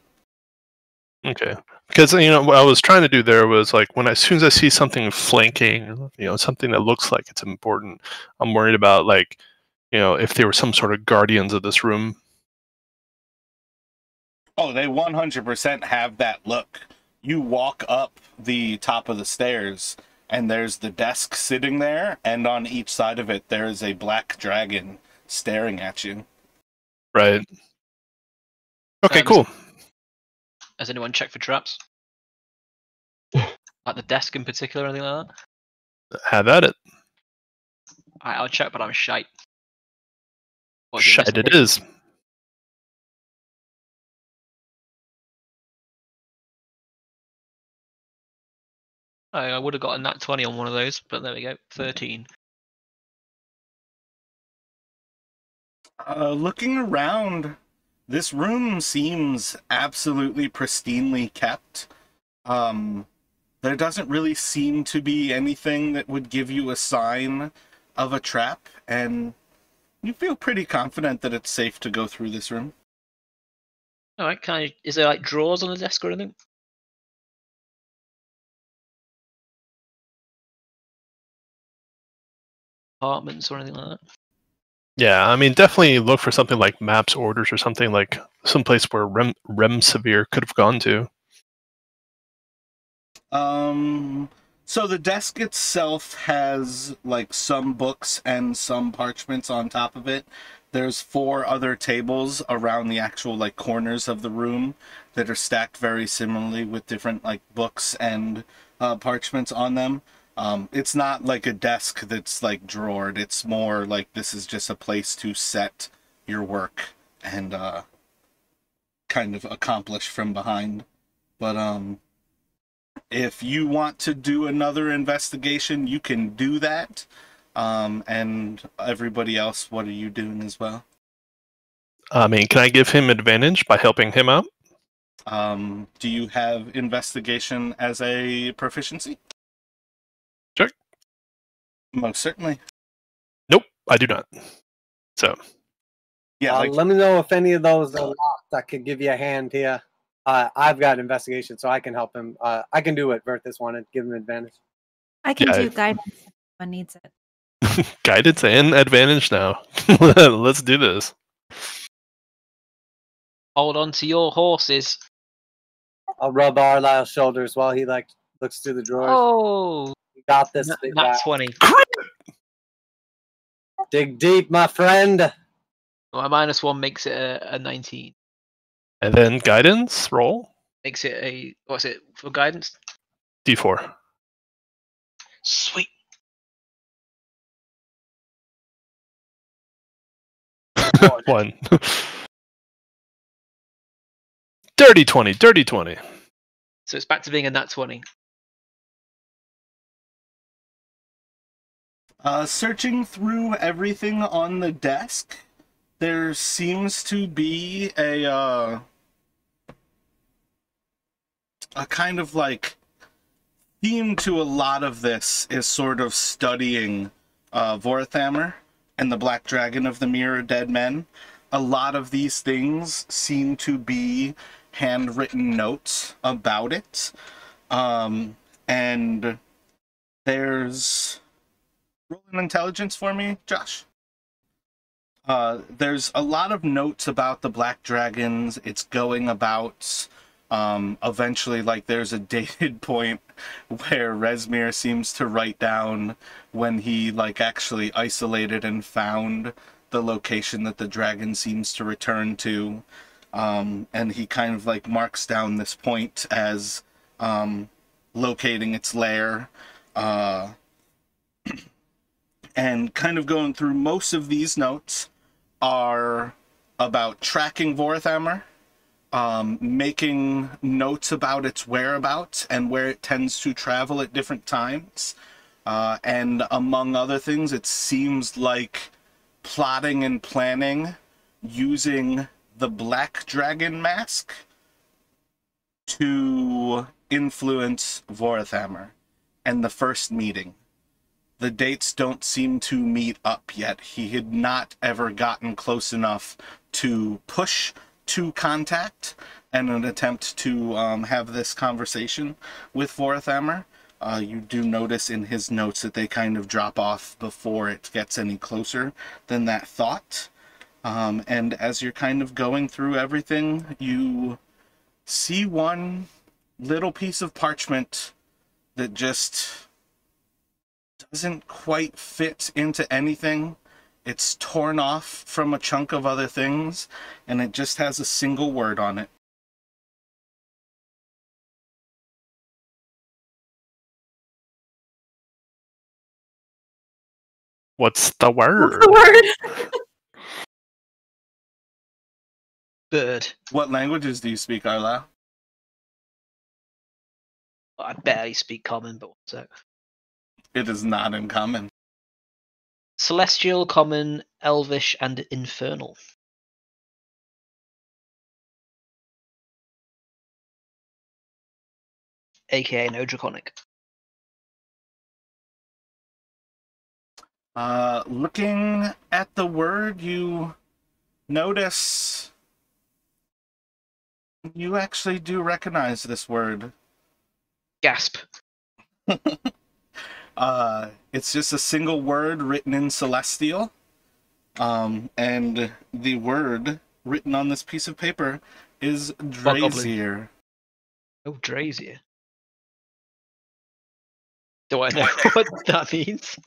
Okay. Because, what I was trying to do there was, like, as soon as I see something flanking, something that looks like it's important, I'm worried about, like, if they were some sort of guardians of this room. Oh, they 100% have that look. You walk up the top of the stairs, and there's the desk sitting there, and on each side of it, there is a black dragon staring at you. Right. Okay, cool. Has anyone checked for traps? Like the desk in particular, or anything like that? Have at it. Alright, I'll check, but I'm shite. Shite it is. I would have got a nat 20 on one of those, but there we go. 13. Looking around, this room seems absolutely pristinely kept. There doesn't really seem to be anything that would give you a sign of a trap, and you feel pretty confident that it's safe to go through this room. Alright, is there like drawers on the desk or anything? Apartments or anything like that? Yeah, I mean, definitely look for something like maps, orders, or something like someplace where Remsevere could have gone to. So the desk itself has, like, some books and some parchments on top of it. There's 4 other tables around the actual, like, corners of the room that are stacked very similarly with different, like, books and parchments on them. It's not like a desk that's, like, drawered. It's more like this is just a place to set your work and kind of accomplish from behind. But if you want to do another investigation, you can do that. And everybody else, what are you doing as well? I mean, can I give him advantage by helping him out? Do you have investigation as a proficiency? Sure. Most certainly. Nope, I do not. So. Yeah. Let me know if any of those are locked. I could give you a hand here. I've got investigation, so I can help him. I can do what Verthus wanted. Give him advantage. I can do guidance if anyone needs it. Guidance and advantage now. Let's do this. Hold on to your horses. I'll rub Arlyle's shoulders while he looks through the drawers. Oh, you got this. That's 20. Dig deep, my friend. My -1 makes it a 19. And then guidance roll. Makes it a, what's it for guidance? D4. Sweet. One. Dirty 20. Dirty 20. So it's back to being a nat 20. Searching through everything on the desk, there seems to be a kind of like theme to a lot of this is sort of studying Vorthammer and the Black Dragon of the Mirror Dead Men. A lot of these things seem to be handwritten notes about it. And there's... Roll an intelligence for me, Josh. There's a lot of notes about the Black Dragons. It's going about... eventually, like, there's a dated point where Rezmir seems to write down when he, like, actually isolated and found the location that the dragon seems to return to. And he kind of, like, marks down this point as locating its lair. And kind of going through most of these notes are about tracking Vorthammer, making notes about its whereabouts and where it tends to travel at different times. And among other things, it seems like plotting and planning using the Black Dragon mask to influence Vorthammer and the first meeting. The dates don't seem to meet up yet. He had not ever gotten close enough to push to contact and an attempt to have this conversation with Vorthammer. You do notice in his notes that they kind of drop off before it gets any closer than that thought. And as you're kind of going through everything, you see one little piece of parchment that just doesn't quite fit into anything. It's torn off from a chunk of other things, and it just has a single word on it. What's the word? What's the word? Bird. What languages do you speak, Arla? I barely speak common, but what's that? It is not in common. Celestial, common, elvish, and infernal. AKA no draconic. Looking at the word, you notice you actually do recognize this word. Gasp. It's just a single word written in Celestial. And the word written on this piece of paper is Drazier. Oh, Drazier. Do I know what that means?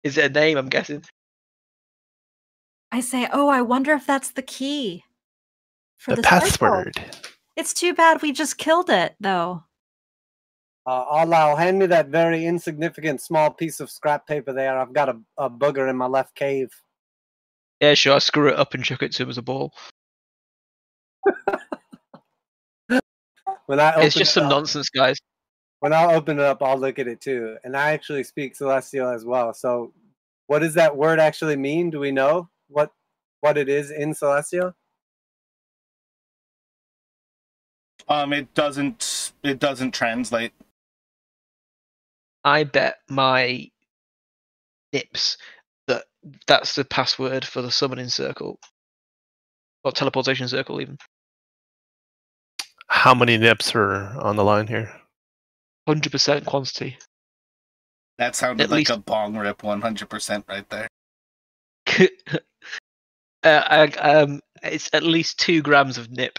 Is it a name, I'm guessing? I say, oh, I wonder if that's the key for The the circle. password. It's too bad we just killed it, though. Arlyle, hand me that very insignificant small piece of scrap paper there. I've got a booger in my left cave. Yeah, sure. I screw it up and chuck it to him as a ball. It's just some nonsense, guys. When I open it up, I'll look at it too. And I actually speak Celestial as well. So what does that word actually mean? Do we know what it is in Celestial? It doesn't translate. I bet my nips that that's the password for the summoning circle. Or teleportation circle, even. How many nips are on the line here? 100% quantity. That sounded At like least- a bong rip 100% right there. It's at least 2 grams of nip.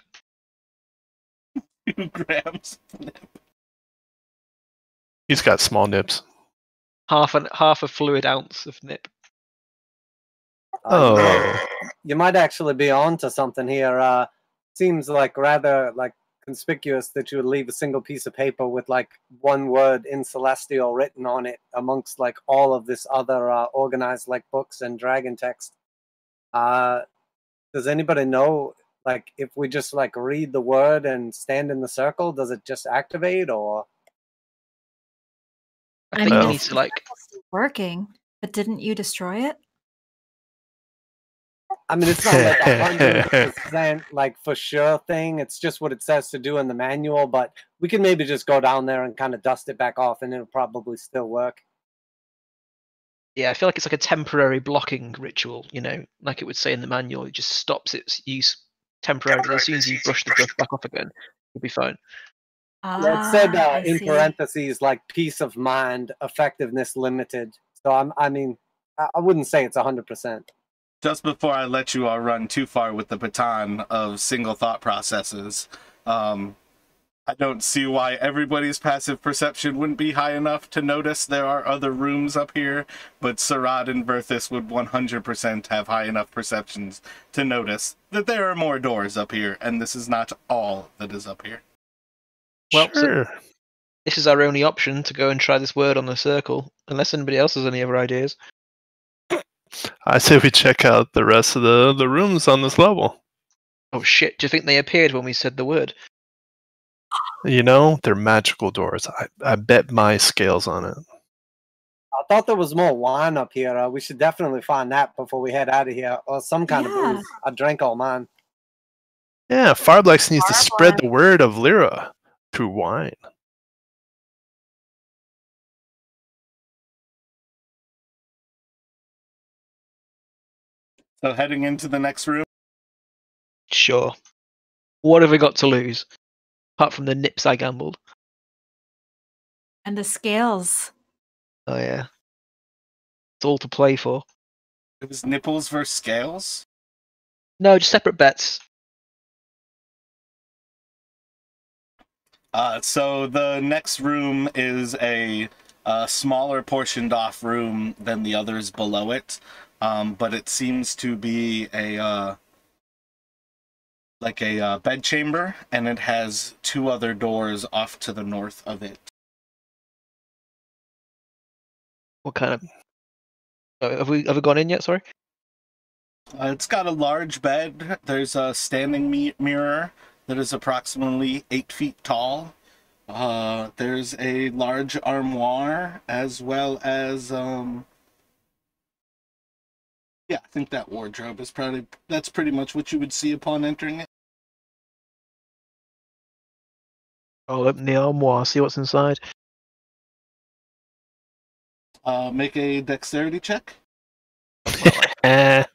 2 grams. He's got small nips. Half a fluid ounce of nip. You might actually be onto something here. Seems like rather like conspicuous that you would leave a single piece of paper with like one word in Celestial written on it amongst like all of this other organized like books and dragon text. Does anybody know, like, if we just like read the word and stand in the circle, does it just activate, or? I think mean, you need to like working, but didn't you destroy it? I mean, it's not like 100% like for sure thing. It's just what it says to do in the manual, but we can maybe just go down there and kind of dust it back off and it'll probably still work. Yeah, I feel like it's like a temporary blocking ritual, you know, like it would say in the manual. It just stops its use temporarily. As soon as you brush the brush back off again, you'll be fine. Yeah, it said I in see. parentheses, like, peace of mind, effectiveness limited. So I mean, I wouldn't say it's 100%. Just before I let you all run too far with the baton of single thought processes, I don't see why everybody's passive perception wouldn't be high enough to notice there are other rooms up here, but Sarad and Verthis would 100% have high enough perceptions to notice that there are more doors up here, and this is not all that is up here. Well, sure. so this is our only option to go and try this word on the circle, unless anybody else has any other ideas. I say we check out the rest of the rooms on this level. Oh shit, do you think they appeared when we said the word? You know, they're magical doors. I bet my scales on it. I thought there was more wine up here. We should definitely find that before we head out of here, or some kind of booze. I drank all mine. Yeah, Pharblex needs to spread the word of Lliira through wine. So heading into the next room? Sure. What have we got to lose? Apart from the nips I gambled. And the scales. Oh yeah. It's all to play for. It was nipples versus scales? No, just separate bets. So the next room is a smaller portioned off room than the others below it, but it seems to be a bed chamber, and it has 2 other doors off to the north of it. What kind of... Have we gone in yet, sorry? It's got a large bed. There's a standing mirror that is approximately 8 feet tall. There's a large armoire, as well as, yeah, I think that wardrobe is that's pretty much what you would see upon entering it. I'll open the armoire, see what's inside. Make a dexterity check. Oh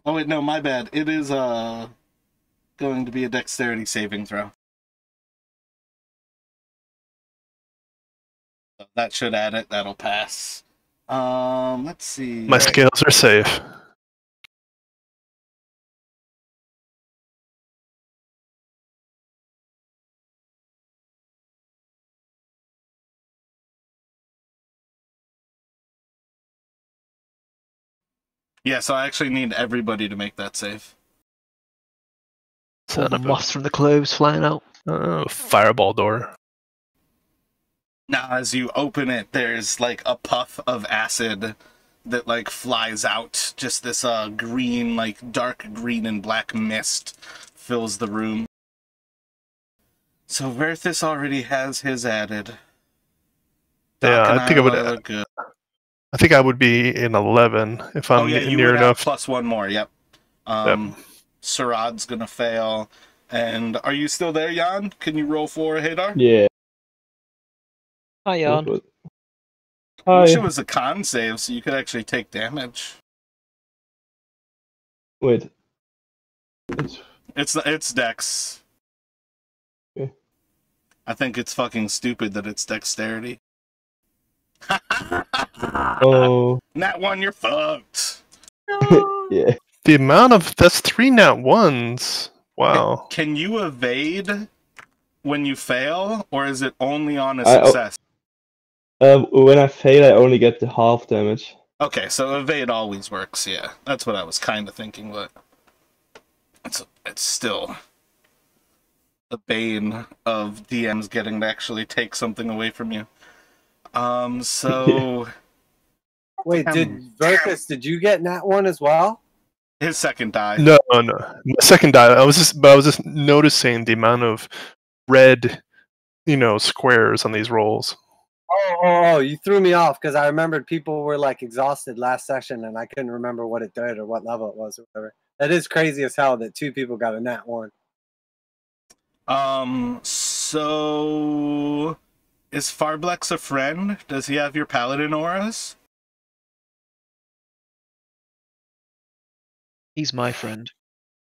wait, no, my bad. It is going to be a dexterity saving throw. That should add it. That'll pass. Let's see. My scales are safe. Yeah, so I actually need everybody to make that save. All the moths from the clothes flying out. Fireball door. Now, as you open it, there's like a puff of acid that like flies out. Just this green, like dark green and black mist fills the room. So Verthis already has his added. Yeah, I think I think I would be in 11 if I'm you near would enough. Have plus one more. Yep. Sarad's gonna fail. And are you still there, Jan? Can you roll for Hadar? Yeah. Hi, Jan. I wish it was a con save so you could actually take damage. Wait. It's Dex. Okay. I think it's fucking stupid that it's dexterity. Oh. Nat 1, you're fucked. No. Yeah. The amount of that's 3 nat 1s. Wow. Can you evade when you fail, or is it only on a success? When I fail, I only get the half damage. Okay, so evade always works. Yeah, that's what I was kind of thinking, but it's still the bane of DMs getting to actually take something away from you. So wait, did you get Nat 1 as well? His second die. No. My second die. I was just noticing the amount of red, squares on these rolls. Oh, you threw me off because I remembered people were like exhausted last session and I couldn't remember what it did or what level it was or whatever. That is crazy as hell that 2 people got a Nat 1. So is Pharblex a friend? Does he have your paladin auras? He's my friend.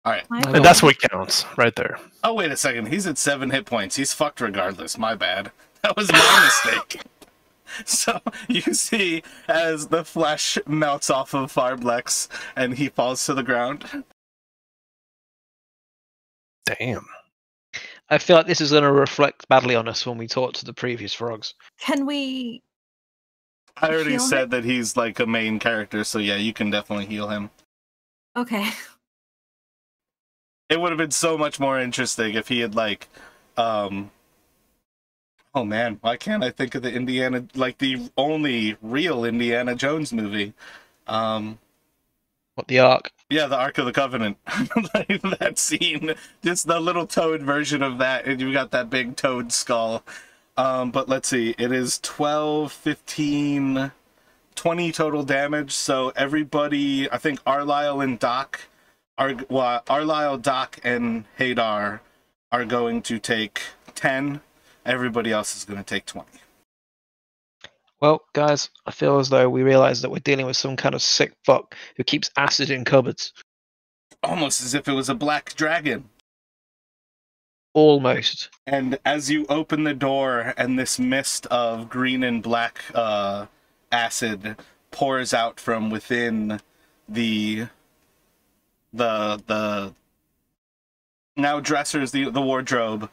All right. And that's what counts right there. Oh, wait a second. He's at 7 hit points. He's fucked regardless. My bad. That was my mistake. So you see as the flesh melts off of Pharblex and he falls to the ground. Damn. I feel like this is going to reflect badly on us when we talk to the previous frogs. Can we? I already said that he's like a main character, so yeah, you can definitely heal him. Okay. It would have been so much more interesting if he had like, oh man, why can't I think of the the only real Indiana Jones movie? What, the Ark? Yeah, the Ark of the Covenant. Like that scene, just the little toad version of that, and you've got that big toad skull. But let's see, it is 12, 15, 20 total damage, so everybody, I think Arlisle and Doc Arlisle, Doc, and Hadar are going to take 10. Everybody else is going to take 20. Well, guys, I feel as though we realize that we're dealing with some kind of sick fuck who keeps acid in cupboards. Almost as if it was a black dragon. Almost. And as you open the door and this mist of green and black acid pours out from within the now dressers, the wardrobe,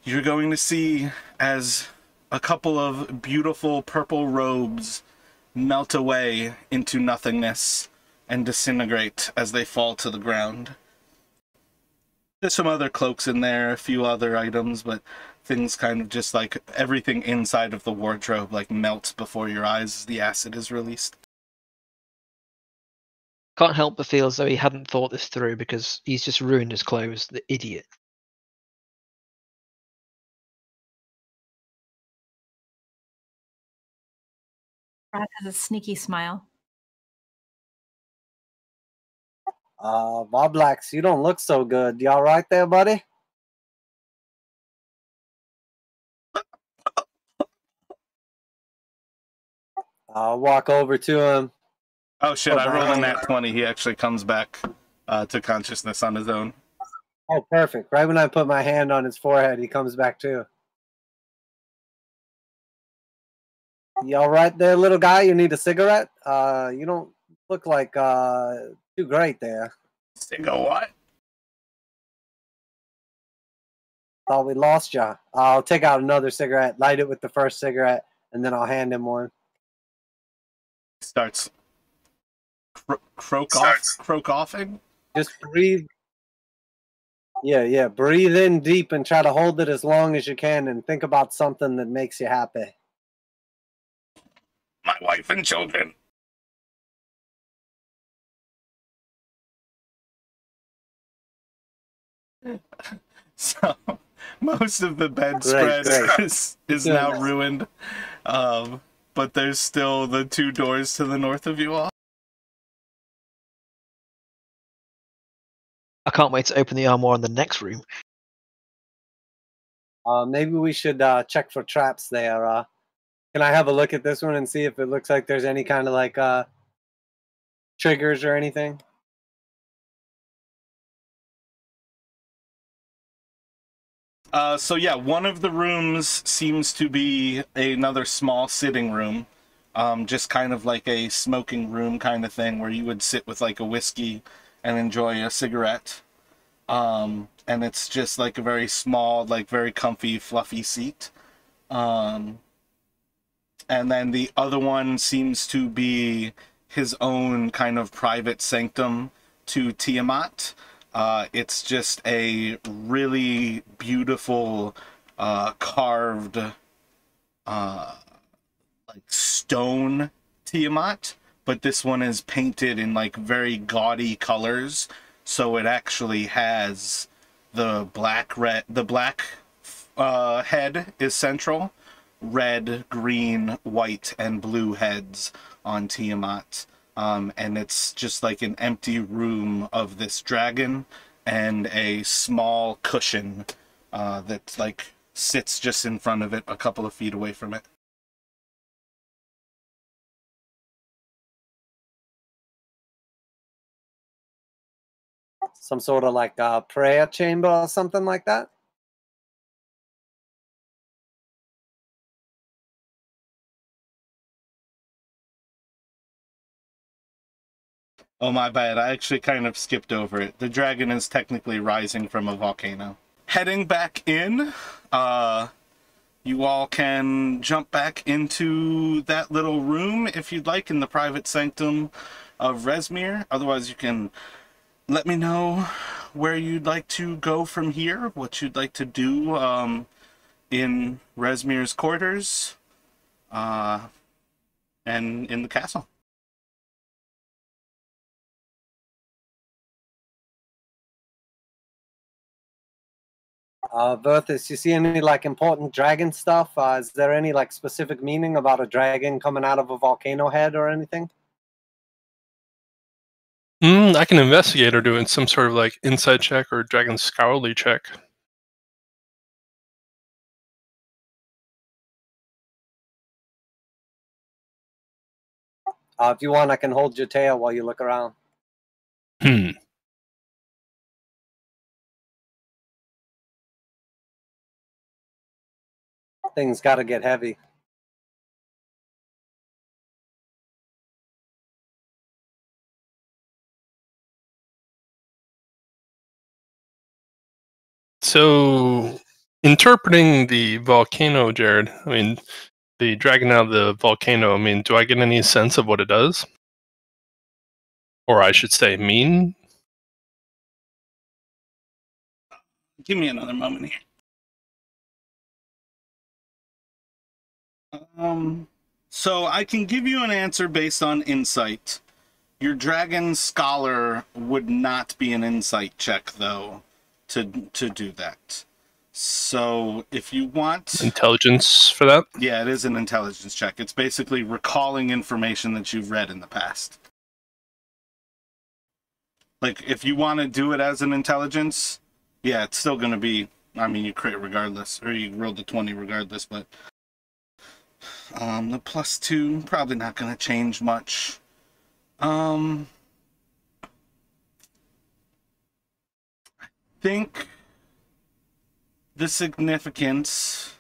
you're going to see as a couple of beautiful purple robes melt away into nothingness and disintegrate as they fall to the ground. There's some other cloaks in there, a few other items, but things kind of just like everything inside of the wardrobe like melts before your eyes as the acid is released. Can't help but feel as though he hadn't thought this through because he's just ruined his clothes, the idiot. Brad has a sneaky smile. Pharblex, you don't look so good. You all right there, buddy? I'll walk over to him. Oh shit, I rolled a nat 20. He actually comes back to consciousness on his own. Oh, perfect. Right when I put my hand on his forehead, he comes back too. You all right there, little guy? You need a cigarette? You don't look like too great there. Cigarette what? Thought we lost ya. I'll take out another cigarette, light it with the first cigarette, and then I'll hand him one. Starts croak-offing. Just breathe. Yeah. Breathe in deep and try to hold it as long as you can and think about something that makes you happy. My wife and children. So, most of the bedspread is now ruined. But but there's still the 2 doors to the north of you all. I can't wait to open the armoire in the next room. Maybe we should check for traps there. Can I have a look at this one and see if it looks like there's any kind of like triggers or anything? So yeah, one of the rooms seems to be another small sitting room. Just kind of like a smoking room kind of thing where you would sit with like a whiskey and enjoy a cigarette. And it's just like a very small, like very comfy, fluffy seat. And then the other one seems to be his own kind of private sanctum to Tiamat. It's just a really beautiful carved like stone Tiamat, but this one is painted in like very gaudy colors, so it actually has the black head is central, red, green, white, and blue heads on Tiamat. And it's just like an empty room of this dragon and a small cushion that like sits just in front of it, a couple of feet away from it. Some sort of like a prayer chamber or something like that? Oh, my bad. I actually kind of skipped over it. The dragon is technically rising from a volcano. Heading back in, you all can jump back into that little room if you'd like in the private sanctum of Rezmir. Otherwise, you can let me know where you'd like to go from here, what you'd like to do in Rezmir's quarters and in the castle. Verthus, you see any like important dragon stuff? Is there any like specific meaning about a dragon coming out of a volcano head or anything? I can investigate or do some sort of like inside check or dragon scholarly check. If you want, I can hold your tail while you look around. Things gotta get heavy. So, interpreting the volcano, Jared, I mean, the dragon out of the volcano, I mean, do I get any sense of what it does? Or I should say, mean? Give me another moment here. So I can give you an answer based on insight. Your dragon scholar would not be an insight check, though, to do that. So if you want intelligence for that? Yeah, it is an intelligence check. It's basically recalling information that you've read in the past. Like, if you want to do it as an intelligence, yeah, it's still going to be, I mean, you crit regardless, or you rolled a 20 regardless, but the +2, probably not going to change much. I think the significance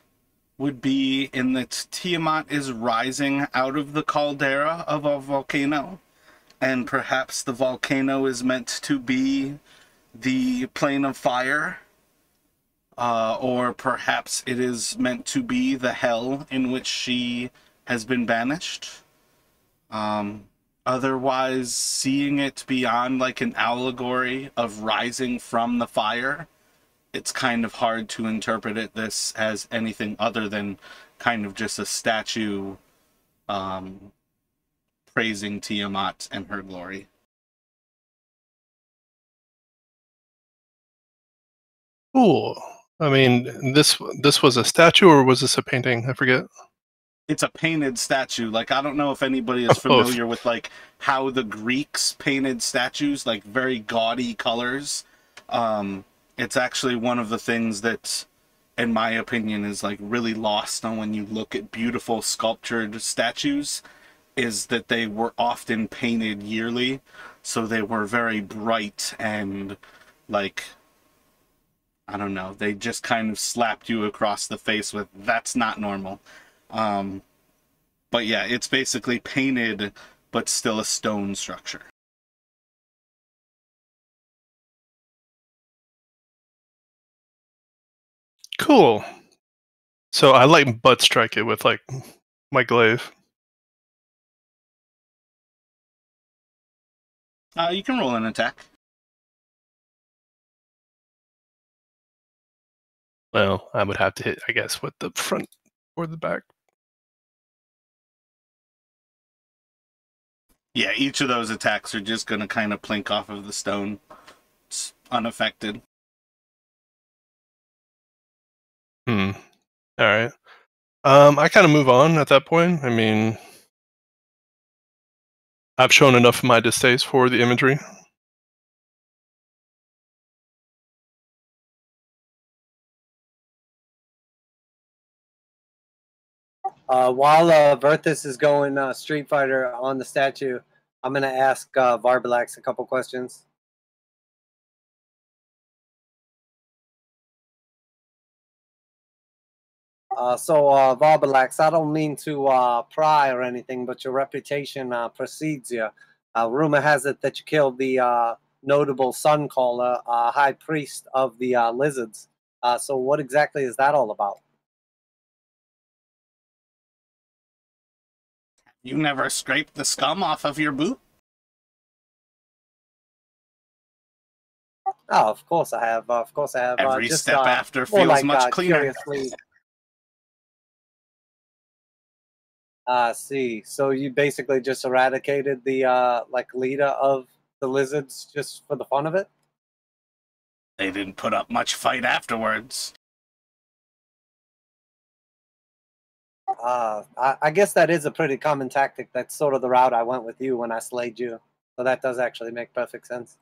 would be in that Tiamat is rising out of the caldera of a volcano, and perhaps the volcano is meant to be the plane of fire, or perhaps it is meant to be the hell in which she has been banished. Otherwise, seeing it beyond like an allegory of rising from the fire, it's kind of hard to interpret this as anything other than kind of just a statue praising Tiamat and her glory. Cool. I mean, this was a statue or was this a painting? I forget. It's a painted statue. Like, I don't know if anybody is familiar with, like, how the Greeks painted statues, like, very gaudy colors. It's actually one of the things that, in my opinion, is, like, really lost on when you look at beautiful sculptured statues, is that they were often painted yearly, so they were very bright and, like, I don't know, they just kind of slapped you across the face with, that's not normal. But yeah, it's basically painted, but still a stone structure. Cool. So I like butt strike it with like my glaive. You can roll an attack. Well, I would have to hit, I guess, with the front or the back. Yeah, each of those attacks are just going to kind of plink off of the stone. It's unaffected. All right. I kind of move on at that point. I mean, I've shown enough of my distaste for the imagery. While Verthus is going Street Fighter on the statue, I'm going to ask Pharblex a couple questions. Pharblex, I don't mean to pry or anything, but your reputation precedes you. Rumor has it that you killed the notable Suncaller, High Priest of the Lizards. So what exactly is that all about? You never scraped the scum off of your boot? Oh, of course I have. Of course I have. Every just, step after more feels like, much cleaner. Curiously. See. So you basically just eradicated the like leader of the lizards just for the fun of it? They didn't put up much fight afterwards. I guess that is a pretty common tactic. That's sort of the route I went with you when I slayed you. So that does actually make perfect sense.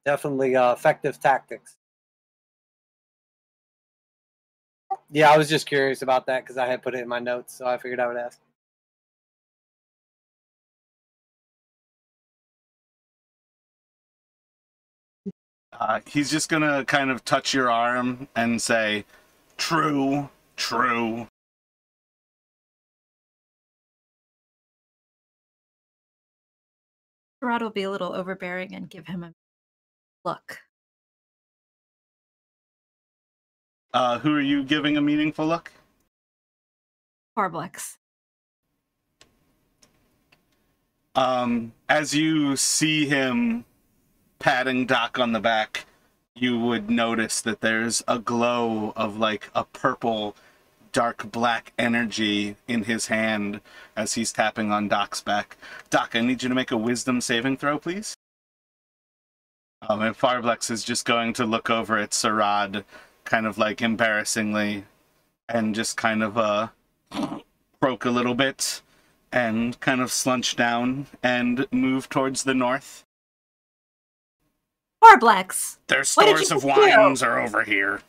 Definitely effective tactics. Yeah, I was just curious about that because I had put it in my notes, so I figured I would ask. He's just gonna kind of touch your arm and say, "True, true." Rod will be a little overbearing and give him a look. Who are you giving a meaningful look? Pharblex. As you see him patting Doc on the back, you would notice that there's a glow of like a purple, dark black energy in his hand as he's tapping on Doc's back. Doc, I need you to make a wisdom saving throw, please. And Pharblex is just going to look over at Sarad, kind of like embarrassingly, and just kind of croak a little bit, and kind of slunch down and move towards the north. Pharblex! Their stores of wines are over here.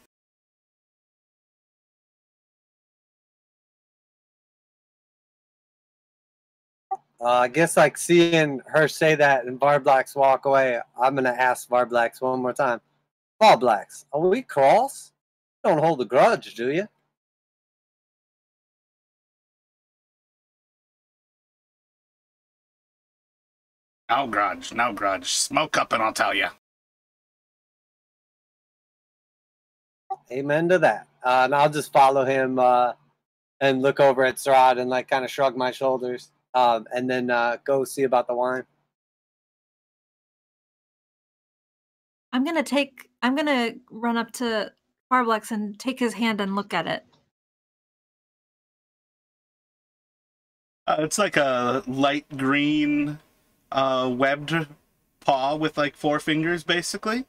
I guess like seeing her say that and Pharblex walk away, I'm going to ask Pharblex one more time. Pharblex, are we cross? You don't hold a grudge, do you? No grudge, no grudge. Smoke up and I'll tell you. Amen to that. And I'll just follow him and look over at Sarad and like kind of shrug my shoulders and then go see about the wine. I'm gonna run up to Pharblex and take his hand and look at it. It's like a light green webbed paw with like 4 fingers, basically.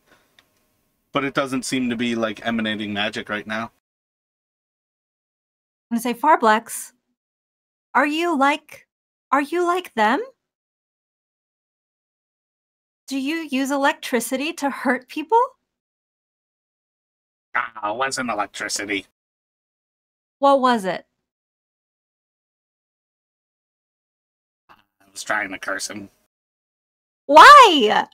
but it doesn't seem to be like emanating magic right now. I'm gonna say, Pharblex, are you like them? Do you use electricity to hurt people? Ah, it wasn't electricity. What was it? I was trying to curse him. Why?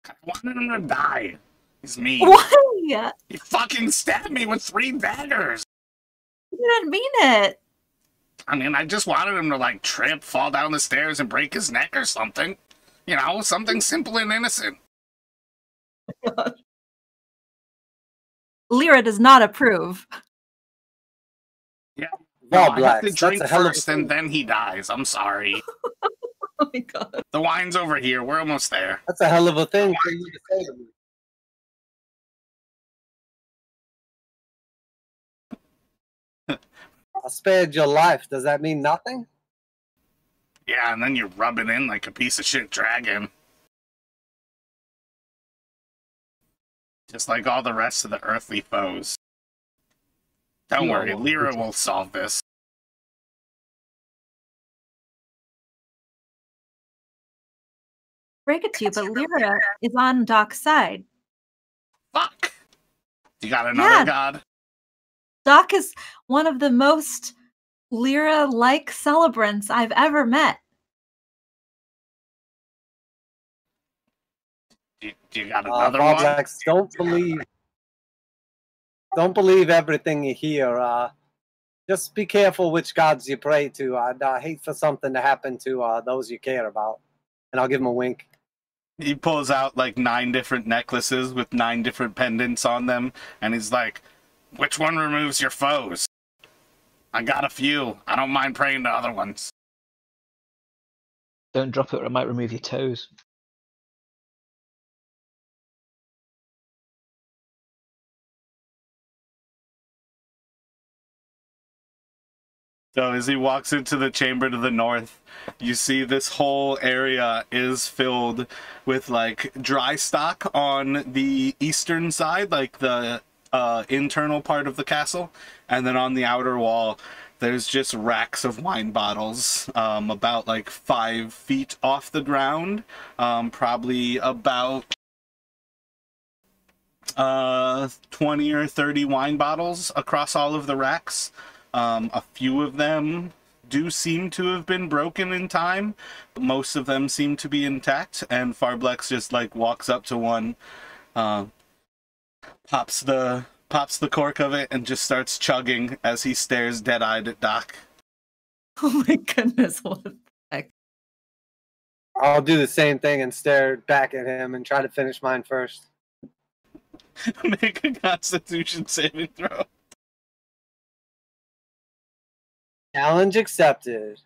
I wanted him to die. He's mean. Why? He fucking stabbed me with 3 daggers. You didn't mean it. I mean, I just wanted him to, like, trip, fall down the stairs, and break his neck or something. You know, something simple and innocent. Lliira does not approve. Yeah. Well, No, I have to Blacks, drink that's a hell of a first, thing. and then he dies. I'm sorry. Oh my god. The wine's over here. We're almost there. That's a hell of a thing for you to say to me. I spared your life. Does that mean nothing? Yeah, and then you rub it in like a piece of shit dragon. Just like all the rest of the earthly foes. Don't worry, Lliira will solve this. Break it to you, but Lliira is on Doc's side. Fuck! You got another god? Doc is one of the most Lliira-like celebrants I've ever met. Do you got another one? Pharblex, don't believe everything you hear. Just be careful which gods you pray to. I'd hate for something to happen to those you care about. And I'll give him a wink. He pulls out like 9 different necklaces with 9 different pendants on them, and he's like, which one removes your foes? I got a few. I don't mind praying to other ones. Don't drop it or it might remove your toes. So as he walks into the chamber to the north, you see this whole area is filled with like dry stock on the eastern side, like the internal part of the castle, and then on the outer wall there's just racks of wine bottles, about like 5 feet off the ground, probably about 20 or 30 wine bottles across all of the racks. A few of them do seem to have been broken in time. Most of them seem to be intact, and Pharblex just like walks up to one, pops the cork of it, and just starts chugging as he stares dead-eyed at Doc. Oh my goodness, what the heck? I'll do the same thing and stare back at him and try to finish mine first. Make a Constitution saving throw. Challenge accepted.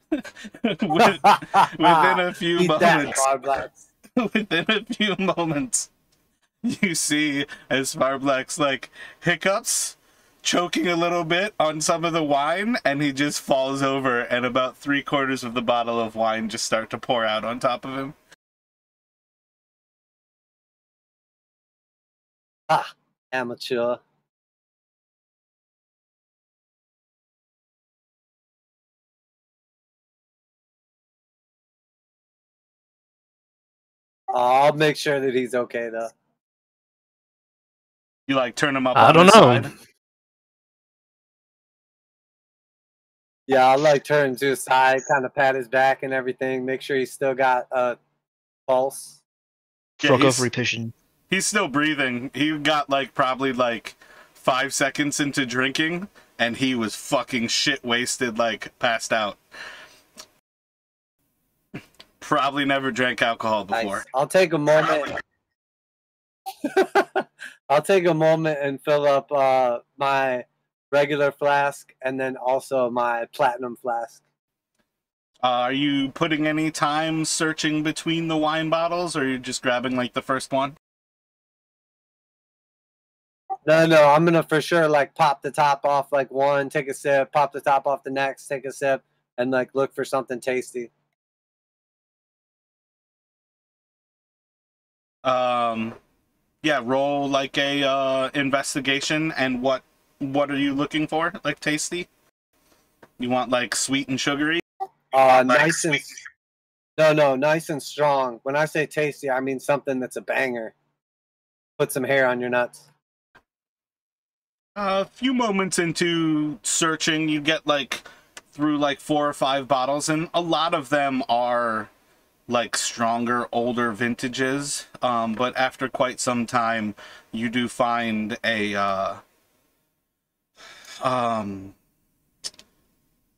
Within a few Eat that, moments, Pharblex. within a few moments, you see as Pharblex like hiccups, choking a little bit on some of the wine, and he just falls over, and about 3/4 of the bottle of wine just start to pour out on top of him. Ah, amateur. I'll make sure that he's okay, though. You like turn him up I on don't his know. side. Yeah, I'll like turn to his side, kind of pat his back and everything, make sure he's still got a pulse. Yeah, Frog ovary pigeon. He's still breathing. He got like probably like 5 seconds into drinking, and he was fucking shit wasted, like passed out. Probably never drank alcohol before. Nice. I'll take a moment. I'll take a moment and fill up my regular flask and then also my platinum flask. Are you putting any time searching between the wine bottles, or are you just grabbing like the first one? No, I'm gonna for sure like pop the top off like one, take a sip, pop the top off the next, take a sip, and like look for something tasty. Yeah, roll like a investigation. And what are you looking for? Like tasty? You want like sweet and sugary? Nice and no, nice and strong. When I say tasty, I mean something that's a banger. Put some hair on your nuts. A few moments into searching, you get like through like 4 or 5 bottles, and a lot of them are like stronger, older vintages. But after quite some time, you do find a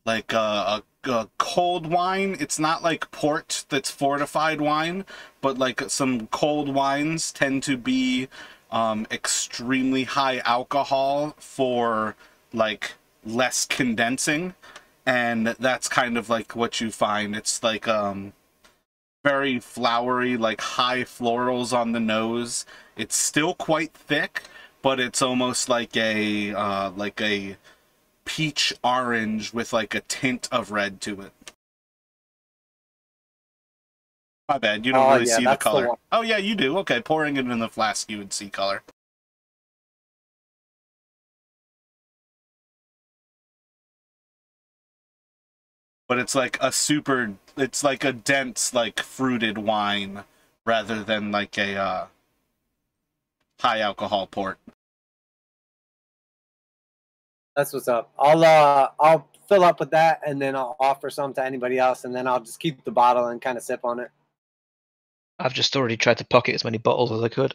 like a cold wine. It's not like port that's fortified wine, but like some cold wines tend to be extremely high alcohol for like less condensing, and that's kind of like what you find. It's like very flowery, like high florals on the nose. It's still quite thick, but it's almost like a peach orange with like a tint of red to it. My bad, you don't really see the color. Oh yeah, you do. Okay, pouring it in the flask, you would see color. But it's like it's like a dense, like fruited wine rather than like a high alcohol port. That's what's up. I'll fill up with that, and then I'll offer some to anybody else, and then I'll just keep the bottle and kind of sip on it. I've just already tried to pocket as many bottles as I could.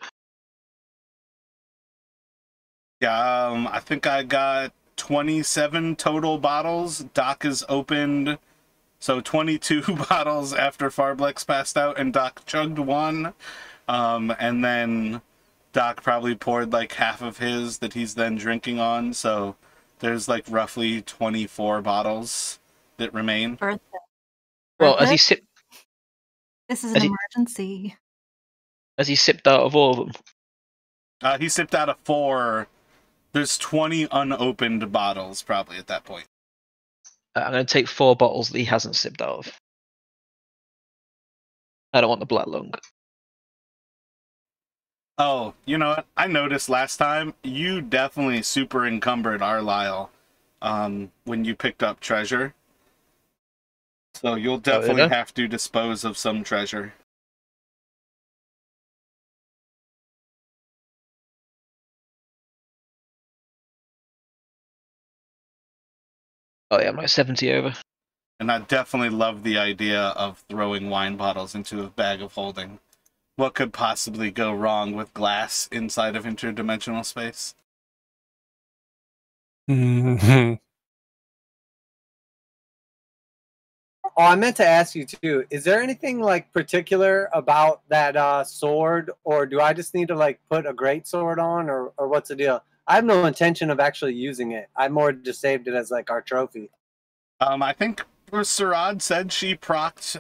Yeah, I think I got 27 total bottles. Doc has opened, so 22 bottles after Pharblex passed out, and Doc chugged one. And then Doc probably poured like half of his that he's then drinking on, so there's like roughly 24 bottles that remain. Well, as he sipped... This is an emergency. As he sipped out of all of them? He sipped out of 4. There's 20 unopened bottles probably at that point. I'm going to take 4 bottles that he hasn't sipped out of. I don't want the black lung. Oh, you know what? I noticed last time you definitely super encumbered Arlyle when you picked up treasure. So you'll definitely have to dispose of some treasure. Oh yeah, I'm like 70 over. And I definitely love the idea of throwing wine bottles into a bag of holding. What could possibly go wrong with glass inside of interdimensional space? Mm-hmm. Oh, I meant to ask you too. Is there anything like particular about that sword, or do I just need to like put a great sword on, or what's the deal? I have no intention of actually using it. I more just saved it as like our trophy. I think Sarad said she procced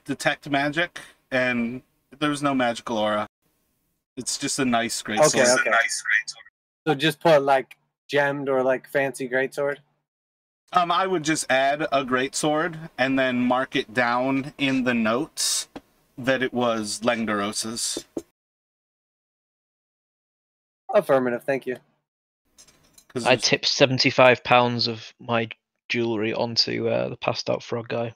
detect magic, and there's no magical aura. It's just a nice greatsword. Okay. So just put like gemmed or like fancy greatsword. I would just add a greatsword and then mark it down in the notes that it was Lengdaros's. Affirmative, thank you. I tipped £75 of my jewellery onto the passed out frog guy.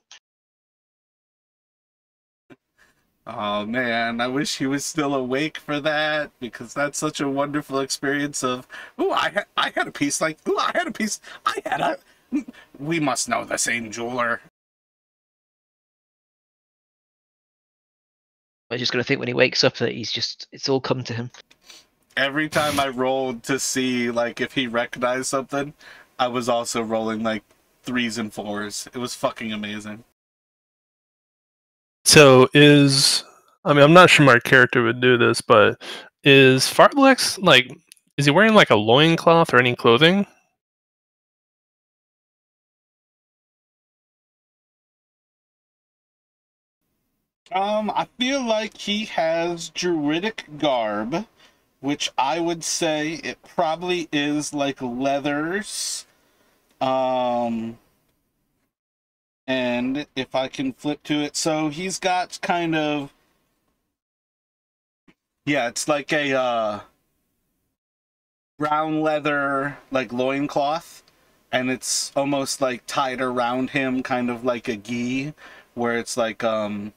Oh man, I wish he was still awake for that, because that's such a wonderful experience of, ooh, I had a piece, like, ooh, I had a piece, we must know the same jeweler. I'm just going to think when he wakes up that it's all come to him. Every time I rolled to see, like, if he recognized something, I was also rolling, like, 3s and 4s. It was fucking amazing. So I'm not sure my character would do this, but is Pharblex, like, is he wearing like a loincloth or any clothing? I feel like he has druidic garb, which I would say it probably is like leathers. And if I can flip to it, so he's got kind of Yeah, it's like a brown leather like loincloth, and it's almost like tied around him, kind of like a gi, where it's like kind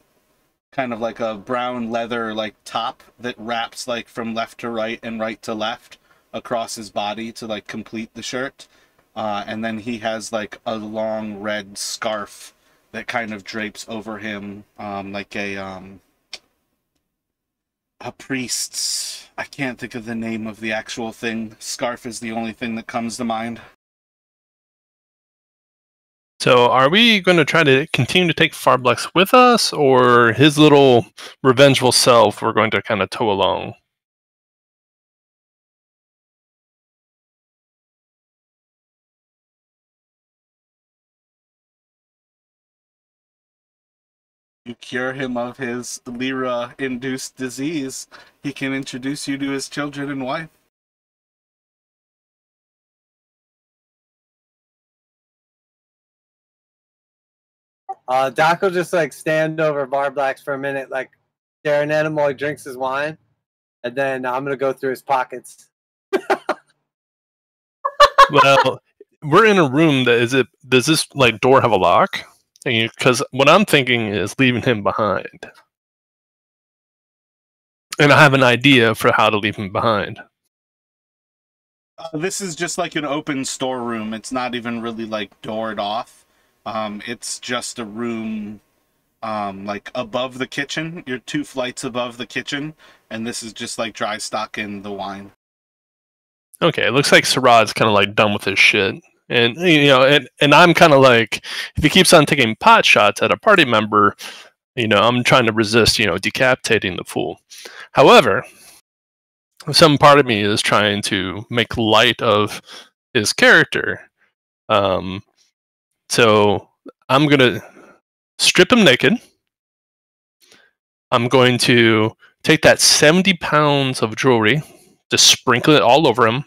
of like a brown leather like top that wraps like from left to right and right to left across his body to like complete the shirt. And then he has like a long red scarf that kind of drapes over him, like a priest's. I can't think of the name of the actual thing. Scarf is the only thing that comes to mind. So are we going to try to continue to take Pharblex with us, or his little revengeful self we're going to kind of tow along? You cure him of his Lliira-induced disease, he can introduce you to his children and wife. Doc will just like stand over Pharblex for a minute, like staring at him while he drinks his wine, and then I'm gonna go through his pockets. Well, we're in a room that is it. Does this like door have a lock? Because what I'm thinking is leaving him behind, and I have an idea for how to leave him behind. This is just like an open storeroom. It's not even really like doored off. It's just a room like above the kitchen. You're 2 flights above the kitchen, and this is just like dry stock in the wine. Okay, it looks like Sarad's kind of like done with his shit. And and I'm kind of like, if he keeps on taking pot shots at a party member, I'm trying to resist, decapitating the fool. However, some part of me is trying to make light of his character. So I'm gonna strip him naked. I'm going to take that 70 pounds of jewelry, just sprinkle it all over him.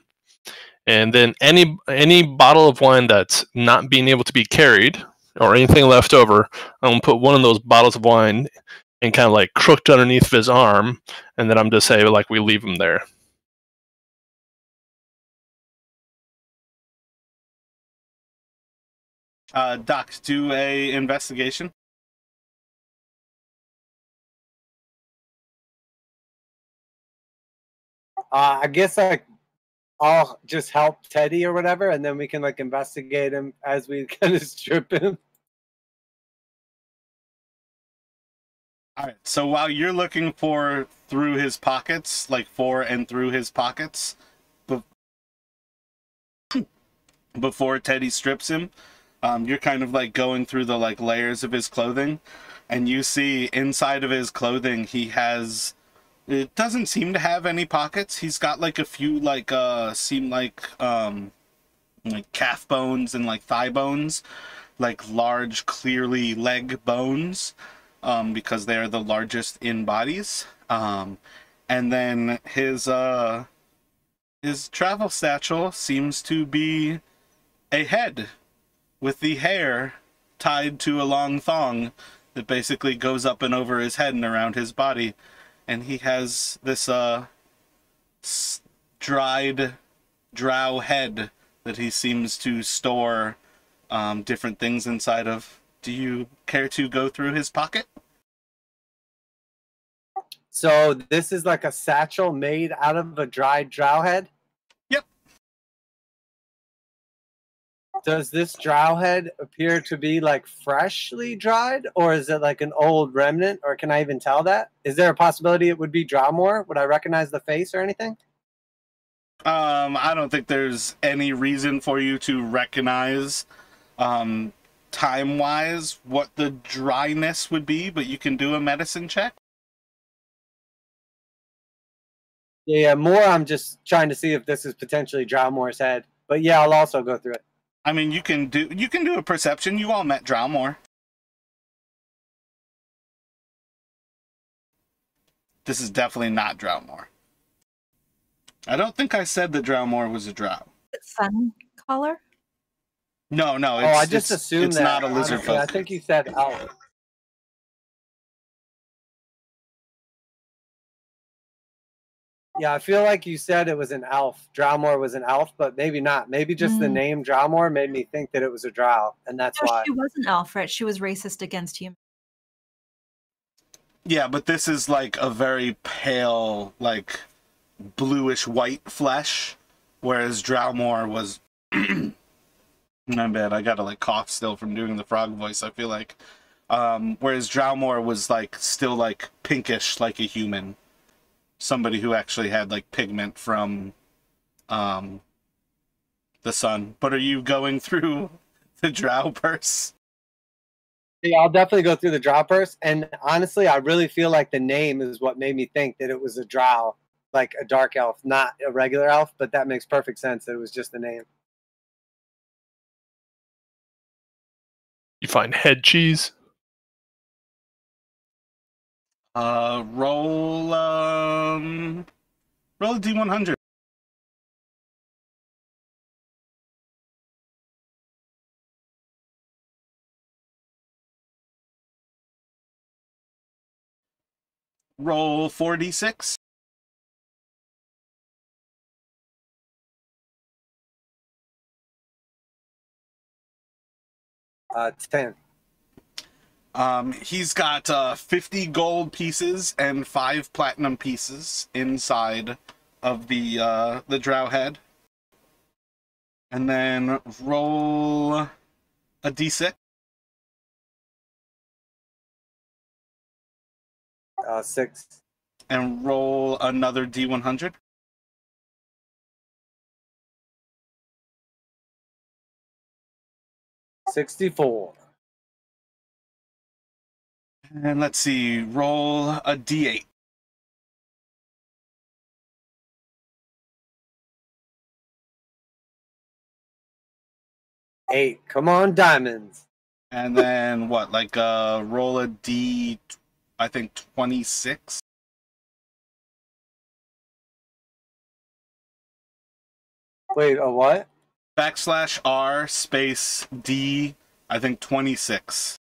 And then any bottle of wine that's not being able to be carried or anything left over, I'm going to put one of those bottles of wine and kind of like crooked underneath his arm, and then I'm just say like we leave him there. Doc, do a investigation. I guess I'll just help Teddy or whatever, and then we can like investigate him as we kind of strip him. All right. So while you're looking through his pockets, like for and through his pockets, before Teddy strips him, you're kind of like going through the like layers of his clothing, and you see inside of his clothing he has. It doesn't seem to have any pockets. He's got like a few like seem like calf bones and like thigh bones, like large, clearly leg bones, because they are the largest in bodies. And then his travel satchel seems to be a head with the hair tied to a long thong that basically goes up and over his head and around his body. And he has this dried drow head that he seems to store different things inside of. Do you care to go through his pocket? So this is like a satchel made out of a dried drow head? Yep. Does this drow head appear to be like freshly dried, or is it like an old remnant, or can I even tell that? Is there a possibility it would be Drowmore? Would I recognize the face or anything? I don't think there's any reason for you to recognize time-wise what the dryness would be, but you can do a medicine check. Yeah, more I'm just trying to see if this is potentially Drowmore's head. But yeah, I'll also go through it. I mean, you can do a perception. You all met Drowmore. This is definitely not Drowmore. I don't think I said that Drowmore was a drow. Sun color? No, I just assumed it's that. not a lizard folk. I think you said elf. Yeah, I feel like you said it was an elf. Drowmore was an elf, but maybe not. Maybe just the name Drowmore made me think that it was a drow, and that's why. She was an elf, right? She was racist against humans. Yeah, but this is like a very pale, like bluish white flesh, whereas Drowmore was. My bad, I gotta like cough still from doing the frog voice. I feel like, whereas Drowmore was like still like pinkish, like a human. Somebody who actually had like pigment from the sun. But are you going through the drow purse? Yeah, I'll definitely go through the drow purse. And honestly, I really feel like the name is what made me think that it was a drow, like a dark elf, not a regular elf. But that makes perfect sense that it was just the name. You find head cheese. Roll a D100. Roll 4d6. 10. He's got 50 gold pieces and 5 platinum pieces inside of the drow head. And then roll a d6. 6. And roll another d100. 64. And let's see, roll a d8. 8. Come on, diamonds. And then what, like roll a d, I think 26? Wait, a what? /R space D, I think 26.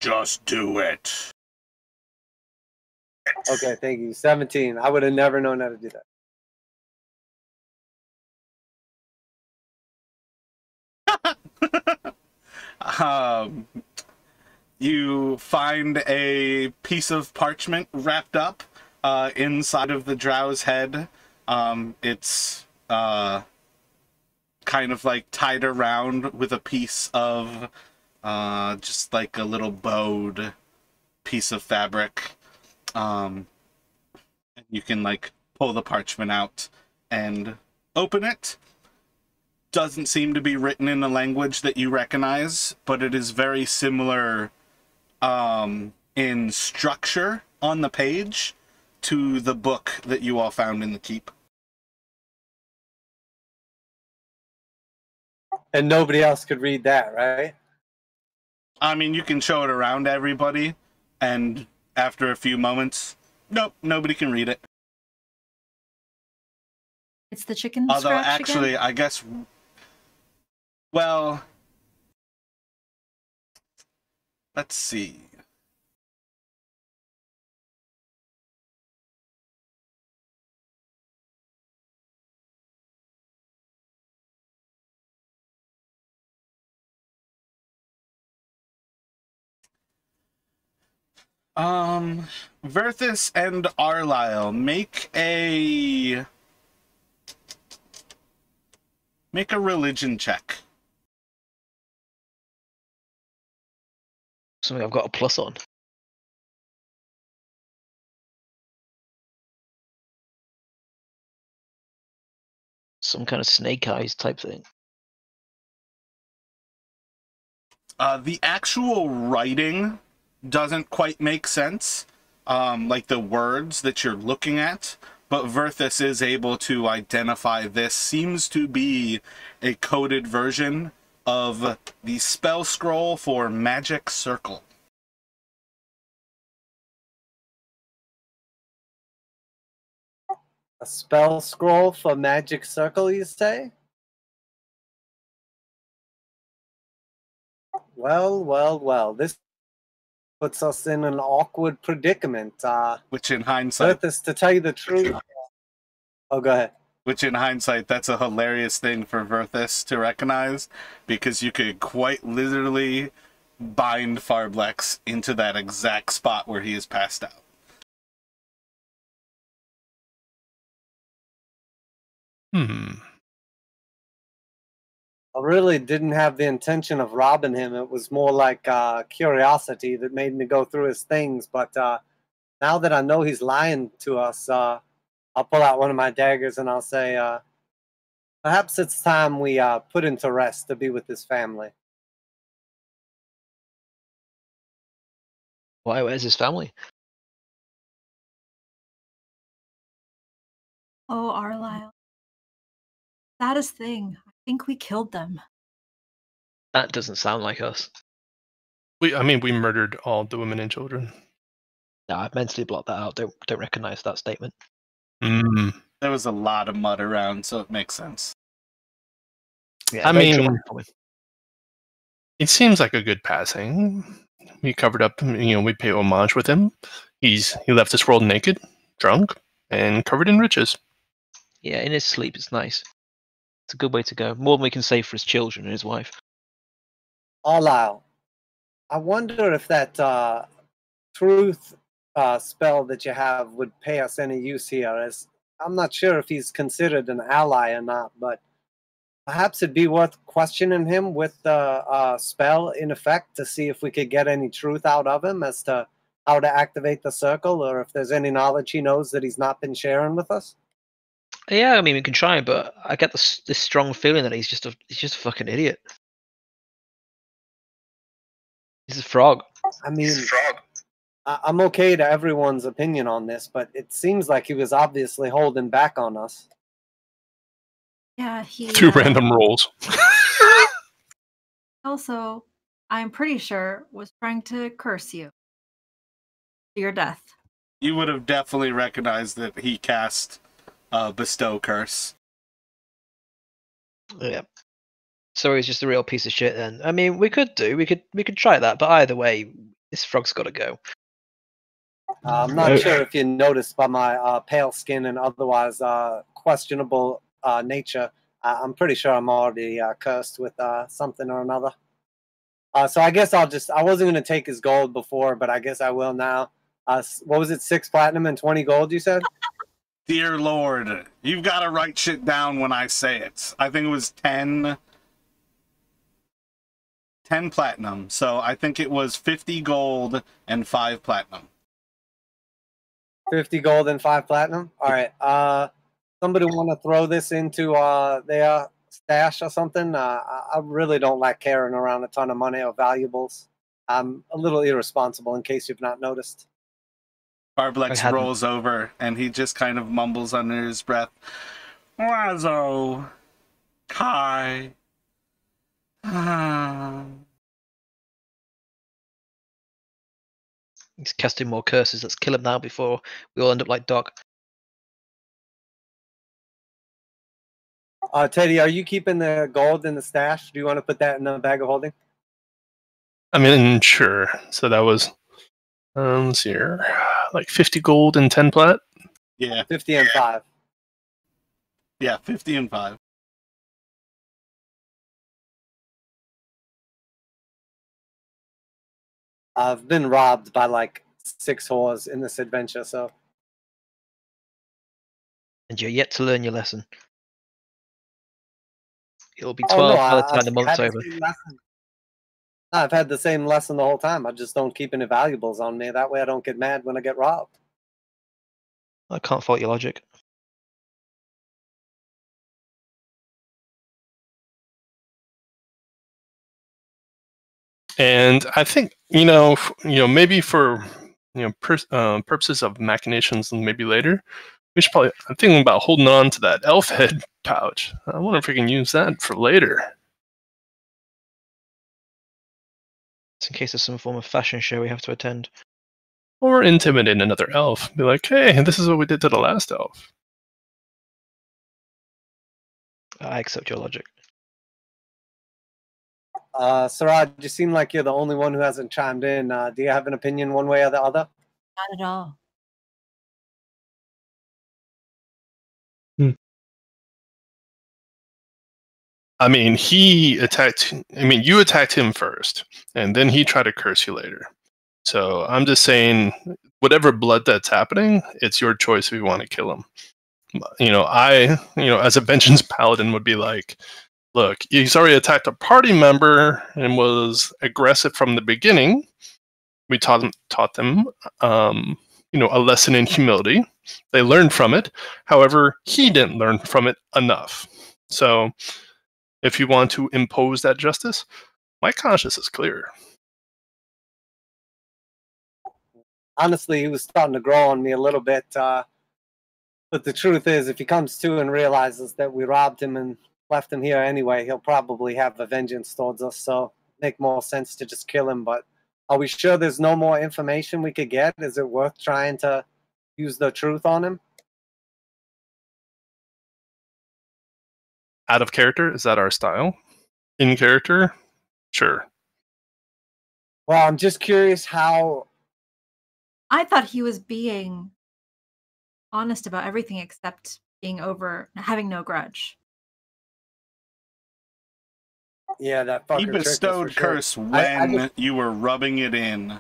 Just do it. Okay, thank you. 17. I would have never known how to do that. You find a piece of parchment wrapped up inside of the drow's head. It's kind of like tied around with a piece of just like a little bowed piece of fabric. And you can like pull the parchment out and open it. Doesn't seem to be written in a language that you recognize, but it is very similar in structure on the page to the book that you all found in the keep. And nobody else could read that, right? I mean, you can show it around to everybody, and after a few moments, nope, nobody can read it. It's the chicken Although, scratch actually, again? I guess, well, let's see. Verthus and Arlyle, make a religion check. Something I've got a plus on. Some kind of snake eyes type thing. The actual writing doesn't quite make sense, like the words that you're looking at, but Verthus is able to identify this seems to be a coded version of the spell scroll for Magic Circle. A spell scroll for Magic Circle, you say? Well, well, well. This puts us in an awkward predicament. Which in hindsight... To tell you the truth... Oh, go ahead. Which in hindsight, that's a hilarious thing for Verthus to recognize, because you could quite literally bind Pharblex into that exact spot where he is passed out. I really didn't have the intention of robbing him. It was more like curiosity that made me go through his things. But now that I know he's lying to us, I'll pull out one of my daggers and I'll say, perhaps it's time we put him to rest to be with his family. Why? Where's his family? Oh, Arlyle. Saddest thing. I think we killed them. That doesn't sound like us. We murdered all the women and children. No, I've mentally blocked that out. Don't recognize that statement. There was a lot of mud around, so it makes sense. Yeah, I mean, it seems like a good passing. We covered up, we pay homage with him. He left this world naked, drunk, and covered in riches. Yeah, in his sleep, it's nice. It's a good way to go. More than we can save for his children and his wife. Arlyle, I wonder if that truth spell that you have would pay us any use here. As I'm not sure if he's considered an ally or not, but perhaps it'd be worth questioning him with the spell in effect to see if we could get any truth out of him as to how to activate the circle, or if there's any knowledge he knows that he's not been sharing with us. Yeah, I mean, we can try, but I get this strong feeling that he's just a fucking idiot. He's a frog. I mean, I'm okay to everyone's opinion on this, but it seems like he was obviously holding back on us. Yeah, he... Through random rolls. Also, I'm pretty sure, was trying to curse you to your death. You would have definitely recognized that he cast Bestow Curse. Yeah. So he's just a real piece of shit then. I mean, we could try that, but either way, this frog's got to go. I'm not sure if you noticed by my pale skin and otherwise questionable nature, I'm pretty sure I'm already cursed with something or another. So I guess I wasn't going to take his gold before, but I guess I will now. What was it, 6 platinum and 20 gold, you said? Dear Lord, you've got to write shit down when I say it. I think it was 10 platinum, so I think it was 50 gold and 5 platinum. 50 gold and 5 platinum? Alright, somebody want to throw this into their stash or something? I really don't like carrying around a ton of money or valuables. I'm a little irresponsible, in case you've not noticed. Pharblex rolls over, and he just kind of mumbles under his breath, Lazo, Kai. He's casting more curses. Let's kill him now before we all end up like Doc. Teddy, are you keeping the gold in the stash? Do you want to put that in the bag of holding? I mean, sure. So that was, let's see here, like 50 gold and 10 plat? Yeah. 50 and 5. Yeah, 50 and 5. I've been robbed by like 6 whores in this adventure, so. And you're yet to learn your lesson. It'll be 12 by the time the month's over. I've had the same lesson the whole time. I just don't keep any valuables on me. That way I don't get mad when I get robbed. I can't fault your logic. And I think, maybe for purposes of machinations and maybe later, we should probably, I'm thinking about holding on to that elf head pouch. I wonder if we can use that for later. It's in case there's some form of fashion show we have to attend. Or intimidate another elf. Be like, hey, this is what we did to the last elf. I accept your logic. Siraj, you seem like you're the only one who hasn't chimed in. Do you have an opinion one way or the other? Not at all. I mean, you attacked him first, and then he tried to curse you later. So I'm just saying, whatever blood that's happening, it's your choice if you want to kill him. As a vengeance paladin would be like, look, he's already attacked a party member and was aggressive from the beginning. We taught them, a lesson in humility. They learned from it. However, he didn't learn from it enough. So if you want to impose that justice, my conscience is clear. Honestly, he was starting to grow on me a little bit. But the truth is, if he comes to and realizes that we robbed him and left him here anyway, he'll probably have a vengeance towards us. So make more sense to just kill him. But are we sure there's no more information we could get? Is it worth trying to use the truth on him? Out of character, is that our style? In character, sure. Well, I'm just curious how... I thought he was being honest about everything except having no grudge. Yeah, that fucker. He bestowed curse when you were rubbing it in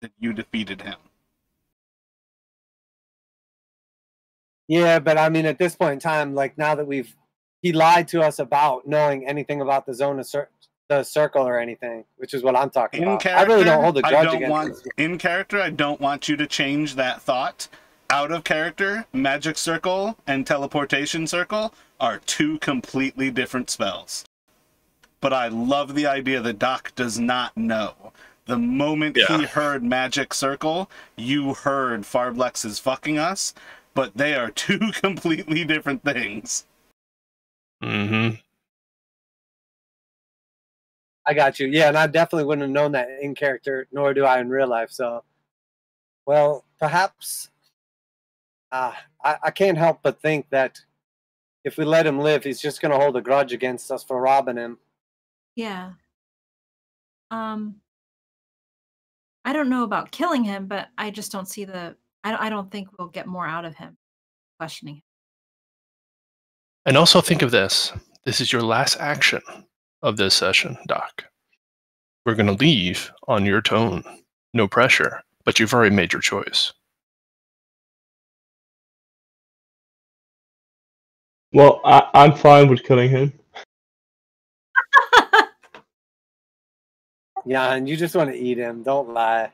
that you defeated him. Yeah, but I mean, at this point in time, like now that he lied to us about knowing anything about the zone of the circle or anything, which is what I'm talking about. I really don't hold a grudge against him. In character, I don't want you to change that thought. Out of character, magic circle and teleportation circle are two completely different spells. But I love the idea that Doc does not know. The moment he heard magic circle, you heard Pharblex is fucking us, but they are two completely different things. Mm-hmm. I got you. Yeah, and I definitely wouldn't have known that in character, nor do I in real life. So, well, perhaps I can't help but think that if we let him live, he's just going to hold a grudge against us for robbing him. Yeah. I don't know about killing him, but I just don't see I don't think we'll get more out of him questioning him. And also think of this. This is your last action of this session, Doc. We're going to leave on your tone. No pressure, but you've already made your choice. Well, I'm fine with killing him. Yeah, and you just want to eat him. Don't lie.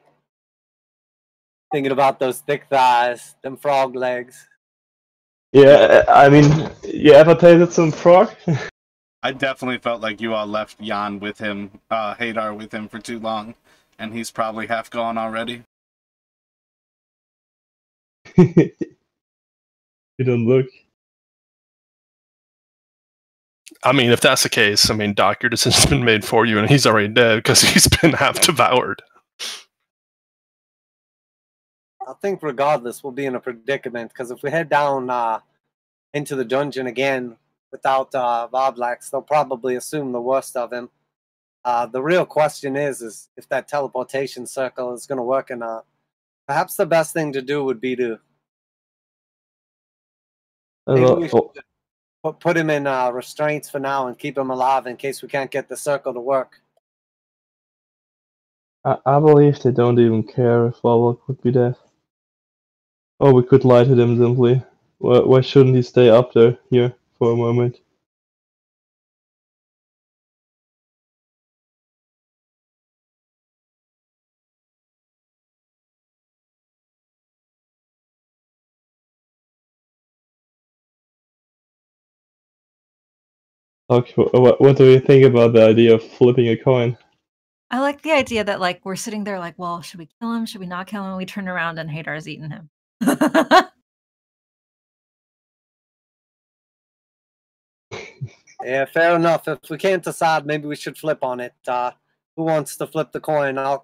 Thinking about those thick thighs, them frog legs. Yeah, I mean, you ever tasted some frog? I definitely felt like you all left Jan with him, Hadar with him for too long, and he's probably half gone already. You don't look. I mean, if that's the case, I mean, Doc, your decision's been made for you, and he's already dead because he's been half devoured. I think regardless, we'll be in a predicament, because if we head down into the dungeon again without Pharblex, they'll probably assume the worst of him. The real question is if that teleportation circle is going to work or not. Perhaps the best thing to do would be to maybe we should put him in restraints for now and keep him alive in case we can't get the circle to work. I believe they don't even care if Pharblex would be dead. Or we could lie to them simply. Why shouldn't he stay up there here for a moment? Okay, what do you think about the idea of flipping a coin? I like the idea that like we're sitting there like, well, should we kill him? Should we not kill him? We turn around and Hadar's eaten him. Yeah, fair enough. If we can't decide, maybe we should flip on it. Who wants to flip the coin? I'll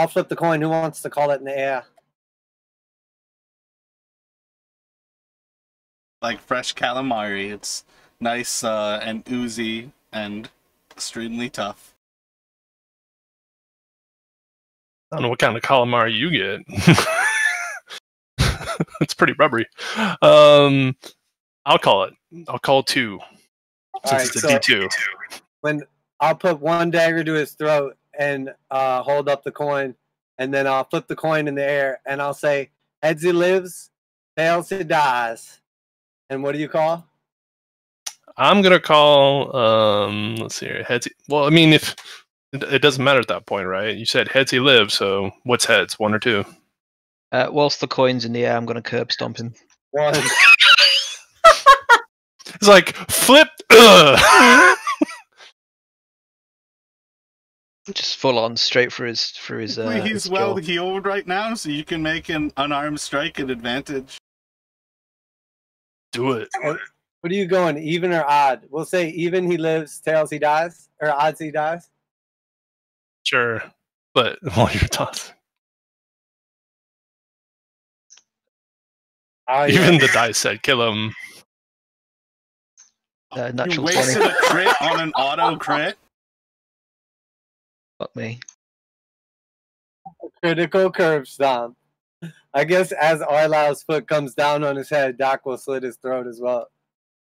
flip the coin. Who wants to call it in the air? Like fresh calamari. It's nice and oozy and extremely tough. I don't know what kind of calamari you get. It's pretty rubbery. I'll call it. I'll call 2. Since it's a D2. When I'll put one dagger to his throat and hold up the coin, and then I'll flip the coin in the air and I'll say, heads he lives, tails he dies. And what do you call? I'm gonna call let's see here. Heads. Well, I mean, if it doesn't matter at that point, right? You said heads he lives, so what's heads? 1 or 2? Whilst the coin's in the air, I'm gonna curb stomp him. 1. It's like flip. Just full on straight for his He's his well jaw. healed right now, so you can make an unarmed strike an advantage. Do it. What are you going, even or odd? We'll say even he lives, tails he dies, or odds he dies. Sure, but while you're tossing, even the dice said kill him. You Natural wasted 20. a crit on an auto crit. Fuck me. Critical curb stomp. I guess as Arlau's foot comes down on his head, Doc will slit his throat as well.